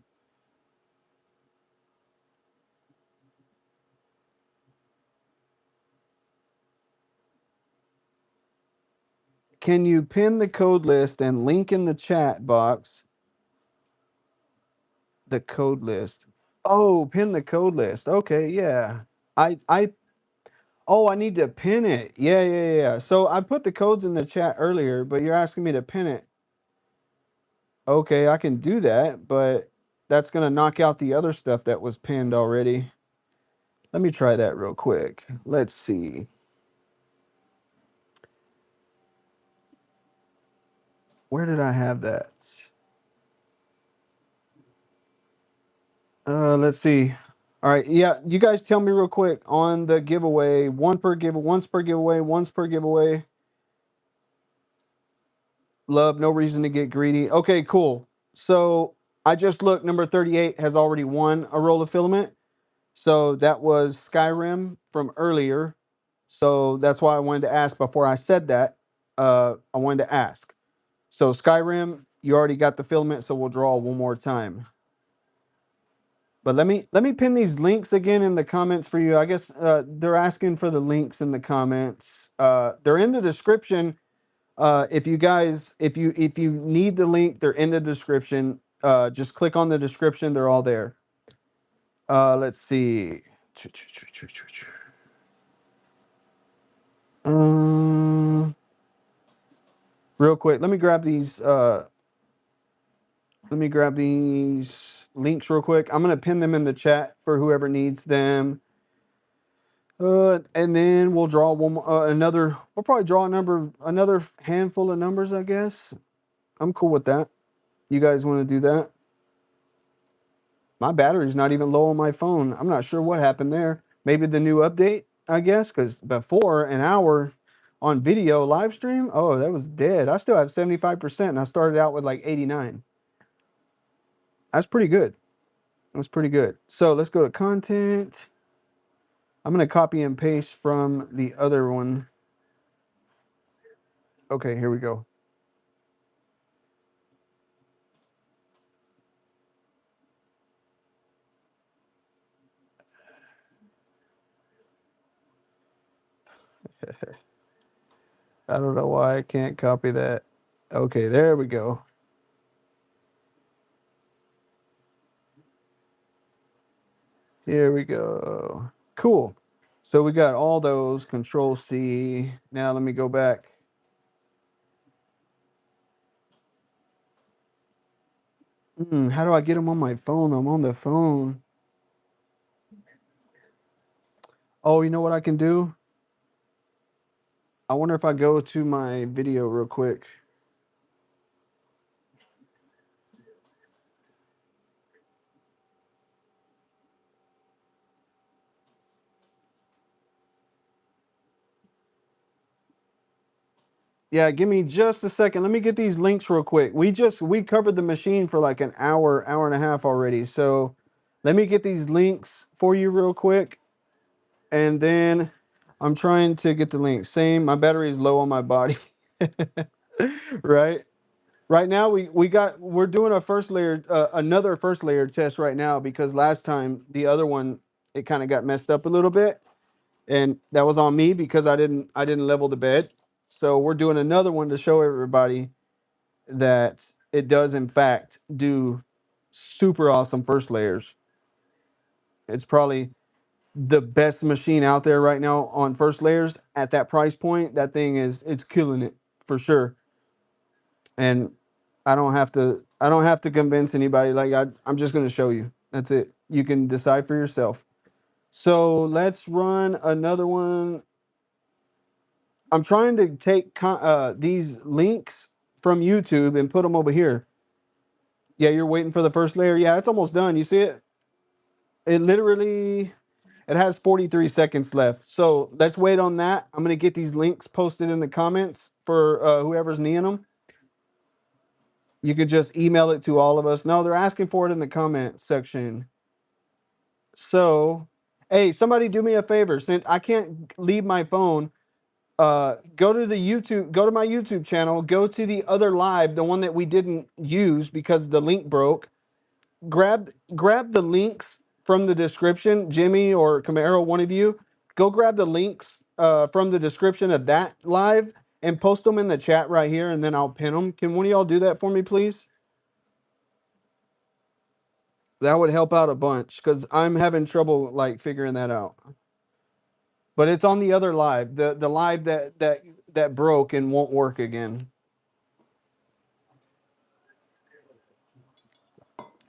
Can you pin the code list and link in the chat box the code list? Oh, pin the code list. Okay, yeah. I oh, I need to pin it. Yeah. So I put the codes in the chat earlier, but you're asking me to pin it. Okay, I can do that, but that's gonna knock out the other stuff that was pinned already. Let me try that real quick. Let's see. Where did I have that? Let's see. All right, yeah, you guys tell me real quick on the giveaway. Once per giveaway, once per giveaway. Love, no reason to get greedy. Okay, cool. So I just looked, number 38 has already won a roll of filament. So that was Skyrim from earlier. So that's why I wanted to ask before I said that. I wanted to ask. So Skyrim, you already got the filament, so we'll draw one more time. But let me pin these links again in the comments for you. I guess they're asking for the links in the comments. They're in the description. If you guys, if you need the link, they're in the description. Just click on the description. They're all there. Let's see. Real quick, let me grab these. Let me grab these links real quick. I'm gonna pin them in the chat for whoever needs them. And then we'll draw another. We'll probably draw another handful of numbers. I guess I'm cool with that. You guys want to do that? My battery's not even low on my phone. I'm not sure what happened there. Maybe the new update, I guess, because before an hour on video live stream, oh, that was dead. I still have 75%, and I started out with like 89. That's pretty good. That's pretty good. So let's go to content. I'm going to copy and paste from the other one. Okay, here we go. I don't know why I can't copy that. Okay, there we go. Here we go. Cool. So we got all those. Control C. Now let me go back. How do I get them on my phone? I'm on the phone. Oh, you know what I can do? I wonder if I go to my video real quick. Yeah, give me just a second. Let me get these links real quick. We covered the machine for like an hour, hour and a half already. So let me get these links for you real quick. And then I'm trying to get the link. Same, my battery is low on my body. Right? Right now we're doing a first layer another first layer test right now because last time the other one it kind of got messed up a little bit and that was on me because I didn't level the bed. So we're doing another one to show everybody that it does in fact do super awesome first layers. It's probably the best machine out there right now on first layers at that price point. That thing it's killing it for sure. And I don't have to convince anybody. Like I'm just going to show you. That's it. You can decide for yourself. So let's run another one. I'm trying to take these links from YouTube and put them over here. Yeah, you're waiting for the first layer. Yeah, it's almost done. You see it? It literally, it has 43 seconds left. So let's wait on that. I'm going to get these links posted in the comments for whoever's needing them. You could just email it to all of us. No, they're asking for it in the comment section. So, hey, somebody do me a favor. Since I can't leave my phone, go to my YouTube channel, go to the other live, the one that we didn't use because the link broke. Grab the links from the description, Jimmy or Camaro, one of you. Go grab the links from the description of that live and post them in the chat right here, and then I'll pin them. Can one of y'all do that for me, please? That would help out a bunch because I'm having trouble like figuring that out. But it's on the other live, the live that broke and won't work again.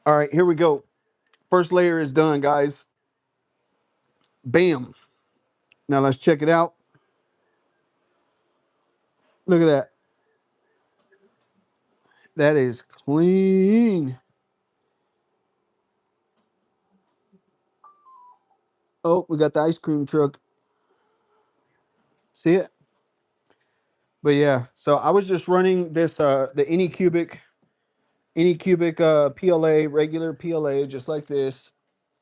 All right, here we go. First layer is done, guys. Bam. Now let's check it out. Look at that. That is clean. Oh, we got the ice cream truck. See it? But yeah, so I was just running this the ANYCUBIC PLA, regular PLA, just like this.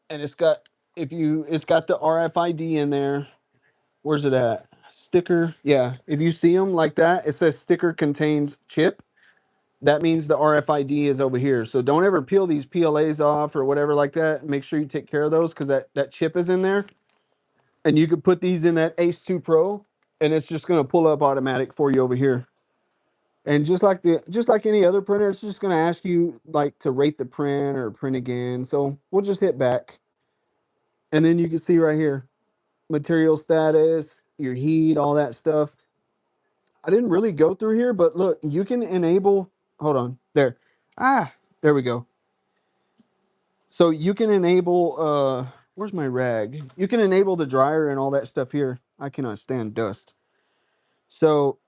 And it's got it's got the RFID in there. Where's it at? Sticker. Yeah. If you see them like that, it says sticker contains chip. That means the RFID is over here. So don't ever peel these PLAs off or whatever like that. Make sure you take care of those because that chip is in there. And you could put these in that Ace 2 Pro and it's just going to pull up automatic for you over here. And just like any other printer, it's just going to ask you like to rate the print or print again. So we'll just hit back. And then you can see right here, material status, your heat, all that stuff. I didn't really go through here, but look, you can enable, hold on, there. There we go. So you can enable, where's my rag? You can enable the dryer and all that stuff here. I cannot stand dust. So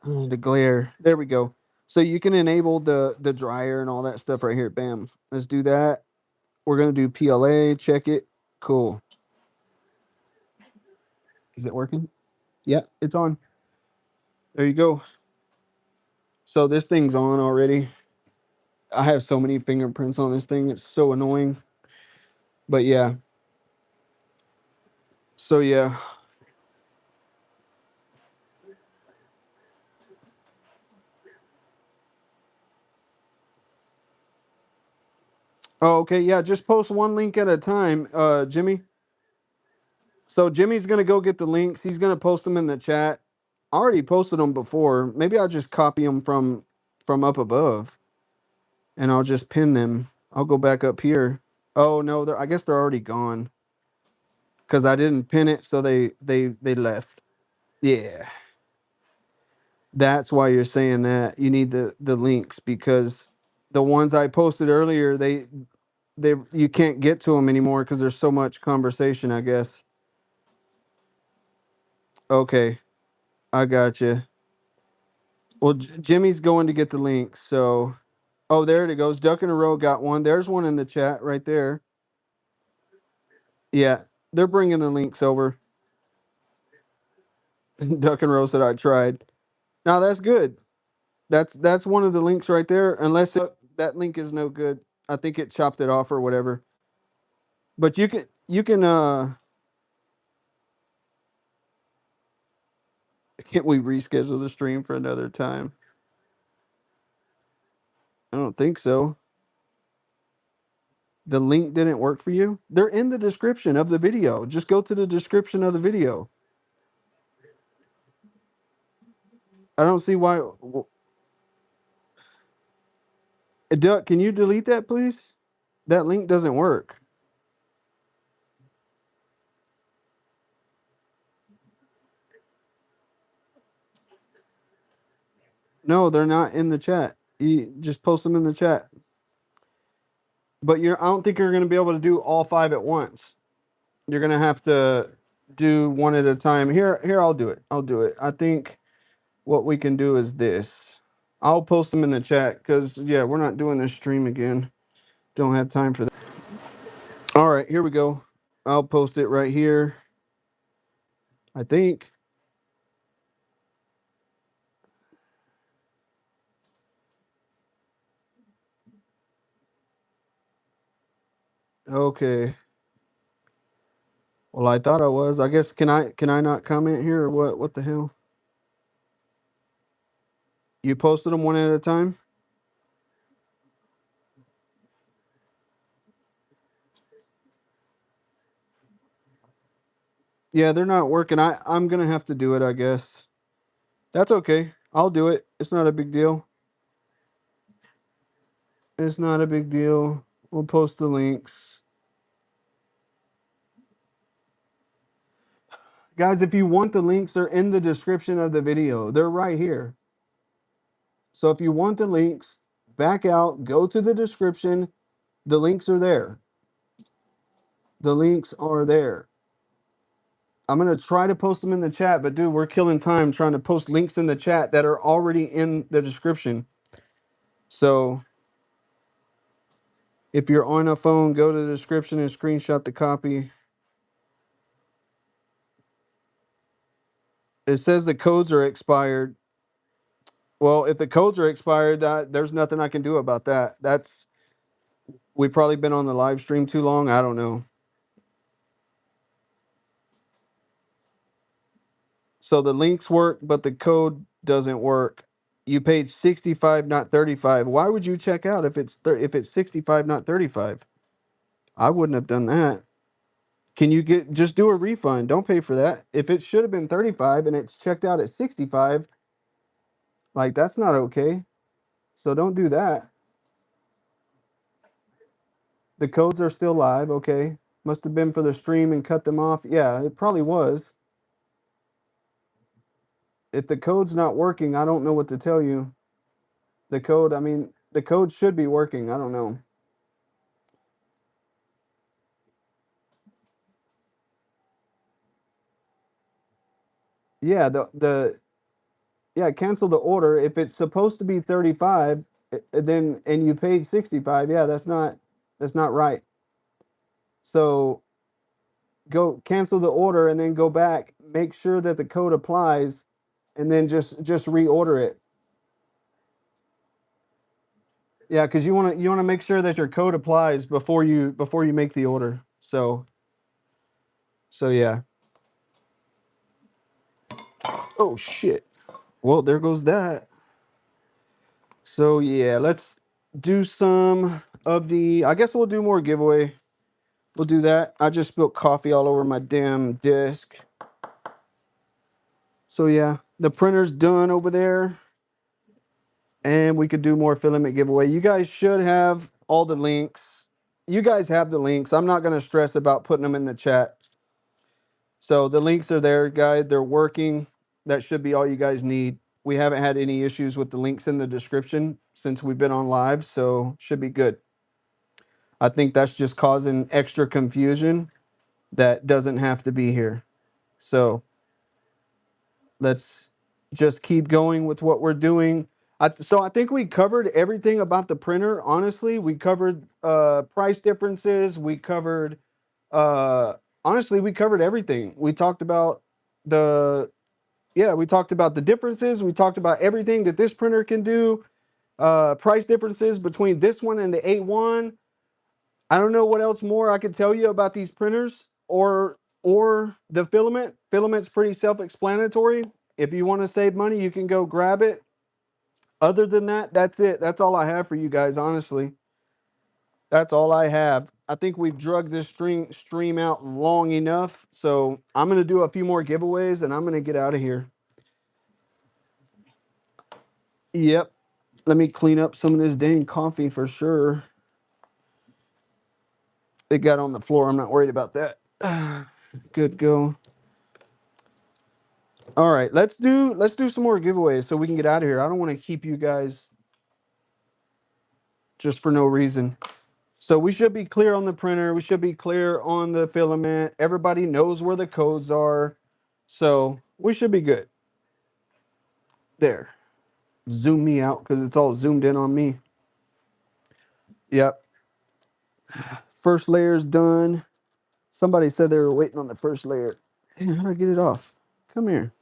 the glare, there we go. So you can enable the dryer and all that stuff right here. Bam. Let's do that. We're going to do PLA, check it. Cool. Is it working? Yeah, it's on. There you go. So this thing's on already. I have so many fingerprints on this thing. It's so annoying. But yeah. So yeah. Oh, okay. Yeah, just post one link at a time, Jimmy. So Jimmy's gonna go get the links. He's gonna post them in the chat. I already posted them before. Maybe I'll just copy them from up above, and I'll just pin them. I'll go back up here. Oh no, I guess they're already gone because I didn't pin it, so they left. Yeah, that's why you're saying that. You need the links because the ones I posted earlier, they you can't get to them anymore because there's so much conversation, I guess. Okay, I got you. Well, Jimmy's going to get the links, so oh, there it goes. Duck in a row got one. There's one in the chat right there. Yeah, they're bringing the links over. Duck and row said I tried. Now that's good. That's one of the links right there. Unless that link is no good, I think it chopped it off or whatever. But you can. Can't we reschedule the stream for another time? I don't think so. The link didn't work for you? They're in the description of the video. Just go to the description of the video. I don't see why. Duck, can you delete that, please? That link doesn't work. No, they're not in the chat. You just post them in the chat. But I don't think you're going to be able to do all 5 at once. You're gonna have to do one at a time. Here, I'll do it. I'll do it. I think what we can do is this. I'll post them in the chat because yeah, we're not doing this stream again. Don't have time for that. All right, here we go. I'll post it right here. I think. Okay. Well, I thought I was. I guess can I not comment here or what? What the hell? You posted them one at a time? Yeah, they're not working. I'm gonna have to do it, I guess. That's okay. I'll do it. It's not a big deal. It's not a big deal. We'll post the links. Guys, if you want the links, they're in the description of the video. They're right here. So if you want the links, back out, go to the description. The links are there. The links are there. I'm going to try to post them in the chat, but dude, we're killing time trying to post links in the chat that are already in the description. So if you're on a phone, go to the description and screenshot the copy. It says the codes are expired. Well, if the codes are expired, there's nothing I can do about that. We've probably been on the live stream too long. I don't know. So the links work, but the code doesn't work. You paid 65, not 35. Why would you check out if it's 65, not 35? I wouldn't have done that. Can you just do a refund? Don't pay for that. If it should have been 35 and it's checked out at 65, like that's not okay. So don't do that. The codes are still live, okay? Must have been for the stream and cut them off. Yeah, it probably was. If the code's not working, I don't know what to tell you. The code, I mean, the code should be working. I don't know. Yeah, cancel the order. If it's supposed to be 35, then and you paid 65, yeah, that's not right. So go cancel the order and then go back, make sure that the code applies, and then just reorder it. Yeah, because you want to make sure that your code applies before you make the order. So yeah. Oh shit. Well, there goes that. So yeah, let's do some of the. I guess we'll do more giveaway. We'll do that. I just spilled coffee all over my damn desk. So yeah, the printer's done over there. And we could do more filament giveaway. You guys should have all the links. You guys have the links. I'm not going to stress about putting them in the chat. So the links are there, guys. They're working. That should be all you guys need. We haven't had any issues with the links in the description since we've been on live, so should be good. I think that's just causing extra confusion that doesn't have to be here. So let's just keep going with what we're doing. So I think we covered everything about the printer. Honestly, we covered price differences. We covered, honestly, we covered everything. We talked about we talked about the differences. We talked about everything that this printer can do. Price differences between this one and the A1. I don't know what else more I could tell you about these printers or the filament. Filament's pretty self-explanatory. If you want to save money, you can go grab it. Other than that, that's it. That's all I have for you guys, honestly. That's all I have. I think we've drug this stream out long enough. So I'm going to do a few more giveaways and I'm going to get out of here. Yep. Let me clean up some of this dang coffee for sure. It got on the floor. I'm not worried about that. Good go. All right, let's do some more giveaways so we can get out of here. I don't want to keep you guys just for no reason. So we should be clear on the printer. We should be clear on the filament. Everybody knows where the codes are. So we should be good. There. Zoom me out because it's all zoomed in on me. Yep. First layer's done. Somebody said they were waiting on the first layer. Hey, how do I get it off? Come here.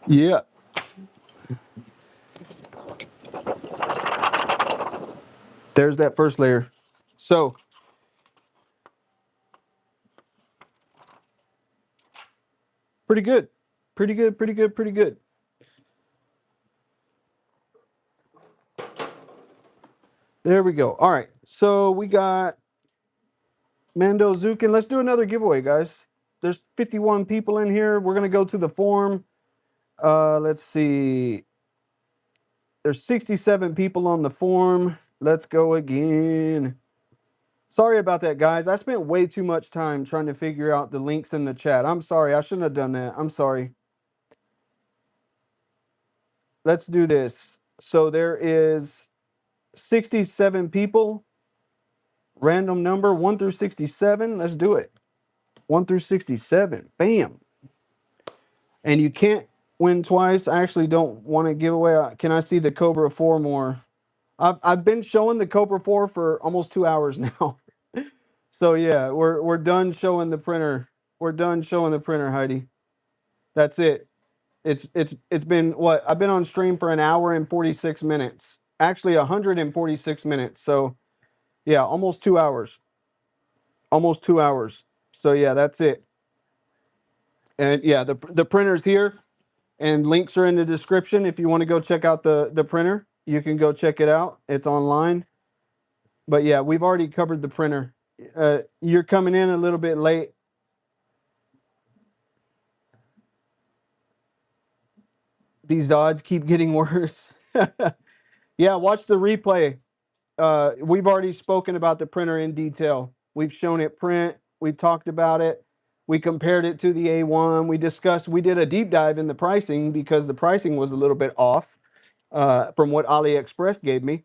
Yeah. There's that first layer. So pretty good. Pretty good, pretty good, pretty good. There we go. All right. So we got Mando Zukin. Let's do another giveaway, guys. There's 51 people in here. We're going to go to the form. Let's see. There's 67 people on the form. Let's go again. Sorry about that, guys. I spent way too much time trying to figure out the links in the chat. I'm sorry. I shouldn't have done that. I'm sorry. Let's do this. So there is 67 people. Random number 1 through 67. Let's do it. 1 through 67. Bam. And you can't win twice. I actually don't want to give away. Can I see the Kobra 4 more? I've been showing the Kobra 4 for almost 2 hours now. So yeah, we're done showing the printer. We're done showing the printer, Heidi. That's it. It's been what? I've been on stream for an hour and 46 minutes. Actually 146 minutes. So yeah, almost 2 hours. Almost 2 hours. So yeah, that's it. And yeah, the printer's here and links are in the description. If you want to go check out the printer, you can go check it out. It's online. But yeah, we've already covered the printer. You're coming in a little bit late. These odds keep getting worse. Yeah, watch the replay. We've already spoken about the printer in detail. We've shown it print. We've talked about it. We compared it to the A1. We did a deep dive in the pricing because the pricing was a little bit off from what AliExpress gave me.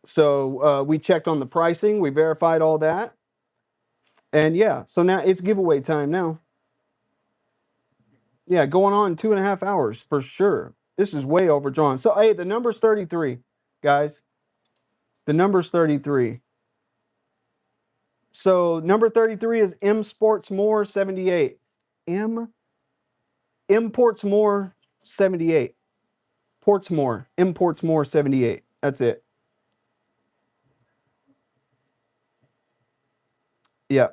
So we checked on the pricing. We verified all that. And yeah, so now it's giveaway time now. Yeah, going on 2.5 hours for sure. This is way overdrawn. So hey, the number's 33, guys. The number's 33. So number 33 is M Sports More 78. Imports More 78. Portsmore. Imports More 78. That's it. Yeah.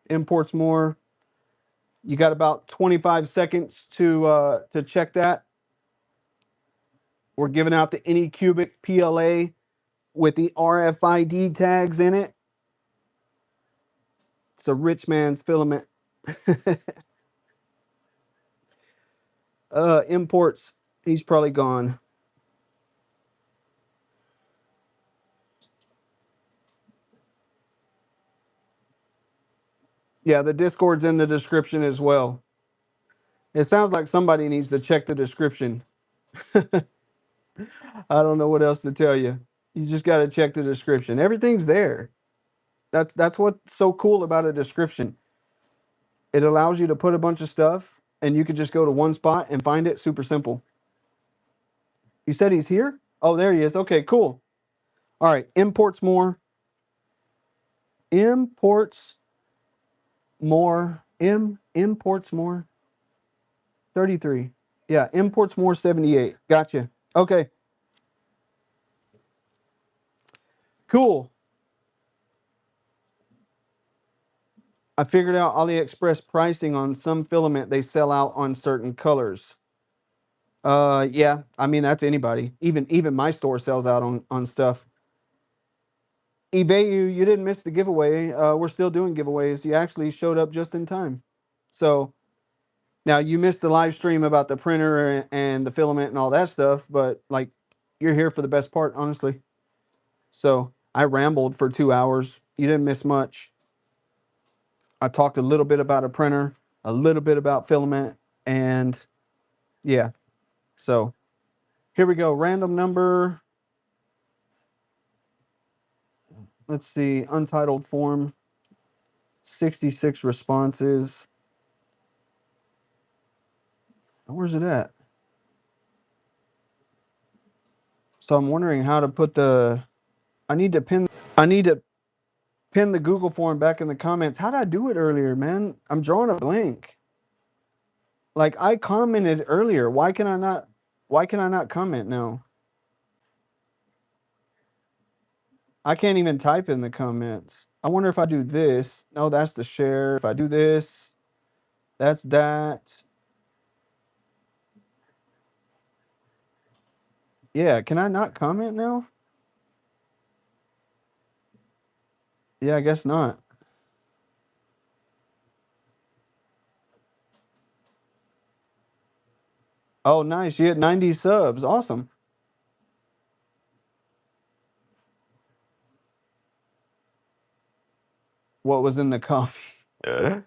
Imports More. You got about 25 seconds to check that. We're giving out the ANYCUBIC PLA with the RFID tags in it. It's a rich man's filament. Imports. He's probably gone. Yeah, the Discord's in the description as well. It sounds like somebody needs to check the description. I don't know what else to tell you. You just got to check the description. Everything's there. That's what's so cool about a description. It allows you to put a bunch of stuff and you could just go to one spot and find it. Super simple. You said he's here? Oh, there he is. Okay, cool. All right, Imports More. Imports More. Imports More. 33. Yeah, Imports More 78. Gotcha. Okay. Cool. I figured out AliExpress pricing on some filament they sell out on certain colors. Yeah, I mean that's anybody. Even my store sells out on stuff. eBay, you didn't miss the giveaway. We're still doing giveaways. You actually showed up just in time. So now you missed the live stream about the printer and the filament and all that stuff, but like you're here for the best part, honestly. So I rambled for 2 hours. You didn't miss much. I talked a little bit about a printer, a little bit about filament, and yeah. So here we go. Random number. Let's see. Untitled form. 66 responses. Where's it at? So I'm wondering how to put the. I need to pin the Google form back in the comments. How did I do it earlier, man? I'm drawing a blank. Like I commented earlier. Why can I not comment now? I can't even type in the comments. I wonder if I do this. No, that's the share. If I do this, that's that. Yeah, can I not comment now? Yeah, I guess not. Oh, nice. You hit 90 subs. Awesome. What was in the coffee?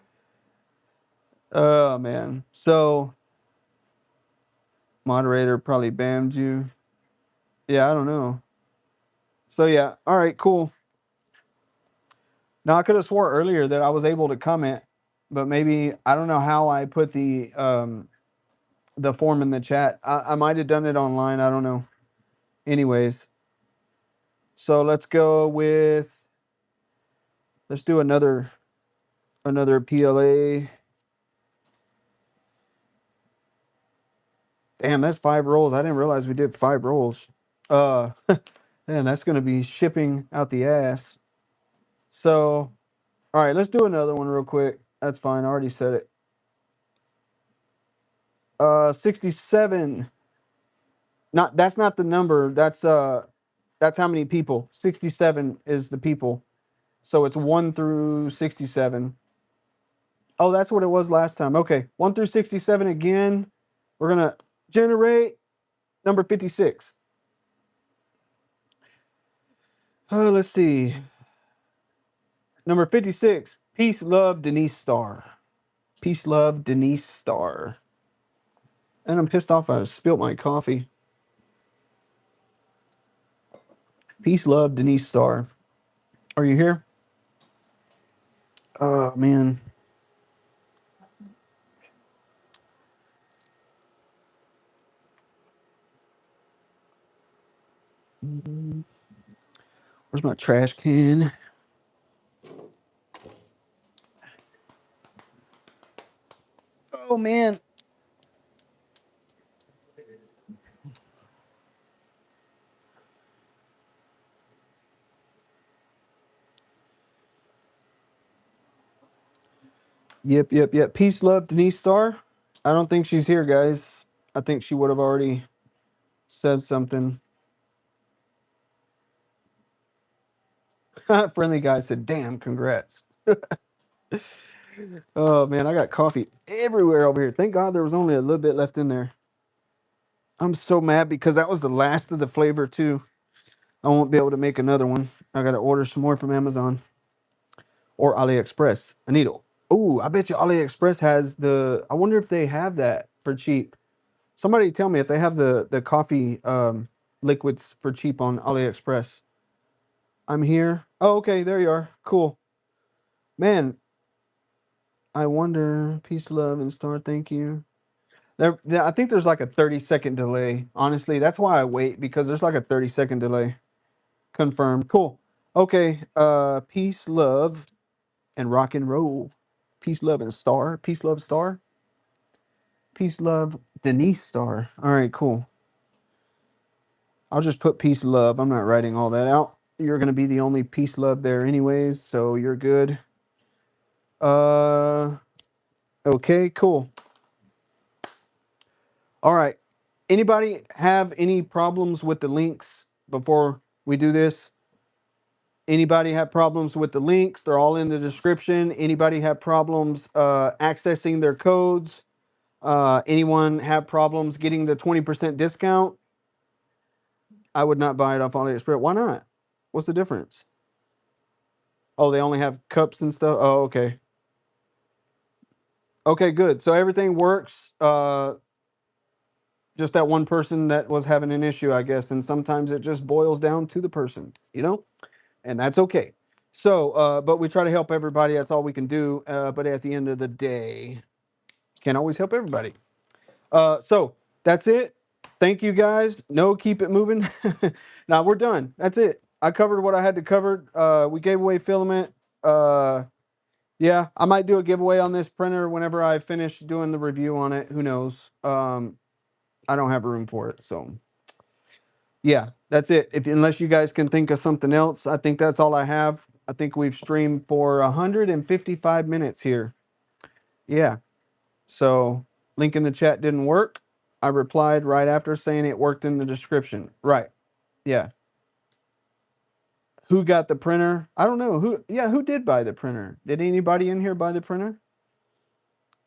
Oh, man. So, moderator probably banned you. Yeah, I don't know. So, yeah. All right, cool. Now, I could have swore earlier that I was able to comment, but maybe I don't know how I put the form in the chat. I might have done it online. I don't know. Anyways, so let's go with, let's do another PLA. Damn, that's 5 rolls. I didn't realize we did 5 rolls. Man, that's gonna be shipping out the ass. So, all right, let's do another one real quick. That's fine. I already said it. 67. That's not the number. That's how many people. 67 is the people. So it's 1 through 67. Oh, that's what it was last time. Okay, 1 through 67 again. We're gonna generate number 56. Let's see. Number 56. Peace, love, Denise Starr. Peace, love, Denise Starr. And I'm pissed off I spilt my coffee. Peace, love, Denise Starr. Are you here? Oh, man. Where's my trash can? Oh, man. Yep. Peace, love, Denise Starr. I don't think she's here, guys. I think she would have already said something. Friendly guy said, damn, congrats. Oh, man, I got coffee everywhere over here. Thank God there was only a little bit left in there. I'm so mad because that was the last of the flavor, too. I won't be able to make another one. I got to order some more from Amazon or AliExpress. A needle. Oh, I bet you AliExpress has the... I wonder if they have that for cheap. Somebody tell me if they have the coffee liquids for cheap on AliExpress. I'm here. Oh, okay, there you are. Cool. Man, I wonder. Peace, love, and star. Thank you. I think there's like a 30-second delay. Honestly, that's why I wait, because there's like a 30-second delay. Confirmed. Cool. Okay. Peace, love, and rock and roll. Peace, love, and star. Peace, love, star. Peace, love, Denise Star. All right, cool. I'll just put peace, love. I'm not writing all that out. You're gonna be the only peace, love there anyways, so you're good. Okay, cool. All right. Anybody have any problems with the links before we do this? Anybody have problems with the links? They're all in the description. Anybody have problems accessing their codes? Anyone have problems getting the 20% discount? I would not buy it off AliExpress. Why not? What's the difference? Oh, they only have cups and stuff? Oh, okay. Okay, good. So everything works. Just that one person that was having an issue, I guess, and sometimes it just boils down to the person, you know, and that's okay. So, but we try to help everybody. That's all we can do. But at the end of the day, can't always help everybody. So that's it. Thank you guys. No, keep it moving. Now we're done. That's it. I covered what I had to cover. We gave away filament. Yeah, I might do a giveaway on this printer whenever I finish doing the review on it. Who knows? I don't have room for it. So yeah, that's it. If unless you guys can think of something else, I think that's all I have. I think we've streamed for 155 minutes here. Yeah. So link in the chat didn't work. I replied right after saying it worked in the description. Right. Yeah. Who got the printer? I don't know. Who did buy the printer? Did anybody in here buy the printer?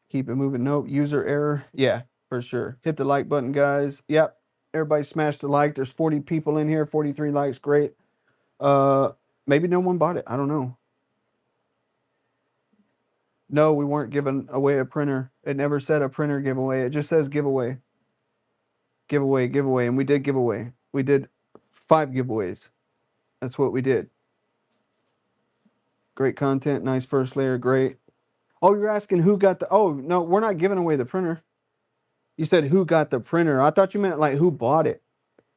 Keep it moving. Nope. User error. Yeah, for sure. Hit the like button, guys. Yep. Everybody smash the like. There's 40 people in here, 43 likes. Great. Uh Maybe no one bought it. I don't know. No, we weren't giving away a printer. It never said a printer giveaway. It just says giveaway. Giveaway, giveaway. And we did giveaway. We did 5 giveaways. That's what we did. Great content. Nice first layer. Great. Oh, you're asking who got the... Oh, no, we're not giving away the printer. You said who got the printer. I thought you meant like who bought it.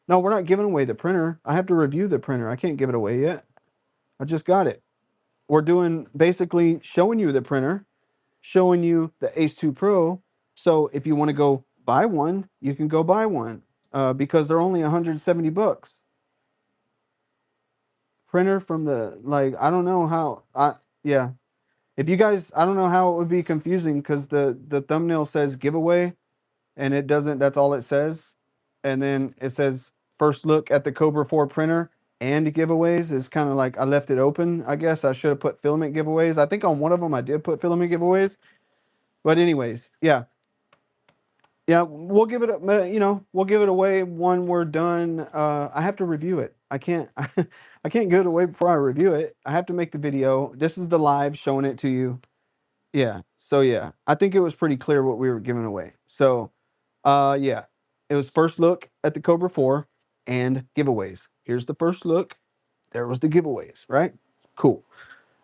No, we're not giving away the printer. I have to review the printer. I can't give it away yet. I just got it. We're doing basically showing you the printer, showing you the Ace 2 Pro. So if you want to go buy one, you can go buy one because they're only 170 bucks. Printer from the, like, I don't know how, yeah. If you guys, I don't know how it would be confusing because the thumbnail says giveaway and it doesn't, that's all it says. And then it says first look at the Kobra 4 printer and giveaways. Is kind of like I left it open. I guess I should have put filament giveaways. I think on one of them I did put filament giveaways. But anyways, yeah. Yeah, we'll give it, you know, we'll give it away when we're done. I have to review it. I can't, I can't give it away before I review it. I have to make the video. This is the live showing it to you. Yeah. So yeah, I think it was pretty clear what we were giving away. So, yeah, it was first look at the Kobra 4 and giveaways. Here's the first look. There was the giveaways, right? Cool.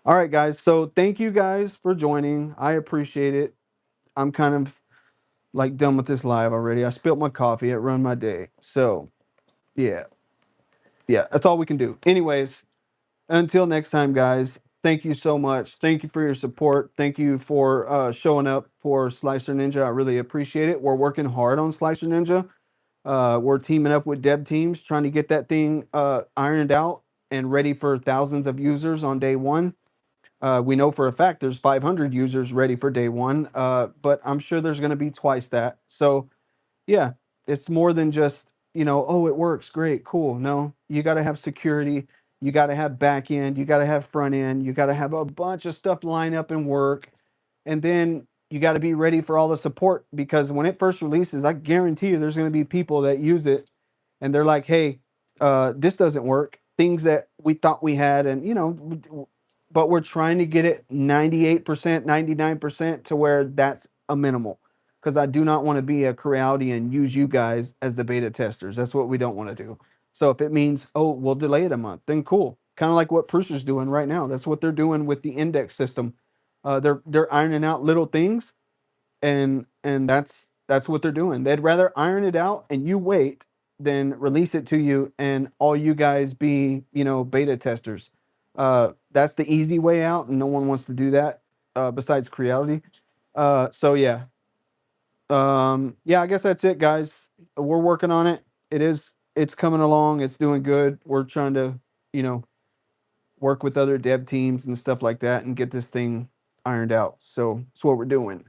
All right, guys. So thank you guys for joining. I appreciate it. I'm kind of like done with this live already. I spilled my coffee. It ruined my day. So yeah, that's all we can do. Anyways, until next time, guys, thank you so much. Thank you for your support. Thank you for showing up for Slicer Ninja. I really appreciate it. We're working hard on Slicer Ninja. We're teaming up with dev teams, trying to get that thing ironed out and ready for thousands of users on day one. We know for a fact there's 500 users ready for day one, but I'm sure there's going to be twice that. So yeah, it's more than just, you know, oh, it works, great, cool. No, you got to have security, you got to have back end, you got to have front end, you got to have a bunch of stuff line up and work. And then you got to be ready for all the support because when it first releases, I guarantee you there's going to be people that use it and they're like, hey, this doesn't work. Things that we thought we had, and you know, but we're trying to get it 98%, 99% to where that's a minimal. Because I do not want to be a Creality and use you guys as the beta testers. That's what we don't want to do. So if it means, oh, we'll delay it a month, then cool. Kind of like what Prusa's doing right now. That's what they're doing with the index system. They're ironing out little things, and that's what they're doing. They'd rather iron it out and you wait than release it to you and all you guys be, you know, beta testers. That's the easy way out, and no one wants to do that besides Creality. So yeah. Yeah, I guess that's it, guys. We're working on it. It's coming along. It's doing good. We're trying to, you know, work with other dev teams and stuff like that and get this thing ironed out. So that's what we're doing.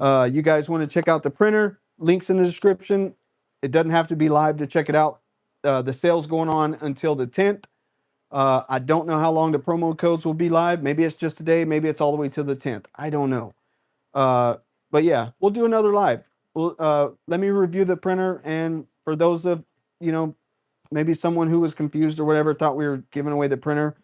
You guys want to check out the printer? Links in the description. It doesn't have to be live to check it out. The sale's going on until the 10th. I don't know how long the promo codes will be live. Maybe it's just today. Maybe it's all the way to the 10th. I don't know. But yeah, we'll do another live. Let me review the printer. And for those of, you know, maybe someone who was confused or whatever, thought we were giving away the printer.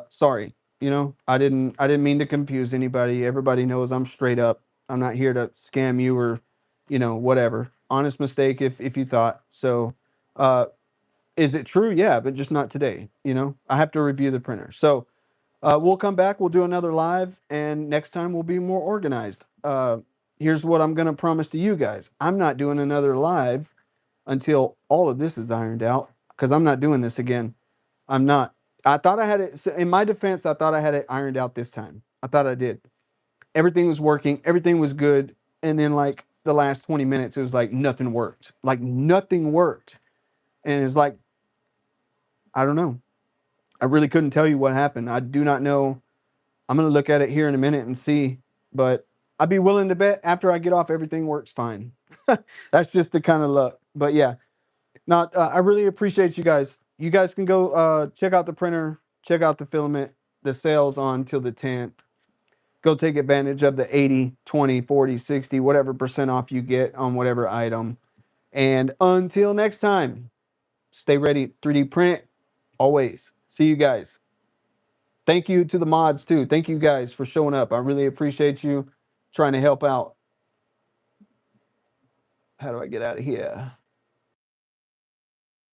Sorry. You know, I didn't mean to confuse anybody. Everybody knows I'm straight up. I'm not here to scam you or, you know, whatever. Honest mistake if you thought. So, is it true? Yeah, but just not today. You know, I have to review the printer. So, we'll come back. We'll do another live, and next time we'll be more organized. Here's what I'm going to promise to you guys. I'm not doing another live until all of this is ironed out, because I'm not doing this again. I'm not. I thought I had it. So in my defense, I thought I had it ironed out this time. I thought I did. Everything was working. Everything was good. And then, like, the last 20 minutes, it was like nothing worked. Like, nothing worked. And it's like, I don't know. I really couldn't tell you what happened. I do not know. I'm going to look at it here in a minute and see. But I'd be willing to bet after I get off, everything works fine. That's just the kind of luck. But yeah, not. I really appreciate you guys. You guys can go check out the printer, check out the filament. The sale's on till the 10th. Go take advantage of the 80, 20, 40, 60, whatever percent off you get on whatever item. And until next time, stay ready. 3D print always. See you guys. Thank you to the mods too. Thank you guys for showing up. I really appreciate you trying to help out. How do I get out of here?